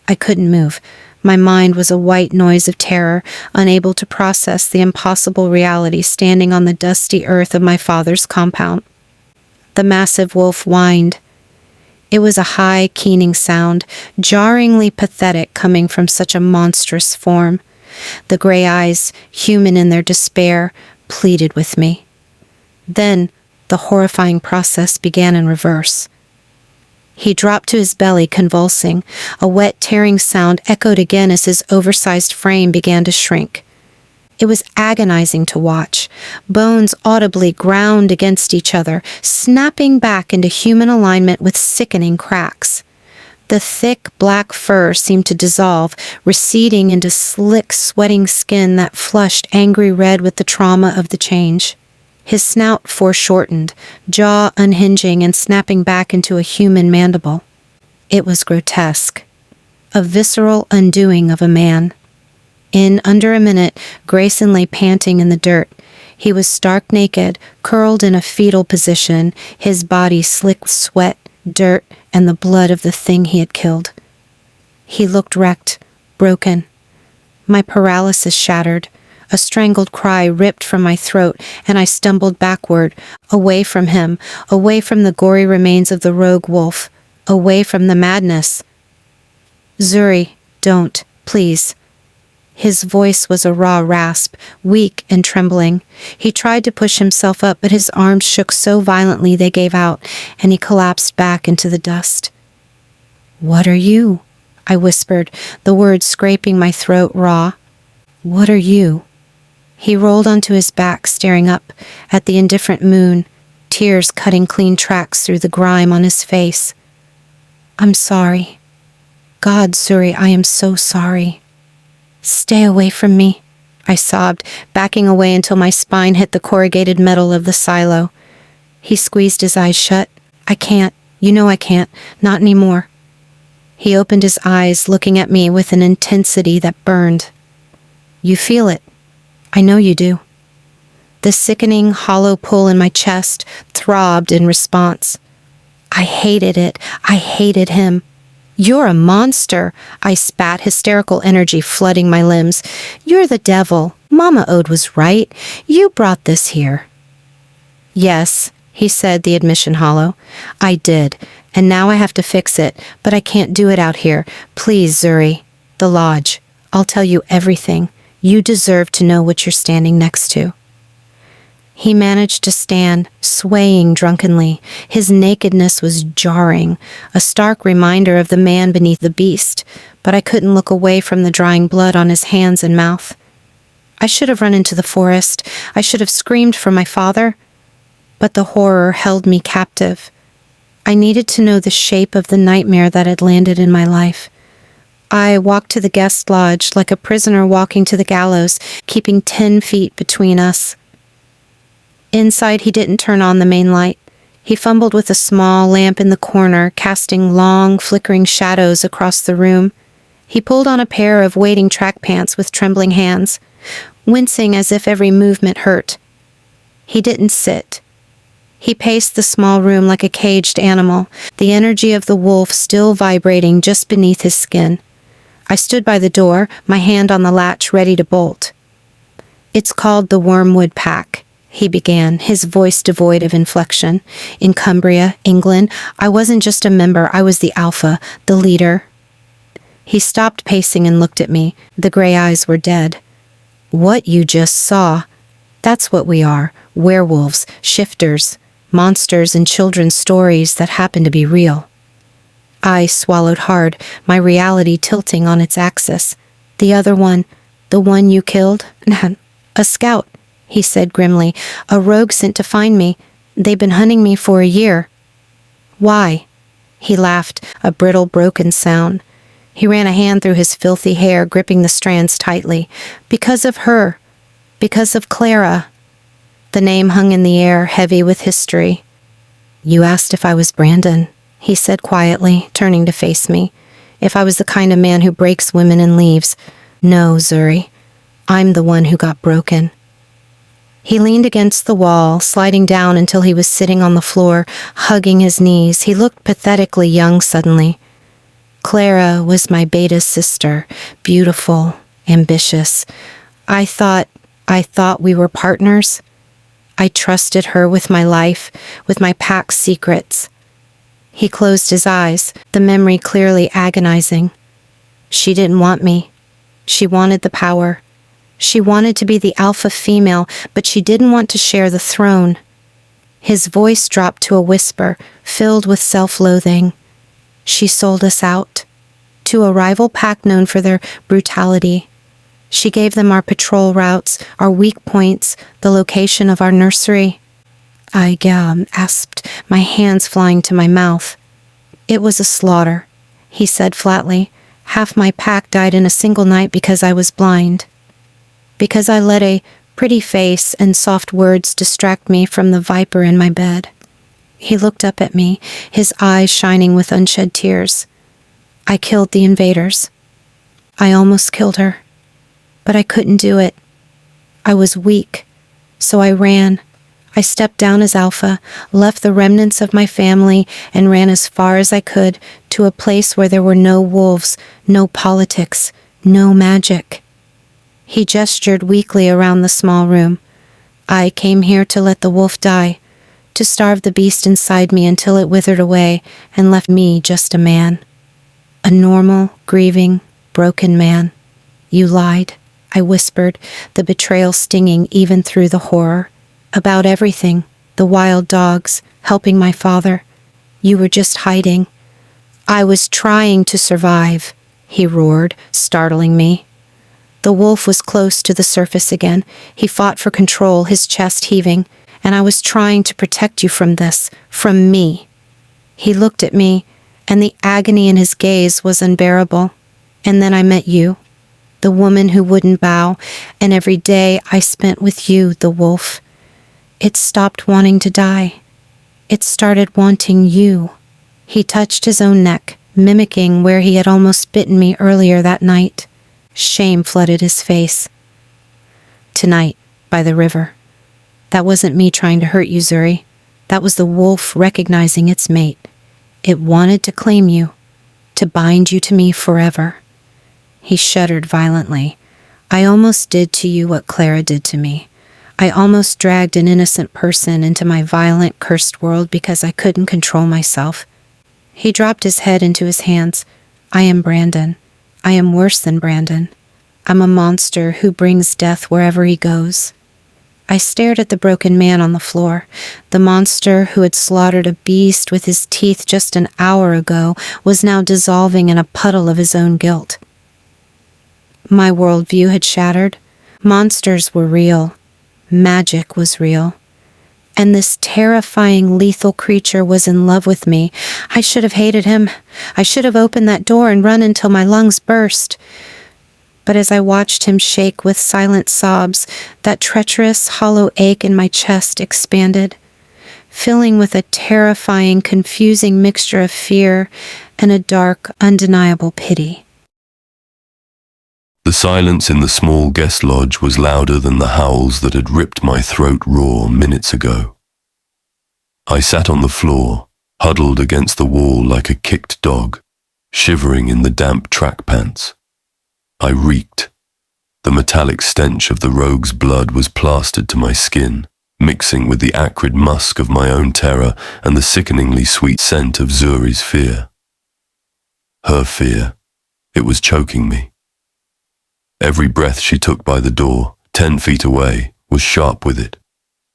I couldn't move. My mind was a white noise of terror, unable to process the impossible reality standing on the dusty earth of my father's compound. The massive wolf whined. It was a high, keening sound, jarringly pathetic coming from such a monstrous form. The gray eyes, human in their despair, pleaded with me. Then, the horrifying process began in reverse. He dropped to his belly, convulsing. A wet, tearing sound echoed again as his oversized frame began to shrink. It was agonizing to watch. Bones audibly ground against each other, snapping back into human alignment with sickening cracks. The thick, black fur seemed to dissolve, receding into slick, sweating skin that flushed angry red with the trauma of the change. His snout foreshortened, jaw unhinging and snapping back into a human mandible. It was grotesque. A visceral undoing of a man. In under a minute, Grayson lay panting in the dirt. He was stark naked, curled in a fetal position, his body slick with sweat, dirt, and the blood of the thing he had killed. He looked wrecked, broken. My paralysis shattered. A strangled cry ripped from my throat, and I stumbled backward, away from him, away from the gory remains of the rogue wolf, away from the madness. Zuri, don't, please. His voice was a raw rasp, weak and trembling. He tried to push himself up, but his arms shook so violently they gave out, and he collapsed back into the dust. "What are you?" I whispered, the words scraping my throat raw. "What are you?" He rolled onto his back, staring up at the indifferent moon, tears cutting clean tracks through the grime on his face. "I'm sorry. God, Zuri, I am so sorry." "Stay away from me," I sobbed, backing away until my spine hit the corrugated metal of the silo. He squeezed his eyes shut. "I can't. You know I can't. Not anymore." He opened his eyes, looking at me with an intensity that burned. "You feel it. I know you do." The sickening, hollow pull in my chest throbbed in response. I hated it. I hated him. "You're a monster," I spat, hysterical energy flooding my limbs. "You're the devil. Mama Ode was right. You brought this here." "Yes," he said, the admission hollow. "I did, and now I have to fix it, but I can't do it out here. Please, Zuri. The lodge. I'll tell you everything. You deserve to know what you're standing next to." He managed to stand, swaying drunkenly. His nakedness was jarring, a stark reminder of the man beneath the beast, but I couldn't look away from the drying blood on his hands and mouth. I should have run into the forest. I should have screamed for my father, but the horror held me captive. I needed to know the shape of the nightmare that had landed in my life. I walked to the guest lodge like a prisoner walking to the gallows, keeping 10 feet between us. Inside, he didn't turn on the main light. He fumbled with a small lamp in the corner, casting long, flickering shadows across the room. He pulled on a pair of wading track pants with trembling hands, wincing as if every movement hurt. He didn't sit. He paced the small room like a caged animal, the energy of the wolf still vibrating just beneath his skin. I stood by the door, my hand on the latch, ready to bolt. "It's called the Wyrmwood Pack," he began, his voice devoid of inflection. "In Cumbria, England, I wasn't just a member, I was the alpha, the leader." He stopped pacing and looked at me. The gray eyes were dead. "What you just saw, that's what we are, werewolves, shifters, monsters in children's stories that happen to be real." I swallowed hard, my reality tilting on its axis. "The other one, the one you killed?" "A scout," he said grimly. "A rogue sent to find me. They've been hunting me for a year." "Why?" He laughed, a brittle, broken sound. He ran a hand through his filthy hair, gripping the strands tightly. "Because of her. Because of Clara." The name hung in the air, heavy with history. "You asked if I was Brandon," he said quietly, turning to face me. "If I was the kind of man who breaks women and leaves. No, Zuri. I'm the one who got broken." He leaned against the wall, sliding down until he was sitting on the floor, hugging his knees. He looked pathetically young suddenly. "Clara was my beta sister, beautiful, ambitious. I thought we were partners. I trusted her with my life, with my pack's secrets." He closed his eyes, the memory clearly agonizing. "She didn't want me. She wanted the power. She wanted to be the alpha female, but she didn't want to share the throne." His voice dropped to a whisper, filled with self-loathing. "She sold us out. To a rival pack known for their brutality. She gave them our patrol routes, our weak points, the location of our nursery." I gasped, my hands flying to my mouth. "It was a slaughter," he said flatly. "Half my pack died in a single night because I was blind. Because I let a pretty face and soft words distract me from the viper in my bed." He looked up at me, his eyes shining with unshed tears. "I killed the invaders. I almost killed her. But I couldn't do it. I was weak, so I ran. I stepped down as Alpha, left the remnants of my family, and ran as far as I could to a place where there were no wolves, no politics, no magic. He gestured weakly around the small room. I came here to let the wolf die, to starve the beast inside me until it withered away and left me just a man. A normal, grieving, broken man. You lied, I whispered, the betrayal stinging even through the horror. About everything, the wild dogs, helping my father. You were just hiding. I was trying to survive, he roared, startling me. The wolf was close to the surface again. He fought for control, his chest heaving, and I was trying to protect you from this, from me. He looked at me, and the agony in his gaze was unbearable. And then I met you, the woman who wouldn't bow, and every day I spent with you, the wolf. It stopped wanting to die. It started wanting you. He touched his own neck, mimicking where he had almost bitten me earlier that night. Shame flooded his face. Tonight, by the river. That wasn't me trying to hurt you, Zuri. That was the wolf recognizing its mate. It wanted to claim you, to bind you to me forever. He shuddered violently. I almost did to you what Clara did to me. I almost dragged an innocent person into my violent, cursed world because I couldn't control myself. He dropped his head into his hands. I am Brandon. I am worse than Brandon. I'm a monster who brings death wherever he goes. I stared at the broken man on the floor. The monster who had slaughtered a beast with his teeth just an hour ago was now dissolving in a puddle of his own guilt. My worldview had shattered. Monsters were real. Magic was real. And this terrifying, lethal creature was in love with me. I should have hated him. I should have opened that door and run until my lungs burst. But as I watched him shake with silent sobs, that treacherous, hollow ache in my chest expanded, filling with a terrifying, confusing mixture of fear and a dark, undeniable pity. The silence in the small guest lodge was louder than the howls that had ripped my throat raw minutes ago. I sat on the floor, huddled against the wall like a kicked dog, shivering in the damp track pants. I reeked. The metallic stench of the rogue's blood was plastered to my skin, mixing with the acrid musk of my own terror and the sickeningly sweet scent of Zuri's fear. Her fear. It was choking me. Every breath she took by the door, 10 feet away, was sharp with it.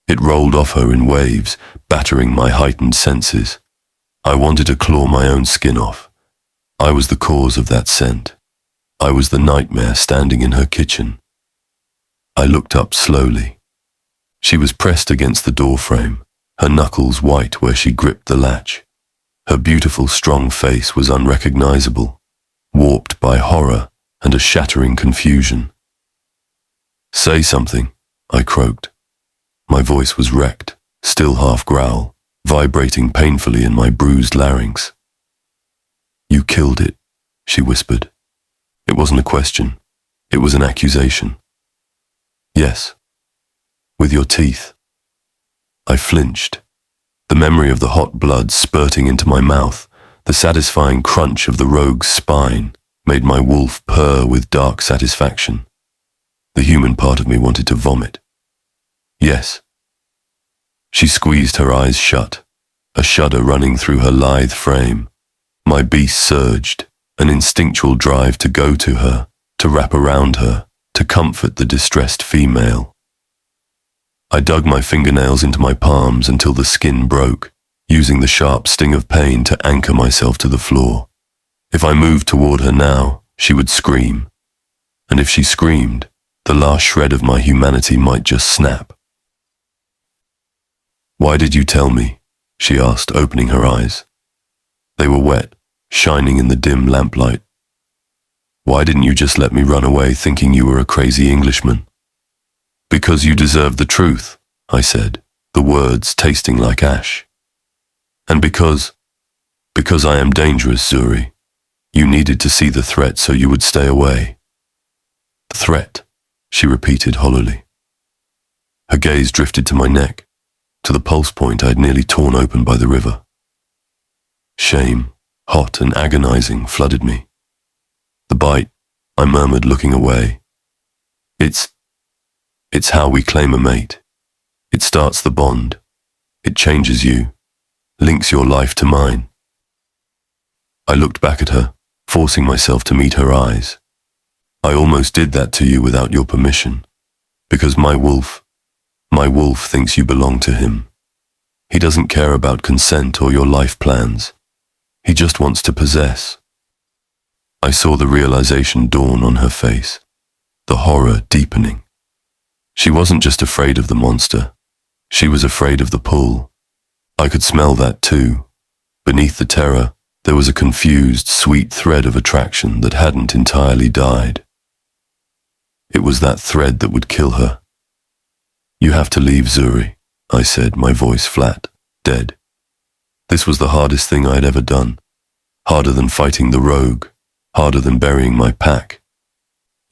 It rolled off her in waves, battering my heightened senses. I wanted to claw my own skin off. I was the cause of that scent. I was the nightmare standing in her kitchen. I looked up slowly. She was pressed against the doorframe, her knuckles white where she gripped the latch. Her beautiful, strong face was unrecognizable, warped by horror and a shattering confusion. "Say something," I croaked. My voice was wrecked, still half growl, vibrating painfully in my bruised larynx. "You killed it," she whispered. It wasn't a question. It was an accusation. "Yes. With your teeth." I flinched. The memory of the hot blood spurting into my mouth, the satisfying crunch of the rogue's spine, made my wolf purr with dark satisfaction. The human part of me wanted to vomit. "Yes." She squeezed her eyes shut, a shudder running through her lithe frame. My beast surged, an instinctual drive to go to her, to wrap around her, to comfort the distressed female. I dug my fingernails into my palms until the skin broke, using the sharp sting of pain to anchor myself to the floor. If I moved toward her now, she would scream. And if she screamed, the last shred of my humanity might just snap. "Why did you tell me?" she asked, opening her eyes. They were wet, shining in the dim lamplight. "Why didn't you just let me run away thinking you were a crazy Englishman?" "Because you deserve the truth," I said, the words tasting like ash. "And because I am dangerous, Zuri. You needed to see the threat so you would stay away." "The threat," she repeated hollowly. Her gaze drifted to my neck. to the pulse point I'd nearly torn open by the river. Shame, hot and agonizing, flooded me. The bite, I murmured, looking away. It's how we claim a mate. It starts the bond. It changes you, links your life to mine. I looked back at her, forcing myself to meet her eyes. I almost did that to you without your permission, because my wolf thinks you belong to him. He doesn't care about consent or your life plans. He just wants to possess. I saw the realization dawn on her face, the horror deepening. She wasn't just afraid of the monster. She was afraid of the pull. I could smell that too. Beneath the terror, there was a confused, sweet thread of attraction that hadn't entirely died. It was that thread that would kill her. You have to leave, Zuri, I said, my voice flat, dead. This was the hardest thing I had ever done. Harder than fighting the rogue. Harder than burying my pack.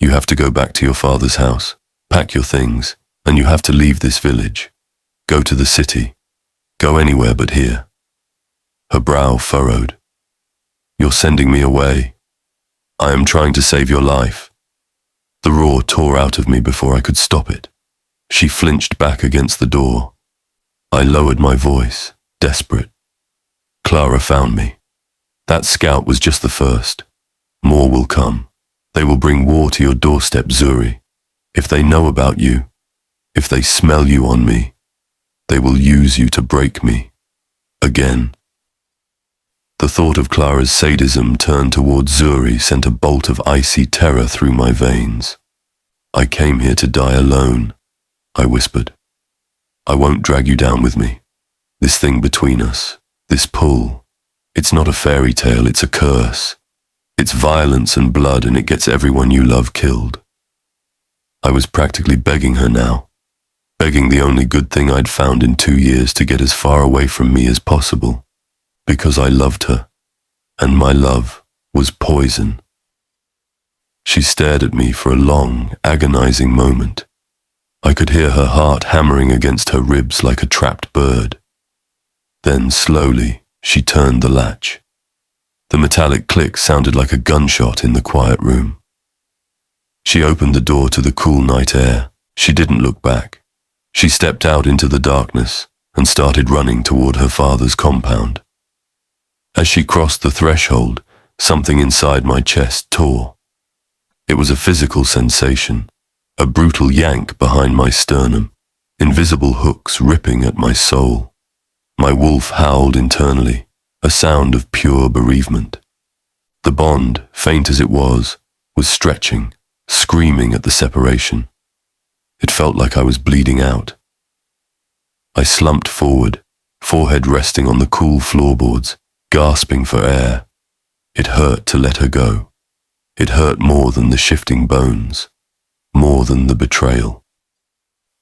You have to go back to your father's house, pack your things, and you have to leave this village. Go to the city. Go anywhere but here. Her brow furrowed. You're sending me away. I am trying to save your life. The roar tore out of me before I could stop it. She flinched back against the door. I lowered my voice, desperate. Clara found me. That scout was just the first. More will come. They will bring war to your doorstep, Zuri. If they know about you, if they smell you on me, they will use you to break me. Again. The thought of Clara's sadism turned towards Zuri sent a bolt of icy terror through my veins. I came here to die alone, I whispered. I won't drag you down with me. This thing between us, this pull, it's not a fairy tale, it's a curse. It's violence and blood, and it gets everyone you love killed. I was practically begging her now, begging the only good thing I'd found in 2 years to get as far away from me as possible, because I loved her, and my love was poison. She stared at me for a long, agonizing moment. I could hear her heart hammering against her ribs like a trapped bird. Then, slowly, she turned the latch. The metallic click sounded like a gunshot in the quiet room. She opened the door to the cool night air. She didn't look back. She stepped out into the darkness and started running toward her father's compound. As she crossed the threshold, something inside my chest tore. It was a physical sensation, a brutal yank behind my sternum, invisible hooks ripping at my soul. My wolf howled internally, a sound of pure bereavement. The bond, faint as it was stretching, screaming at the separation. It felt like I was bleeding out. I slumped forward, forehead resting on the cool floorboards, gasping for air. It hurt to let her go. It hurt more than the shifting bones, more than the betrayal.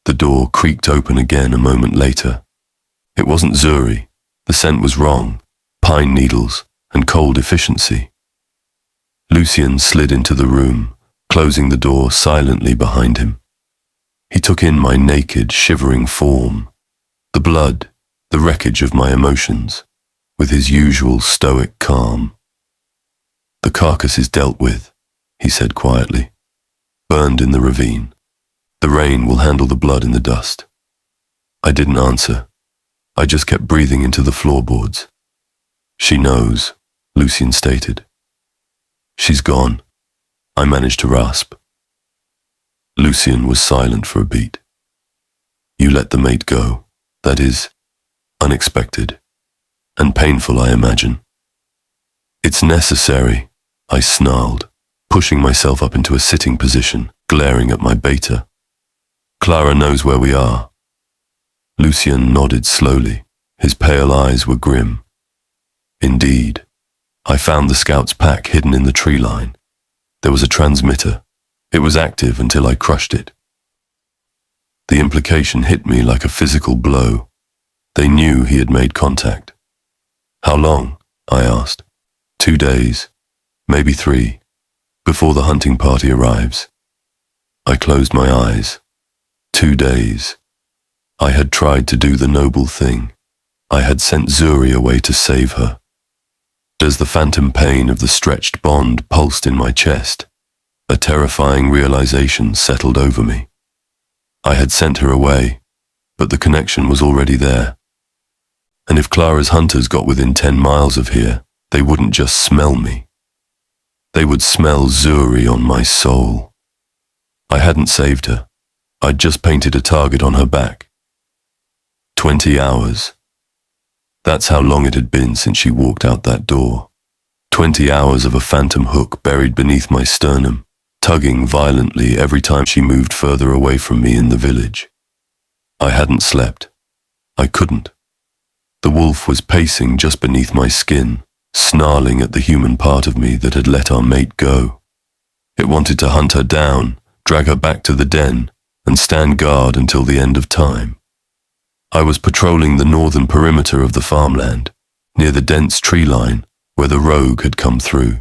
The door creaked open again a moment later. It wasn't Zuri. The scent was wrong. Pine needles and cold efficiency. Lucian slid into the room, closing the door silently behind him. He took in my naked, shivering form, the blood, the wreckage of my emotions, with his usual stoic calm. The carcass is dealt with, he said quietly, burned in the ravine. The rain will handle the blood in the dust. I didn't answer. I just kept breathing into the floorboards. She knows, Lucian stated. She's gone, I managed to rasp. Lucian was silent for a beat. You let the mate go. That is, unexpected. And painful, I imagine. It's necessary, I snarled, pushing myself up into a sitting position, glaring at my beta. Clara knows where we are. Lucian nodded slowly. His pale eyes were grim. Indeed. I found the scout's pack hidden in the tree line. There was a transmitter. It was active until I crushed it. The implication hit me like a physical blow. They knew he had made contact. How long? I asked. 2 days, maybe 3, before the hunting party arrives. I closed my eyes. 2 days. I had tried to do the noble thing. I had sent Zuri away to save her. As the phantom pain of the stretched bond pulsed in my chest, a terrifying realization settled over me. I had sent her away, but the connection was already there. And if Clara's hunters got within 10 miles of here, they wouldn't just smell me. They would smell Zuri on my soul. I hadn't saved her. I'd just painted a target on her back. 20 hours. That's how long it had been since she walked out that door. 20 hours of a phantom hook buried beneath my sternum, tugging violently every time she moved further away from me in the village. I hadn't slept. I couldn't. The wolf was pacing just beneath my skin, snarling at the human part of me that had let our mate go. It wanted to hunt her down, drag her back to the den, and stand guard until the end of time. I was patrolling the northern perimeter of the farmland, near the dense tree line where the rogue had come through.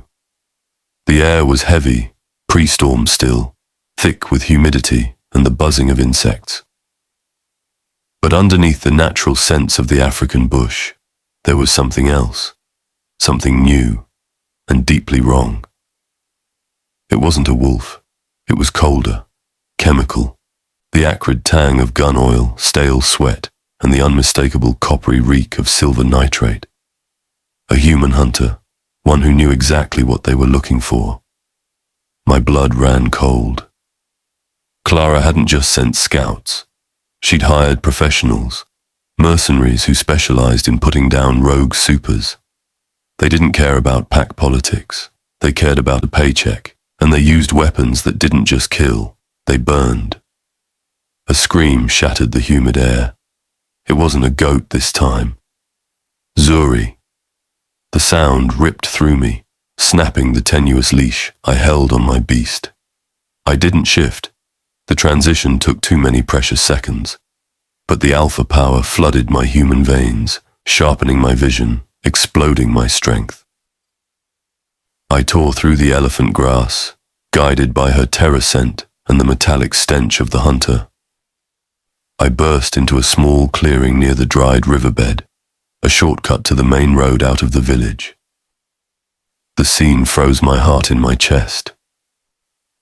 The air was heavy, pre-storm still, thick with humidity and the buzzing of insects. But underneath the natural scents of the African bush, there was something else, something new and deeply wrong. It wasn't a wolf. It was colder, chemical, the acrid tang of gun oil, stale sweat, and the unmistakable coppery reek of silver nitrate. A human hunter, one who knew exactly what they were looking for. My blood ran cold. Clara hadn't just sent scouts. She'd hired professionals, mercenaries who specialized in putting down rogue supers. They didn't care about pack politics. They cared about a paycheck, and they used weapons that didn't just kill, they burned. A scream shattered the humid air. It wasn't a goat this time. Zuri. The sound ripped through me, snapping the tenuous leash I held on my beast. I didn't shift. The transition took too many precious seconds. But the alpha power flooded my human veins, sharpening my vision, exploding my strength. I tore through the elephant grass, guided by her terror scent and the metallic stench of the hunter. I burst into a small clearing near the dried riverbed, a shortcut to the main road out of the village. The scene froze my heart in my chest.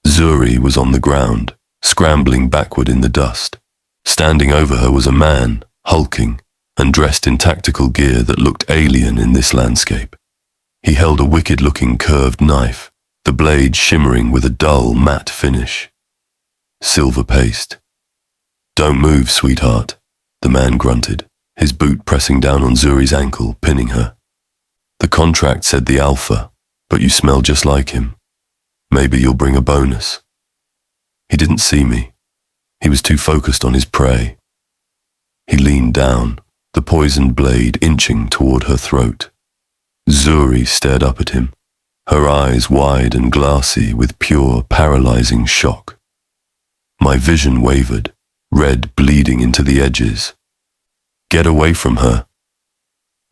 Zuri was on the ground, scrambling backward in the dust. Standing over her was a man, hulking, and dressed in tactical gear that looked alien in this landscape. He held a wicked-looking curved knife, the blade shimmering with a dull, matte finish. Silver paste. "Don't move, sweetheart," the man grunted, his boot pressing down on Zuri's ankle, pinning her. "The contract said the Alpha, but you smell just like him. Maybe you'll bring a bonus." He didn't see me. He was too focused on his prey. He leaned down, the poisoned blade inching toward her throat. Zuri stared up at him, her eyes wide and glassy with pure, paralyzing shock. My vision wavered, red bleeding into the edges. "Get away from her."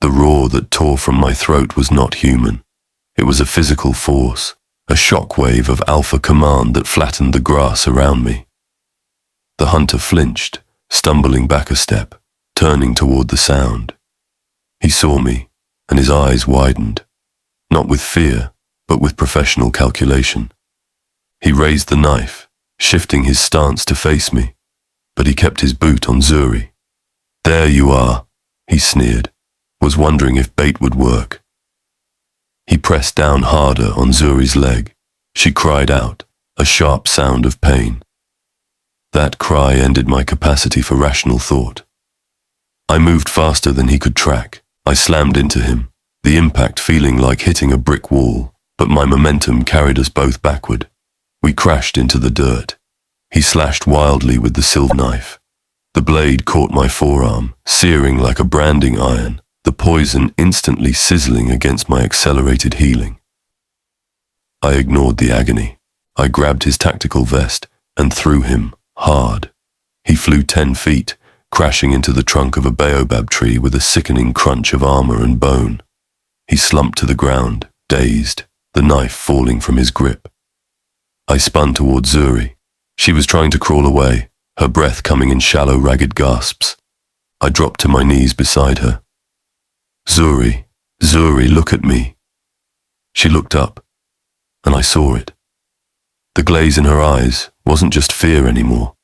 The roar that tore from my throat was not human. It was a physical force, a shockwave of alpha command that flattened the grass around me. The hunter flinched, stumbling back a step, turning toward the sound. He saw me, and his eyes widened, not with fear, but with professional calculation. He raised the knife, shifting his stance to face me, but he kept his boot on Zuri. "There you are," he sneered, was wondering if bait would work. He pressed down harder on Zuri's leg. She cried out, a sharp sound of pain. That cry ended my capacity for rational thought. I moved faster than he could track. I slammed into him, the impact feeling like hitting a brick wall, but my momentum carried us both backward. We crashed into the dirt. He slashed wildly with the silver knife. The blade caught my forearm, searing like a branding iron, the poison instantly sizzling against my accelerated healing. I ignored the agony. I grabbed his tactical vest and threw him hard. He flew 10 feet, crashing into the trunk of a baobab tree with a sickening crunch of armor and bone. He slumped to the ground, dazed, the knife falling from his grip. I spun toward Zuri. She was trying to crawl away, her breath coming in shallow, ragged gasps. I dropped to my knees beside her. Zuri, Zuri, look at me. She looked up, and I saw it. The glaze in her eyes wasn't just fear anymore.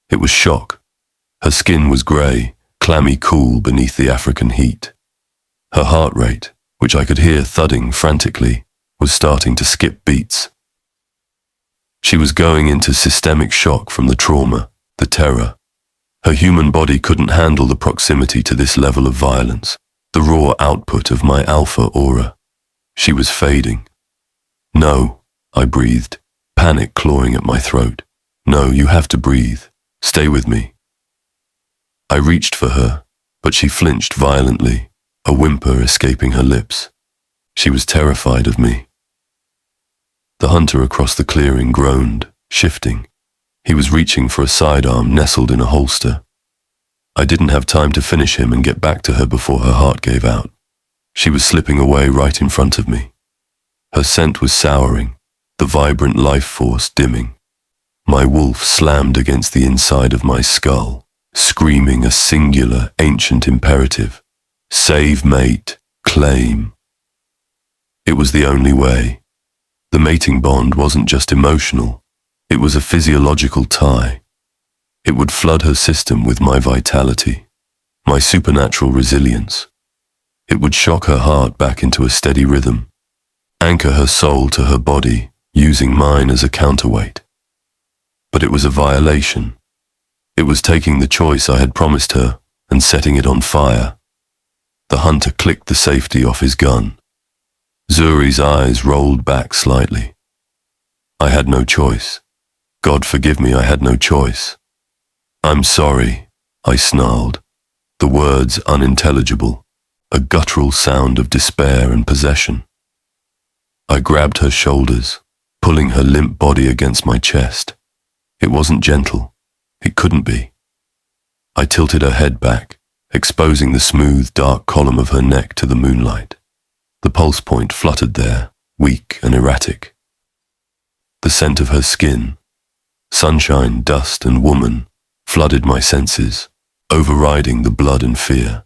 It was shock. Her skin was grey, clammy cool beneath the African heat. Her heart rate, which I could hear thudding frantically, was starting to skip beats. She was going into systemic shock from the trauma, the terror. Her human body couldn't handle the proximity to this level of violence, the raw output of my alpha aura. She was fading. No, I breathed, panic clawing at my throat. No, you have to breathe. Stay with me. I reached for her, but she flinched violently, a whimper escaping her lips. She was terrified of me. The hunter across the clearing groaned, shifting. He was reaching for a sidearm nestled in a holster. I didn't have time to finish him and get back to her before her heart gave out. She was slipping away right in front of me. Her scent was souring, the vibrant life force dimming. My wolf slammed against the inside of my skull, screaming a singular, ancient imperative. Save mate, claim. It was the only way. The mating bond wasn't just emotional, it was a physiological tie. It would flood her system with my vitality, my supernatural resilience. It would shock her heart back into a steady rhythm, anchor her soul to her body, using mine as a counterweight. But it was a violation. It was taking the choice I had promised her and setting it on fire. The hunter clicked the safety off his gun. Zuri's eyes rolled back slightly. I had no choice. God forgive me, I had no choice. I'm sorry, I snarled, the words unintelligible, a guttural sound of despair and possession. I grabbed her shoulders, pulling her limp body against my chest. It wasn't gentle. It couldn't be. I tilted her head back, exposing the smooth, dark column of her neck to the moonlight. The pulse point fluttered there, weak and erratic. The scent of her skin, sunshine, dust, and woman, flooded my senses, overriding the blood and fear.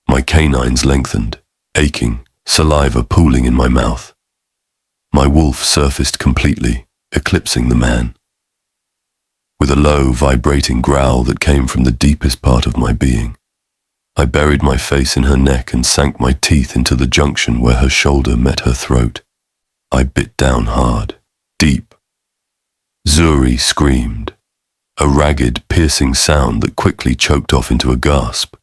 My canines lengthened, aching, saliva pooling in my mouth. My wolf surfaced completely, eclipsing the man. With a low, vibrating growl that came from the deepest part of my being, I buried my face in her neck and sank my teeth into the junction where her shoulder met her throat. I bit down hard, deep. Zuri screamed, a ragged, piercing sound that quickly choked off into a gasp.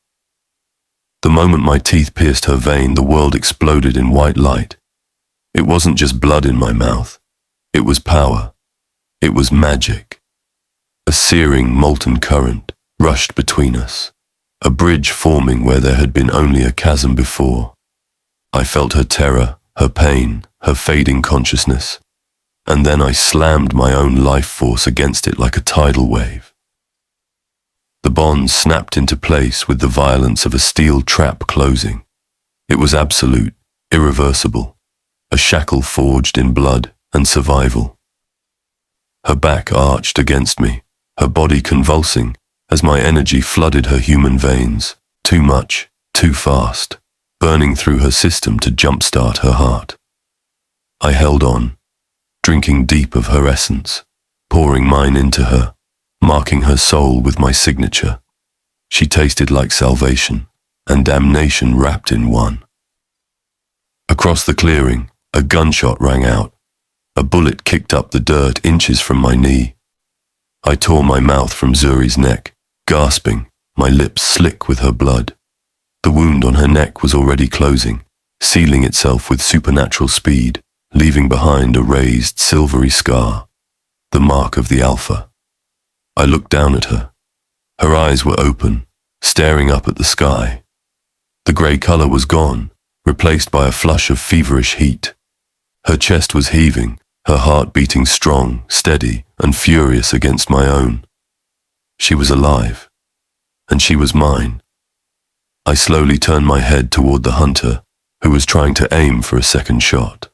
The moment my teeth pierced her vein, the world exploded in white light. It wasn't just blood in my mouth. It was power. It was magic. A searing, molten current rushed between us, a bridge forming where there had been only a chasm before. I felt her terror, her pain, her fading consciousness, and then I slammed my own life force against it like a tidal wave. The bond snapped into place with the violence of a steel trap closing. It was absolute, irreversible, a shackle forged in blood and survival. Her back arched against me, her body convulsing as my energy flooded her human veins, too much, too fast, burning through her system to jumpstart her heart. I held on, drinking deep of her essence, pouring mine into her, marking her soul with my signature. She tasted like salvation and damnation wrapped in one. Across the clearing, a gunshot rang out. A bullet kicked up the dirt inches from my knee. I tore my mouth from Zuri's neck, gasping, my lips slick with her blood. The wound on her neck was already closing, sealing itself with supernatural speed, leaving behind a raised, silvery scar, the mark of the Alpha. I looked down at her. Her eyes were open, staring up at the sky. The grey colour was gone, replaced by a flush of feverish heat. Her chest was heaving, her heart beating strong, steady, and furious against my own. She was alive, and she was mine. I slowly turned my head toward the hunter, who was trying to aim for a second shot.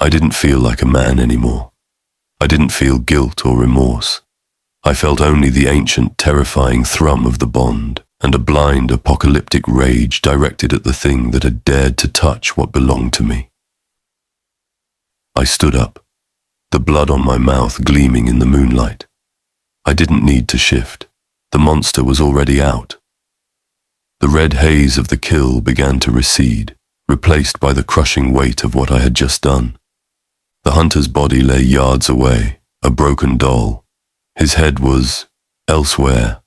I didn't feel like a man anymore. I didn't feel guilt or remorse. I felt only the ancient, terrifying thrum of the bond, and a blind, apocalyptic rage directed at the thing that had dared to touch what belonged to me. I stood up, the blood on my mouth gleaming in the moonlight. I didn't need to shift. The monster was already out. The red haze of the kill began to recede, replaced by the crushing weight of what I had just done. The hunter's body lay yards away, a broken doll. His head was elsewhere.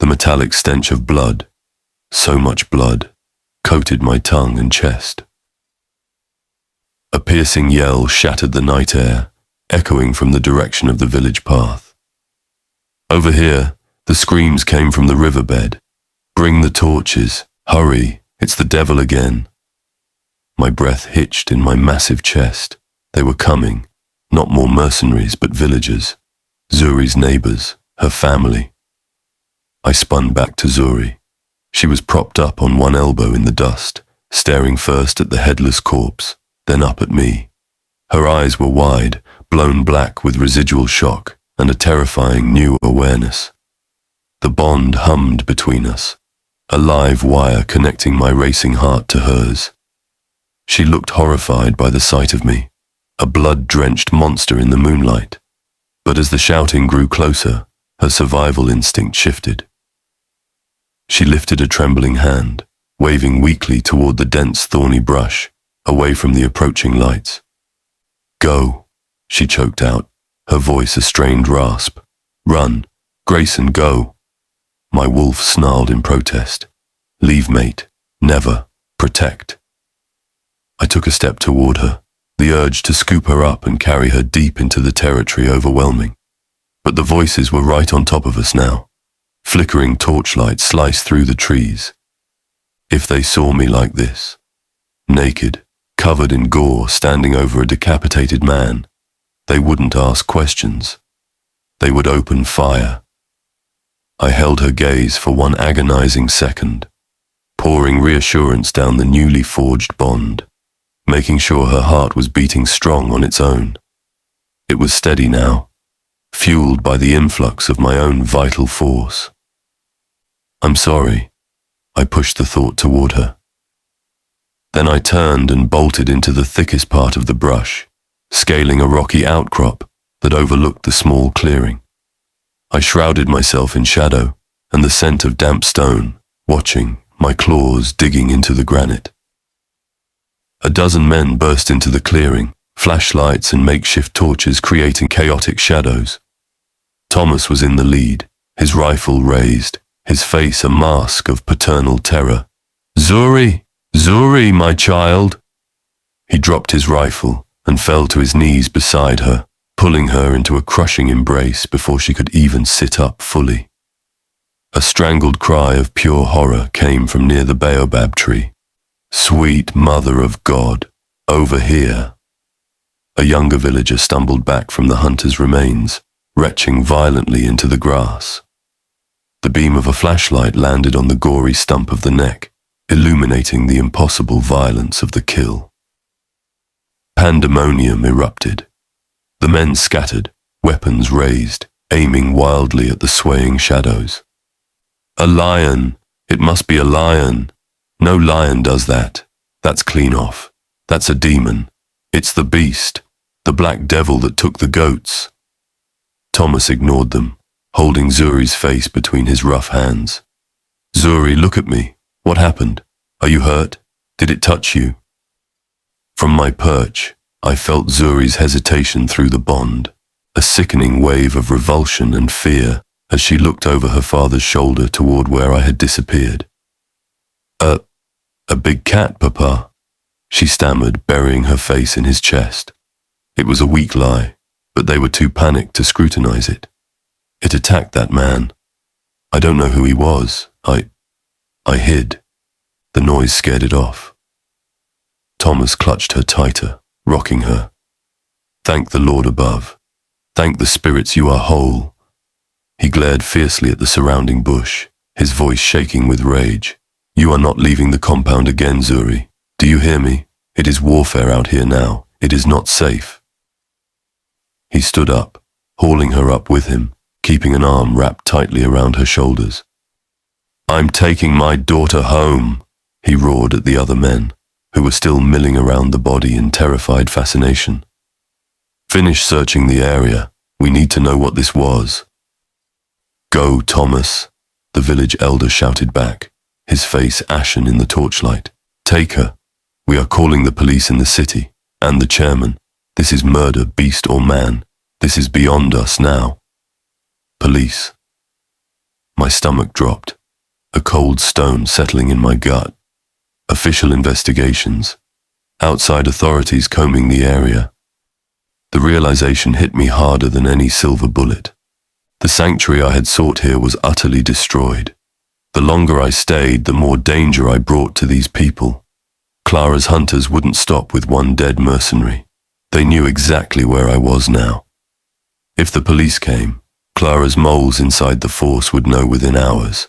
The metallic stench of blood, so much blood, coated my tongue and chest. A piercing yell shattered the night air, echoing from the direction of the village path. Over here, the screams came from the riverbed. Bring the torches, hurry, it's the devil again. My breath hitched in my massive chest. They were coming, not more mercenaries but villagers, Zuri's neighbors, her family. I spun back to Zuri. She was propped up on one elbow in the dust, staring first at the headless corpse, then up at me. Her eyes were wide, blown black with residual shock and a terrifying new awareness. The bond hummed between us, a live wire connecting my racing heart to hers. She looked horrified by the sight of me, a blood-drenched monster in the moonlight. But as the shouting grew closer, her survival instinct shifted. She lifted a trembling hand, waving weakly toward the dense thorny brush, away from the approaching lights. Go, she choked out, her voice a strained rasp. Run, Grayson, go. My wolf snarled in protest. Leave, mate. Never. Protect. I took a step toward her, the urge to scoop her up and carry her deep into the territory overwhelming. But the voices were right on top of us now. Flickering torchlight sliced through the trees. If they saw me like this, naked, covered in gore, standing over a decapitated man, they wouldn't ask questions. They would open fire. I held her gaze for one agonizing second, pouring reassurance down the newly forged bond, making sure her heart was beating strong on its own. It was steady now, fueled by the influx of my own vital force. I'm sorry, I pushed the thought toward her. Then I turned and bolted into the thickest part of the brush, scaling a rocky outcrop that overlooked the small clearing. I shrouded myself in shadow and the scent of damp stone, watching, my claws digging into the granite. A dozen men burst into the clearing, flashlights and makeshift torches creating chaotic shadows. Thomas was in the lead, his rifle raised, his face a mask of paternal terror. Zuri! Zuri, my child! He dropped his rifle and fell to his knees beside her, pulling her into a crushing embrace before she could even sit up fully. A strangled cry of pure horror came from near the baobab tree. Sweet Mother of God, over here. A younger villager stumbled back from the hunter's remains, retching violently into the grass. The beam of a flashlight landed on the gory stump of the neck, illuminating the impossible violence of the kill. Pandemonium erupted. The men scattered, weapons raised, aiming wildly at the swaying shadows. A lion! It must be a lion! No lion does that. That's clean off. That's a demon. It's the beast, the black devil that took the goats. Thomas ignored them, holding Zuri's face between his rough hands. Zuri, look at me. What happened? Are you hurt? Did it touch you? From my perch, I felt Zuri's hesitation through the bond, a sickening wave of revulsion and fear as she looked over her father's shoulder toward where I had disappeared. A big cat, Papa, she stammered, burying her face in his chest. It was a weak lie, but they were too panicked to scrutinize it. It attacked that man. I don't know who he was. I hid. The noise scared it off. Thomas clutched her tighter, rocking her. Thank the Lord above. Thank the spirits you are whole. He glared fiercely at the surrounding bush, his voice shaking with rage. You are not leaving the compound again, Zuri. Do you hear me? It is warfare out here now. It is not safe. He stood up, hauling her up with him, keeping an arm wrapped tightly around her shoulders. "I'm taking my daughter home," he roared at the other men, who were still milling around the body in terrified fascination. "Finish searching the area. We need to know what this was." "Go, Thomas," the village elder shouted back, his face ashen in the torchlight. "Take her. We are calling the police in the city, and the chairman. This is murder, beast or man. This is beyond us now." Police. My stomach dropped, a cold stone settling in my gut. Official investigations. Outside authorities combing the area. The realization hit me harder than any silver bullet. The sanctuary I had sought here was utterly destroyed. The longer I stayed, the more danger I brought to these people. Clara's hunters wouldn't stop with one dead mercenary. They knew exactly where I was now. If the police came, Clara's moles inside the force would know within hours.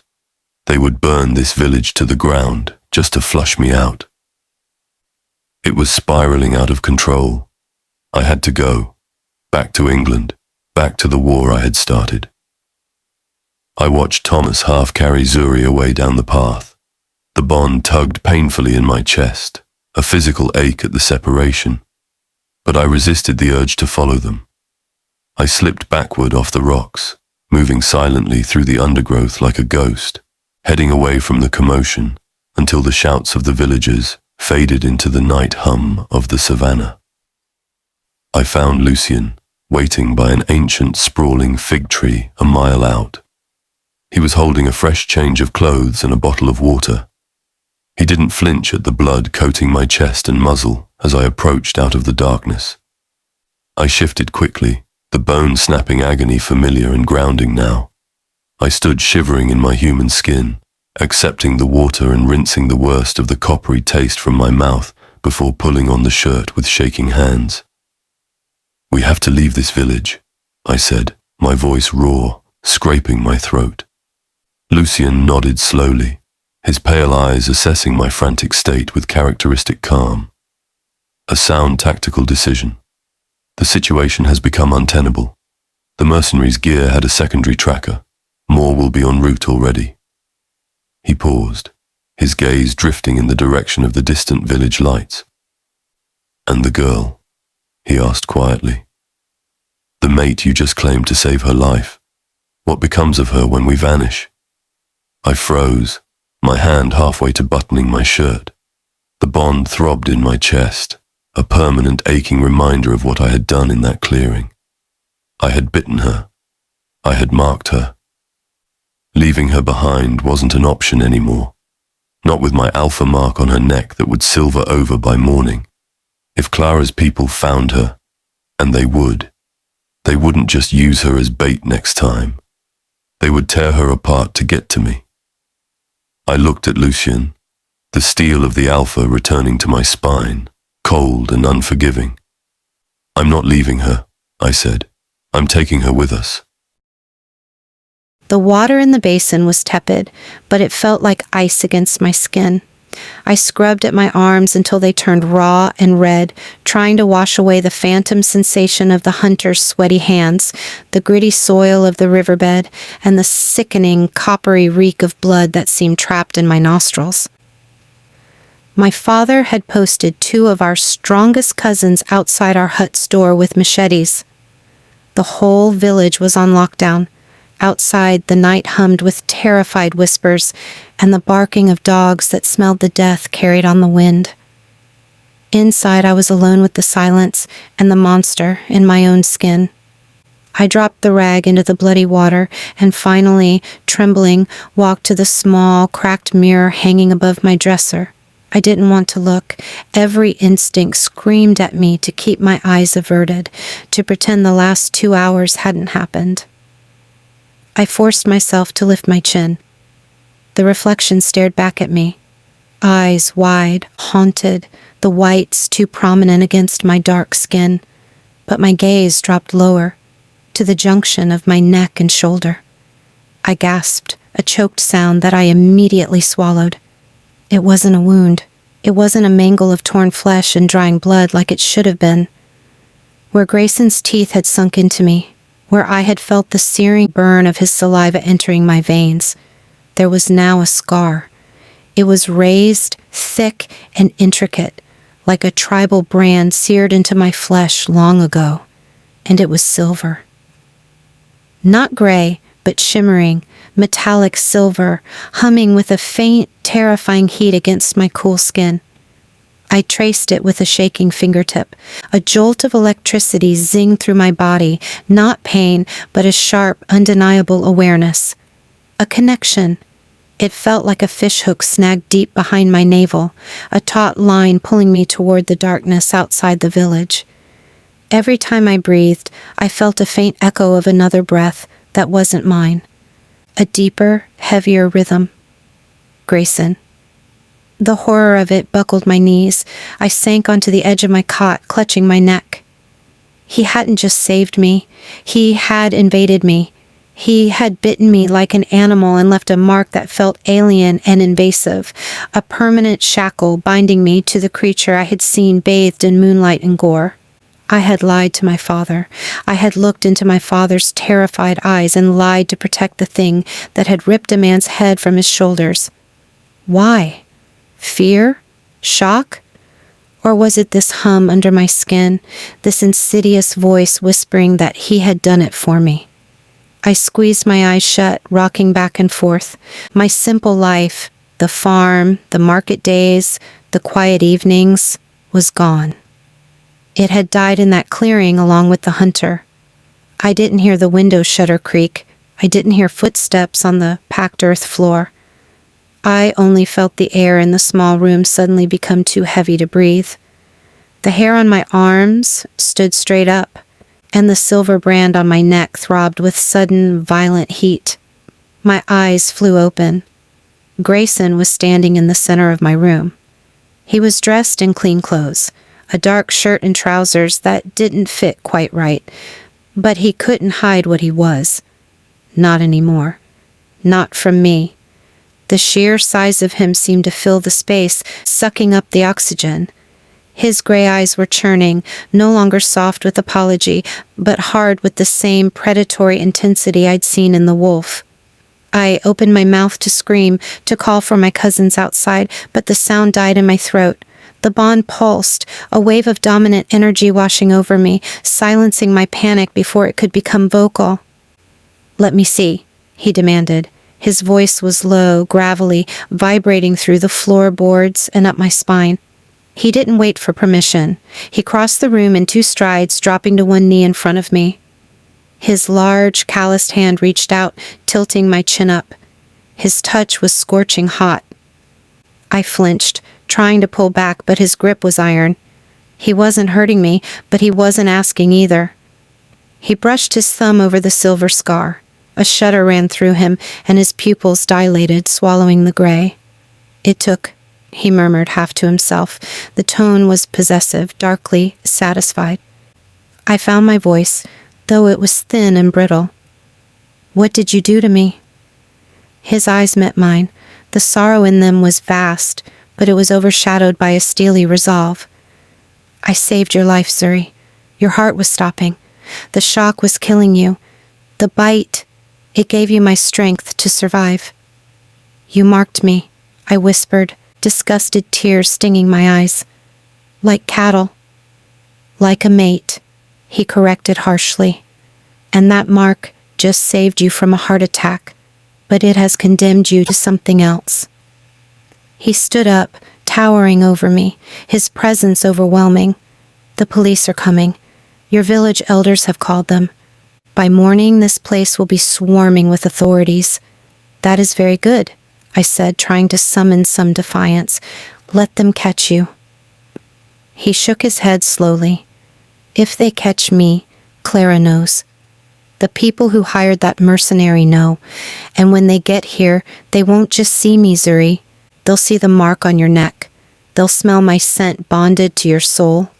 They would burn this village to the ground just to flush me out. It was spiraling out of control. I had to go. Back to England. Back to the war I had started. I watched Thomas half carry Zuri away down the path. The bond tugged painfully in my chest, a physical ache at the separation. But I resisted the urge to follow them. I slipped backward off the rocks, moving silently through the undergrowth like a ghost, heading away from the commotion until the shouts of the villagers faded into the night hum of the savannah. I found Lucian, waiting by an ancient sprawling fig tree a mile out. He was holding a fresh change of clothes and a bottle of water. He didn't flinch at the blood coating my chest and muzzle as I approached out of the darkness. I shifted quickly, the bone-snapping agony familiar and grounding now. I stood shivering in my human skin, accepting the water and rinsing the worst of the coppery taste from my mouth before pulling on the shirt with shaking hands. "We have to leave this village," I said, my voice raw, scraping my throat. Lucian nodded slowly, his pale eyes assessing my frantic state with characteristic calm. "A sound tactical decision. The situation has become untenable. The mercenaries' gear had a secondary tracker. More will be en route already." He paused, his gaze drifting in the direction of the distant village lights. "And the girl?" he asked quietly. "The mate you just claimed to save her life. What becomes of her when we vanish?" I froze, my hand halfway to buttoning my shirt. The bond throbbed in my chest, a permanent aching reminder of what I had done in that clearing. I had bitten her. I had marked her. Leaving her behind wasn't an option anymore, not with my alpha mark on her neck that would silver over by morning. If Clara's people found her, and they wouldn't just use her as bait next time. They would tear her apart to get to me. I looked at Lucian, the steel of the alpha returning to my spine, cold and unforgiving. "I'm not leaving her," I said. "I'm taking her with us." The water in the basin was tepid, but it felt like ice against my skin. I scrubbed at my arms until they turned raw and red, trying to wash away the phantom sensation of the hunter's sweaty hands, the gritty soil of the riverbed, and the sickening, coppery reek of blood that seemed trapped in my nostrils. My father had posted 2 of our strongest cousins outside our hut's door with machetes. The whole village was on lockdown. Outside, the night hummed with terrified whispers and the barking of dogs that smelled the death carried on the wind. Inside, I was alone with the silence and the monster in my own skin. I dropped the rag into the bloody water and finally, trembling, walked to the small, cracked mirror hanging above my dresser. I didn't want to look. Every instinct screamed at me to keep my eyes averted, to pretend the last 2 hours hadn't happened. I forced myself to lift my chin. The reflection stared back at me, eyes wide, haunted, the whites too prominent against my dark skin. But my gaze dropped lower, to the junction of my neck and shoulder. I gasped, a choked sound that I immediately swallowed. It wasn't a wound. It wasn't a mangle of torn flesh and drying blood like it should have been. Where Grayson's teeth had sunk into me, Where I had felt the searing burn of his saliva entering my veins, there was now a scar. It was raised, thick, and intricate, like a tribal brand seared into my flesh long ago, and it was silver. Not gray, but shimmering, metallic silver, humming with a faint, terrifying heat against my cool skin. I traced it with a shaking fingertip. A jolt of electricity zinged through my body, not pain, but a sharp, undeniable awareness. A connection. It felt like a fishhook snagged deep behind my navel, a taut line pulling me toward the darkness outside the village. Every time I breathed, I felt a faint echo of another breath that wasn't mine. A deeper, heavier rhythm. Grayson. The horror of it buckled my knees. I sank onto the edge of my cot, clutching my neck. He hadn't just saved me. He had invaded me. He had bitten me like an animal and left a mark that felt alien and invasive, a permanent shackle binding me to the creature I had seen bathed in moonlight and gore. I had lied to my father. I had looked into my father's terrified eyes and lied to protect the thing that had ripped a man's head from his shoulders. Why? Fear? Shock? Or was it this hum under my skin, this insidious voice whispering that he had done it for me? I squeezed my eyes shut, rocking back and forth. My simple life, the farm, the market days, the quiet evenings, was gone. It had died in that clearing along with the hunter. I didn't hear the window shutter creak. I didn't hear footsteps on the packed earth floor. I only felt the air in the small room suddenly become too heavy to breathe. The hair on my arms stood straight up, and the silver brand on my neck throbbed with sudden, violent heat. My eyes flew open. Grayson was standing in the center of my room. He was dressed in clean clothes, a dark shirt and trousers that didn't fit quite right, but he couldn't hide what he was. Not anymore. Not from me. The sheer size of him seemed to fill the space, sucking up the oxygen. His gray eyes were churning, no longer soft with apology, but hard with the same predatory intensity I'd seen in the wolf. I opened my mouth to scream, to call for my cousins outside, but the sound died in my throat. The bond pulsed, a wave of dominant energy washing over me, silencing my panic before it could become vocal. "Let me see," he demanded. His voice was low, gravelly, vibrating through the floorboards and up my spine. He didn't wait for permission. He crossed the room in 2 strides, dropping to one knee in front of me. His large, calloused hand reached out, tilting my chin up. His touch was scorching hot. I flinched, trying to pull back, but his grip was iron. He wasn't hurting me, but he wasn't asking either. He brushed his thumb over the silver scar. A shudder ran through him, and his pupils dilated, swallowing the gray. "It took," he murmured half to himself. The tone was possessive, darkly satisfied. I found my voice, though it was thin and brittle. "What did you do to me?" His eyes met mine. The sorrow in them was vast, but it was overshadowed by a steely resolve. "I saved your life, Zuri. Your heart was stopping. The shock was killing you. The bite, it gave you my strength to survive." "You marked me," I whispered, disgusted tears stinging my eyes. "Like cattle." "Like a mate," he corrected harshly. "And that mark just saved you from a heart attack, but it has condemned you to something else." He stood up, towering over me, his presence overwhelming. "The police are coming. Your village elders have called them. By morning, this place will be swarming with authorities." "That is very good," I said, trying to summon some defiance. "Let them catch you." He shook his head slowly. "If they catch me, Clara knows. The people who hired that mercenary know, and when they get here, they won't just see me, Zuri. They'll see the mark on your neck. They'll smell my scent bonded to your soul."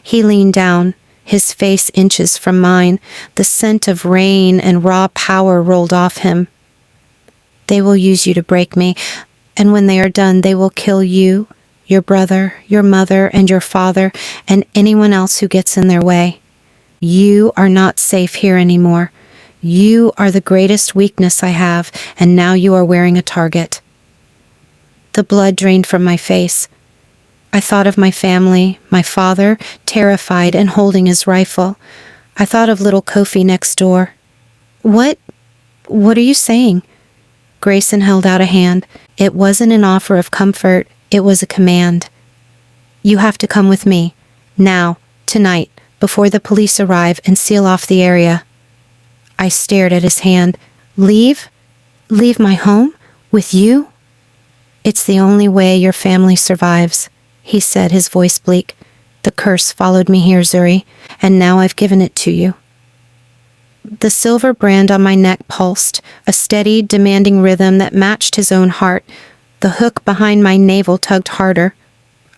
He leaned down, his face inches from mine. The scent of rain and raw power rolled off him. "They will use you to break me, and when they are done, they will kill you, your brother, your mother, and your father, and anyone else who gets in their way. You are not safe here anymore. You are the greatest weakness I have, and now you are wearing a target. The blood drained from my face. I thought of my family, my father, terrified and holding his rifle. I thought of little Kofi next door. What are you saying? Grayson held out a hand. It wasn't an offer of comfort, it was a command. You have to come with me. Now, tonight, before the police arrive and seal off the area. I stared at his hand. Leave? Leave my home? With you? It's the only way your family survives, he said, his voice bleak. The curse followed me here, Zuri, and now I've given it to you. The silver brand on my neck pulsed, a steady, demanding rhythm that matched his own heart. The hook behind my navel tugged harder.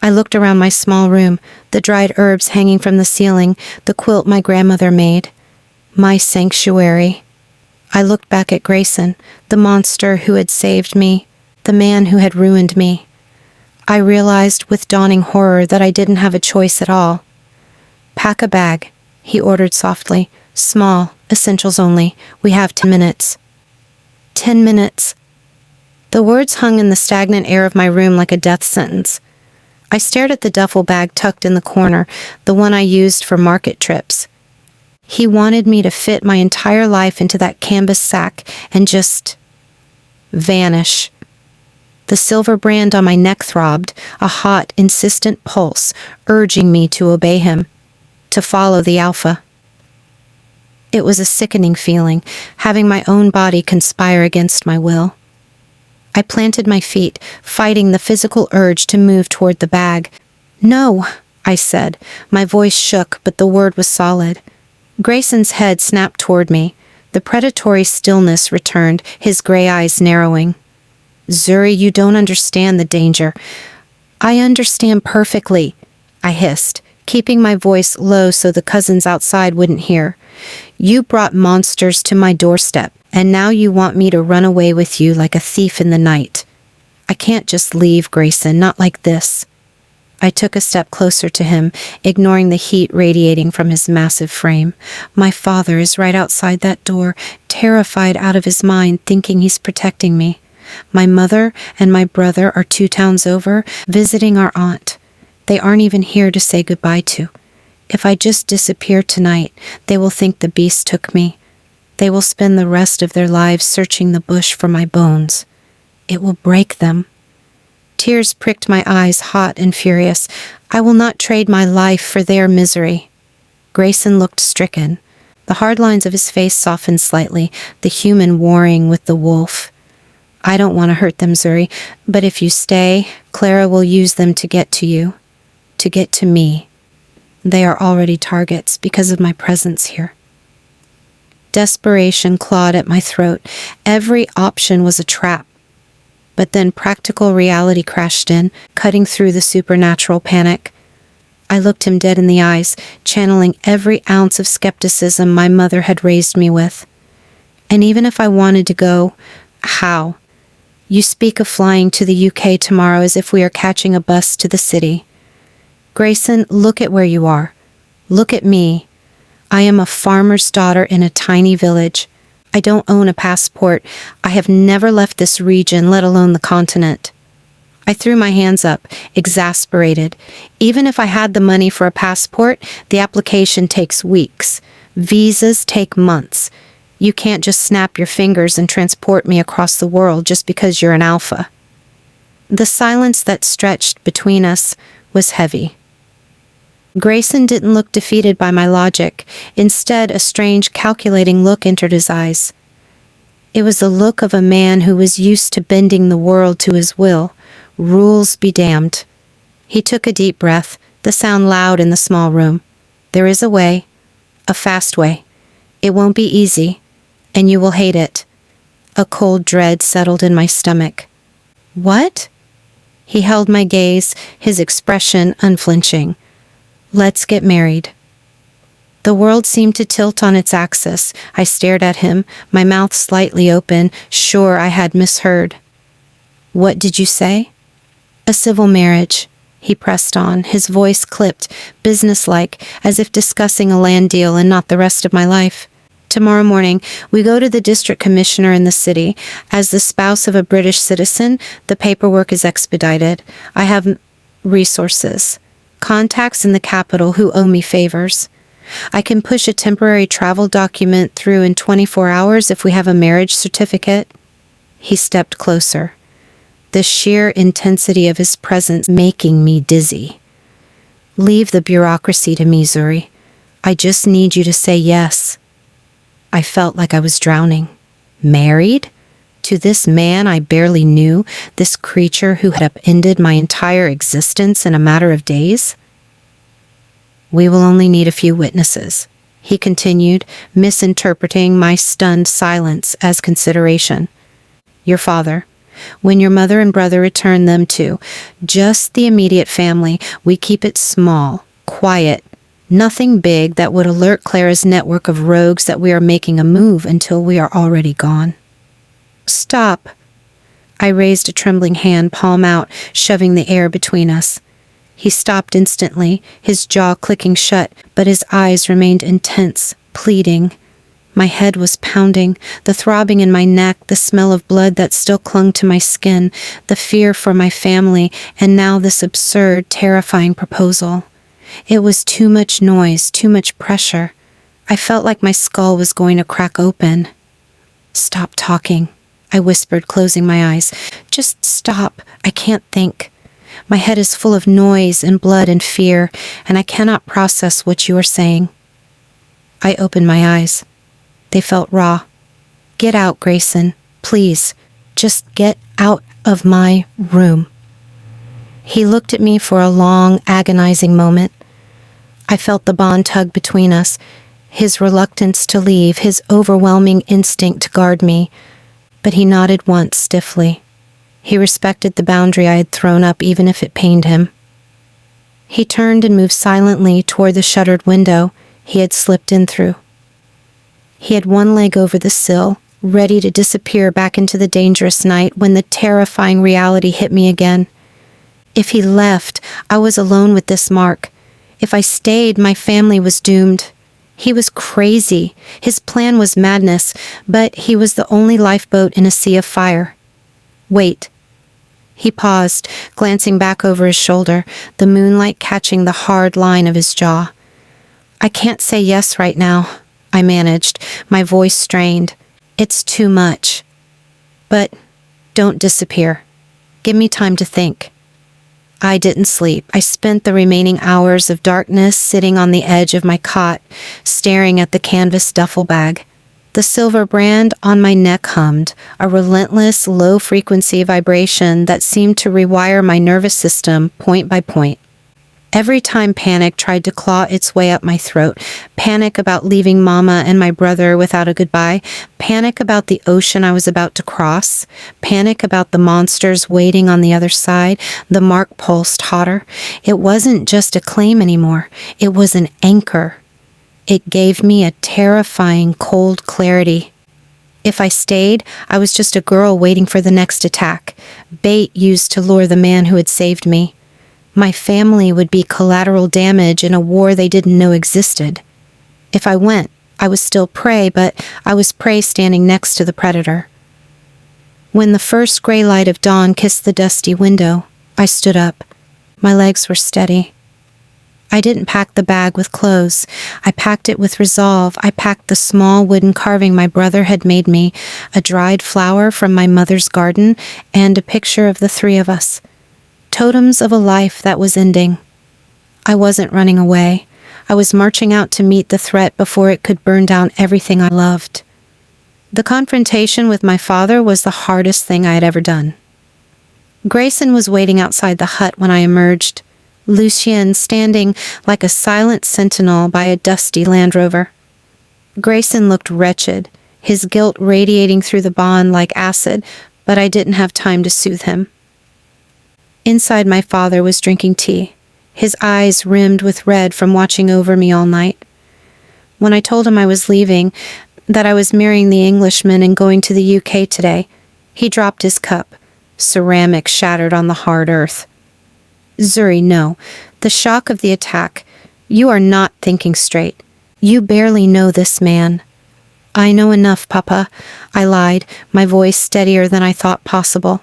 I looked around my small room, the dried herbs hanging from the ceiling, the quilt my grandmother made. My sanctuary. I looked back at Grayson, the monster who had saved me, the man who had ruined me. I realized with dawning horror that I didn't have a choice at all. Pack a bag, he ordered softly. Small, essentials only. We have 10 minutes. 10 minutes. The words hung in the stagnant air of my room like a death sentence. I stared at the duffel bag tucked in the corner, the one I used for market trips. He wanted me to fit my entire life into that canvas sack and just vanish. The silver brand on my neck throbbed, a hot, insistent pulse, urging me to obey him, to follow the Alpha. It was a sickening feeling, having my own body conspire against my will. I planted my feet, fighting the physical urge to move toward the bag. No, I said. My voice shook, but the word was solid. Grayson's head snapped toward me. The predatory stillness returned, his gray eyes narrowing. Zuri, you don't understand the danger. I understand perfectly, I hissed, keeping my voice low so the cousins outside wouldn't hear. You brought monsters to my doorstep, and now you want me to run away with you like a thief in the night. I can't just leave, Grayson, not like this. I took a step closer to him, ignoring the heat radiating from his massive frame. My father is right outside that door, terrified out of his mind, thinking he's protecting me. My mother and my brother are 2 towns over, visiting our aunt. They aren't even here to say goodbye to. If I just disappear tonight, they will think the beast took me. They will spend the rest of their lives searching the bush for my bones. It will break them. Tears pricked my eyes, hot and furious. I will not trade my life for their misery. Grayson looked stricken. The hard lines of his face softened slightly, the human warring with the wolf. I don't want to hurt them, Zuri, but if you stay, Clara will use them to get to you, to get to me. They are already targets because of my presence here. Desperation clawed at my throat. Every option was a trap. But then practical reality crashed in, cutting through the supernatural panic. I looked him dead in the eyes, channeling every ounce of skepticism my mother had raised me with. And even if I wanted to go, how? You speak of flying to the UK tomorrow as if we are catching a bus to the city. Grayson, look at where you are. Look at me. I am a farmer's daughter in a tiny village. I don't own a passport. I have never left this region, let alone the continent. I threw my hands up, exasperated. Even if I had the money for a passport, the application takes weeks. Visas take months. You can't just snap your fingers and transport me across the world just because you're an alpha. The silence that stretched between us was heavy. Grayson didn't look defeated by my logic. Instead, a strange, calculating look entered his eyes. It was the look of a man who was used to bending the world to his will. Rules be damned. He took a deep breath, the sound loud in the small room. There is a way, a fast way. It won't be easy, and you will hate it. A cold dread settled in my stomach. What? He held my gaze, his expression unflinching. Let's get married. The world seemed to tilt on its axis. I stared at him, my mouth slightly open, sure I had misheard. What did you say? A civil marriage, He pressed on, his voice clipped, businesslike, as if discussing a land deal and not the rest of my life. Tomorrow morning, we go to the district commissioner in the city. As the spouse of a British citizen, the paperwork is expedited. I have resources, contacts in the capital who owe me favors. I can push a temporary travel document through in 24 hours if we have a marriage certificate. He stepped closer, the sheer intensity of his presence making me dizzy. Leave the bureaucracy to me, Zuri. I just need you to say yes. I felt like I was drowning. Married? To this man I barely knew, this creature who had upended my entire existence in a matter of days? We will only need a few witnesses, he continued, misinterpreting my stunned silence as consideration. Your father. When your mother and brother return, them too. Just the immediate family. We keep it small, quiet. Nothing big that would alert Clara's network of rogues that we are making a move until we are already gone. Stop. I raised a trembling hand, palm out, shoving the air between us. He stopped instantly, his jaw clicking shut, but his eyes remained intense, pleading. My head was pounding, the throbbing in my neck, the smell of blood that still clung to my skin, the fear for my family, and now this absurd, terrifying proposal. It was too much noise, too much pressure. I felt like my skull was going to crack open. Stop talking, I whispered, closing my eyes. Just stop. I can't think. My head is full of noise and blood and fear, and I cannot process what you are saying. I opened my eyes. They felt raw. Get out, Grayson. Please, just get out of my room. He looked at me for a long, agonizing moment. I felt the bond tug between us, his reluctance to leave, his overwhelming instinct to guard me. But he nodded once stiffly. He respected the boundary I had thrown up, even if it pained him. He turned and moved silently toward the shuttered window he had slipped in through. He had one leg over the sill, ready to disappear back into the dangerous night when the terrifying reality hit me again. If he left, I was alone with this mark. If I stayed, my family was doomed. He was crazy. His plan was madness, but he was the only lifeboat in a sea of fire. Wait. He paused, glancing back over his shoulder, the moonlight catching the hard line of his jaw. I can't say yes right now, I managed, my voice strained. It's too much. But don't disappear. Give me time to think. I didn't sleep. I spent the remaining hours of darkness sitting on the edge of my cot, staring at the canvas duffel bag. The silver brand on my neck hummed, a relentless, low-frequency vibration that seemed to rewire my nervous system point by point. Every time panic tried to claw its way up my throat, panic about leaving Mama and my brother without a goodbye, panic about the ocean I was about to cross, panic about the monsters waiting on the other side, the mark pulsed hotter. It wasn't just a claim anymore. It was an anchor. It gave me a terrifying, cold clarity. If I stayed, I was just a girl waiting for the next attack, bait used to lure the man who had saved me. My family would be collateral damage in a war they didn't know existed. If I went, I was still prey, but I was prey standing next to the predator. When the first gray light of dawn kissed the dusty window, I stood up. My legs were steady. I didn't pack the bag with clothes. I packed it with resolve. I packed the small wooden carving my brother had made me, a dried flower from my mother's garden, and a picture of the three of us. Totems of a life that was ending. I wasn't running away. I was marching out to meet the threat before it could burn down everything I loved. The confrontation with my father was the hardest thing I had ever done. Grayson was waiting outside the hut when I emerged, Lucien standing like a silent sentinel by a dusty Land Rover. Grayson looked wretched, his guilt radiating through the bond like acid, but I didn't have time to soothe him. Inside, my father was drinking tea, his eyes rimmed with red from watching over me all night. When I told him I was leaving, that I was marrying the Englishman and going to the UK today, he dropped his cup, ceramic shattered on the hard earth. Zuri, no. The shock of the attack. You are not thinking straight. You barely know this man. I know enough, Papa. I lied, my voice steadier than I thought possible.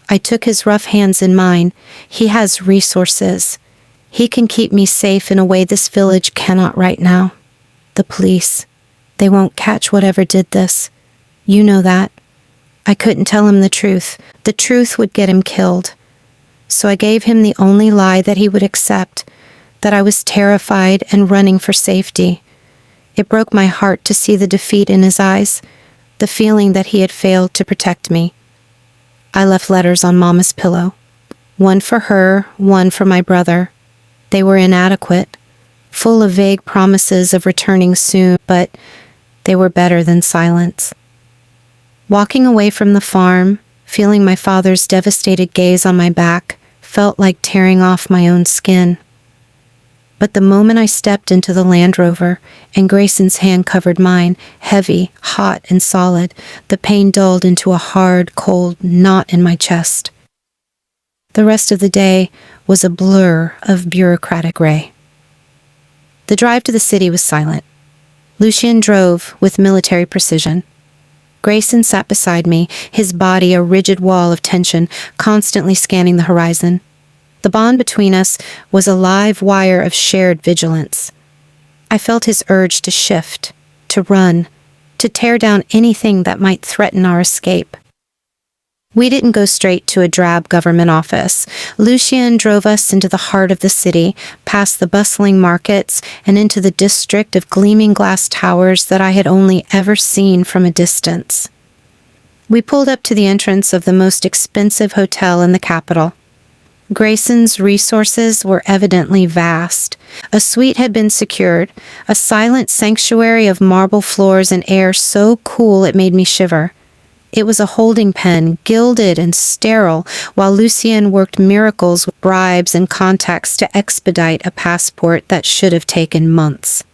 I took his rough hands in mine. He has resources. He can keep me safe in a way this village cannot right now. The police. They won't catch whatever did this. You know that. I couldn't tell him the truth. The truth would get him killed. So I gave him the only lie that he would accept, that I was terrified and running for safety. It broke my heart to see the defeat in his eyes, the feeling that he had failed to protect me. I left letters on Mama's pillow. One for her, one for my brother. They were inadequate, full of vague promises of returning soon, but they were better than silence. Walking away from the farm, feeling my father's devastated gaze on my back, felt like tearing off my own skin. But the moment I stepped into the Land Rover and Grayson's hand covered mine, heavy, hot, and solid, the pain dulled into a hard, cold knot in my chest. The rest of the day was a blur of bureaucratic gray. The drive to the city was silent. Lucien drove with military precision. Grayson sat beside me, his body a rigid wall of tension, constantly scanning the horizon. The bond between us was a live wire of shared vigilance. I felt his urge to shift, to run, to tear down anything that might threaten our escape. We didn't go straight to a drab government office. Lucien drove us into the heart of the city, past the bustling markets, and into the district of gleaming glass towers that I had only ever seen from a distance. We pulled up to the entrance of the most expensive hotel in the capital. Grayson's resources were evidently vast. A suite had been secured, a silent sanctuary of marble floors and air so cool it made me shiver. It was a holding pen, gilded and sterile, while Lucien worked miracles with bribes and contacts to expedite a passport that should have taken months.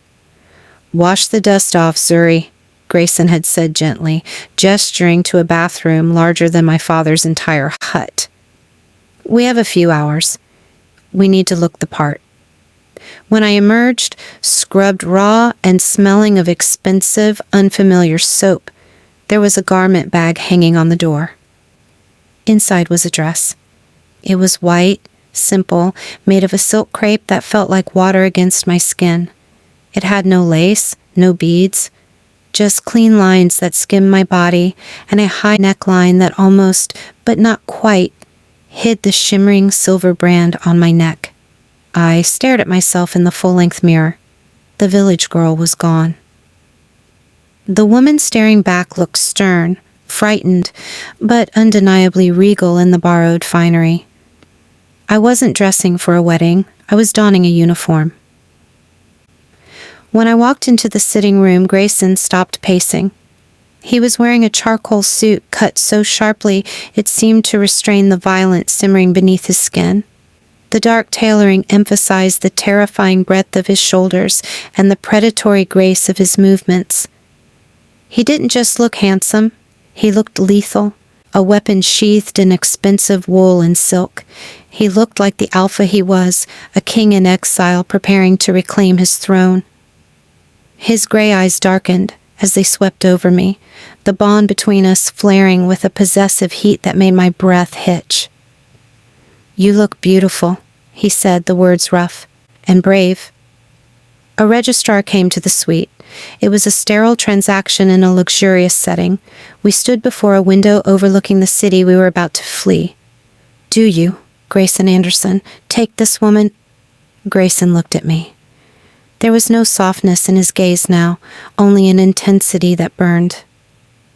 "Wash the dust off, Zuri," Grayson had said gently, gesturing to a bathroom larger than my father's entire hut. "We have a few hours. We need to look the part." When I emerged, scrubbed raw and smelling of expensive, unfamiliar soap, there was a garment bag hanging on the door. Inside was a dress. It was white, simple, made of a silk crepe that felt like water against my skin. It had no lace, no beads, just clean lines that skimmed my body and a high neckline that almost, but not quite, hid the shimmering silver brand on my neck. I stared at myself in the full-length mirror. The village girl was gone. The woman staring back looked stern, frightened, but undeniably regal in the borrowed finery. I wasn't dressing for a wedding. I was donning a uniform. When I walked into the sitting room, Grayson stopped pacing. He was wearing a charcoal suit cut so sharply it seemed to restrain the violence simmering beneath his skin. The dark tailoring emphasized the terrifying breadth of his shoulders and the predatory grace of his movements. He didn't just look handsome, he looked lethal, a weapon sheathed in expensive wool and silk. He looked like the Alpha he was, a king in exile preparing to reclaim his throne. His gray eyes darkened as they swept over me, the bond between us flaring with a possessive heat that made my breath hitch. "You look beautiful," he said, the words rough, "and brave." A registrar came to the suite. It was a sterile transaction in a luxurious setting. We stood before a window overlooking the city we were about to flee. "Do you, Grayson Anderson, take this woman?" Grayson looked at me. There was no softness in his gaze now, only an intensity that burned.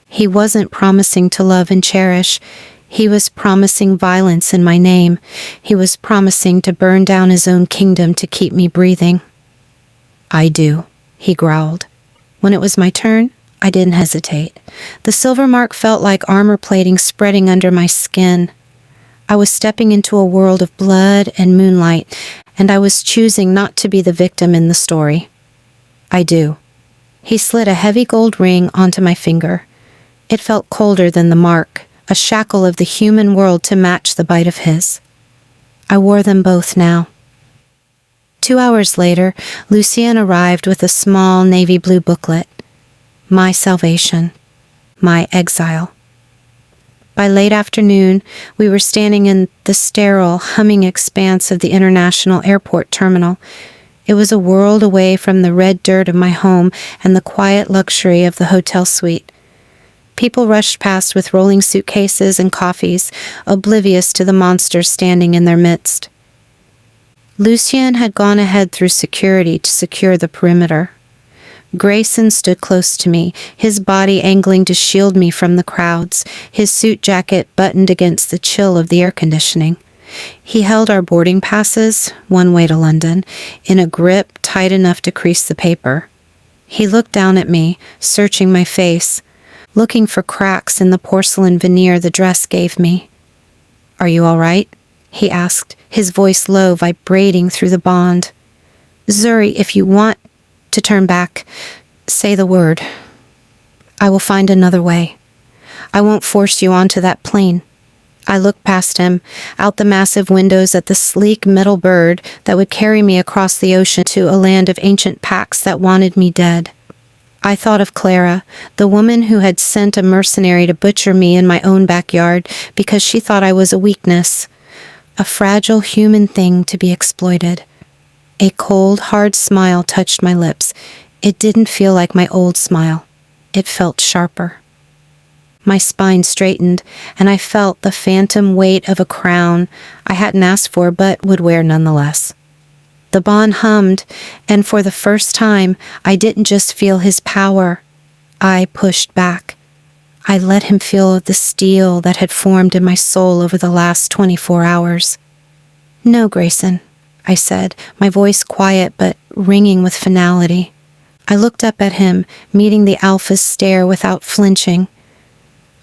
He wasn't promising to love and cherish. He was promising violence in my name. He was promising to burn down his own kingdom to keep me breathing. "I do," he growled. When it was my turn, I didn't hesitate. The silver mark felt like armor plating spreading under my skin. I was stepping into a world of blood and moonlight, and I was choosing not to be the victim in the story. "I do." He slid a heavy gold ring onto my finger. It felt colder than the mark, a shackle of the human world to match the bite of his. I wore them both now. 2 hours later, Lucien arrived with a small navy blue booklet. My salvation. My exile. By late afternoon, we were standing in the sterile, humming expanse of the international airport terminal. It was a world away from the red dirt of my home and the quiet luxury of the hotel suite. People rushed past with rolling suitcases and coffees, oblivious to the monsters standing in their midst. Lucien had gone ahead through security to secure the perimeter. Grayson stood close to me, his body angling to shield me from the crowds, his suit jacket buttoned against the chill of the air conditioning. He held our boarding passes, one way to London, in a grip tight enough to crease the paper. He looked down at me, searching my face, looking for cracks in the porcelain veneer the dress gave me. "Are you all right?" he asked, his voice low, vibrating through the bond. "Zuri, if you want to turn back, say the word. I will find another way. I won't force you onto that plane." I looked past him, out the massive windows at the sleek metal bird that would carry me across the ocean to a land of ancient packs that wanted me dead. I thought of Clara, the woman who had sent a mercenary to butcher me in my own backyard because she thought I was a weakness, a fragile human thing to be exploited. A cold, hard smile touched my lips. It didn't feel like my old smile. It felt sharper. My spine straightened, and I felt the phantom weight of a crown I hadn't asked for but would wear nonetheless. The bond hummed, and for the first time, I didn't just feel his power. I pushed back. I let him feel the steel that had formed in my soul over the last 24 hours. "No, Grayson," I said, my voice quiet but ringing with finality. I looked up at him, meeting the Alpha's stare without flinching.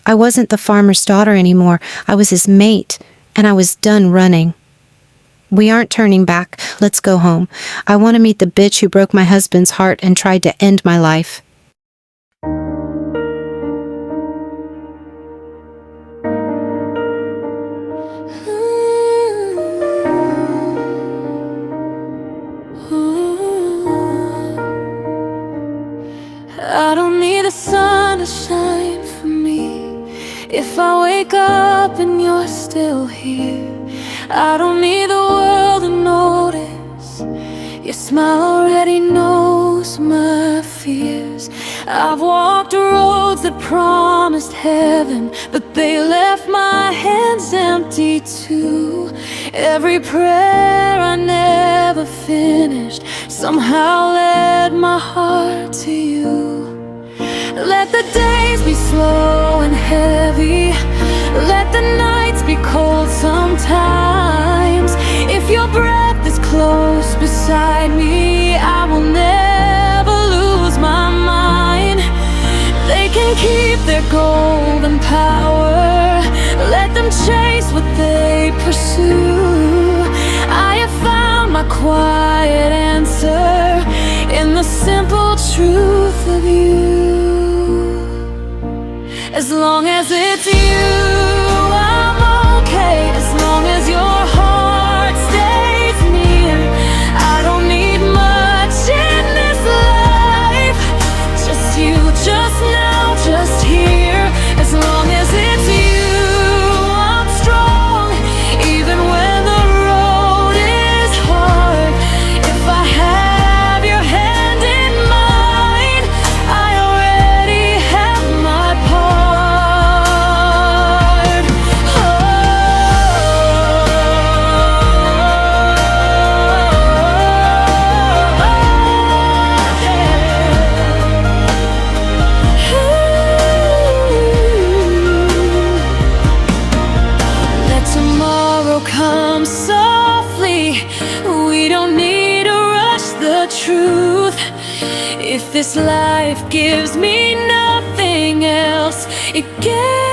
I wasn't the farmer's daughter anymore. I was his mate, and I was done running. "We aren't turning back. Let's go home. I want to meet the bitch who broke my husband's heart and tried to end my life." I don't need the sun to shine for me if I wake up and you're still here. I don't need the world to notice. Your smile already knows my fears. I've walked roads that promised heaven, but they left my hands empty too. Every prayer I never finished somehow led my heart to you. Let the days be slow and heavy. Let the nights be cold sometimes. If your breath is close beside me, I will never lose my mind. They can keep their golden power. Let them chase what they pursue. I have found my quiet answer in the simple truth of you. As long as it's you, I'm okay. As long as your heart stays near, I don't need much in this life. Just you, just now, just here. As long as it's you, I'm strong. Even when the road is hard, if I have your hand in mine, I already have my part. Let tomorrow come softly. We don't need to rush the truth. If this life gives me nothing else, it gives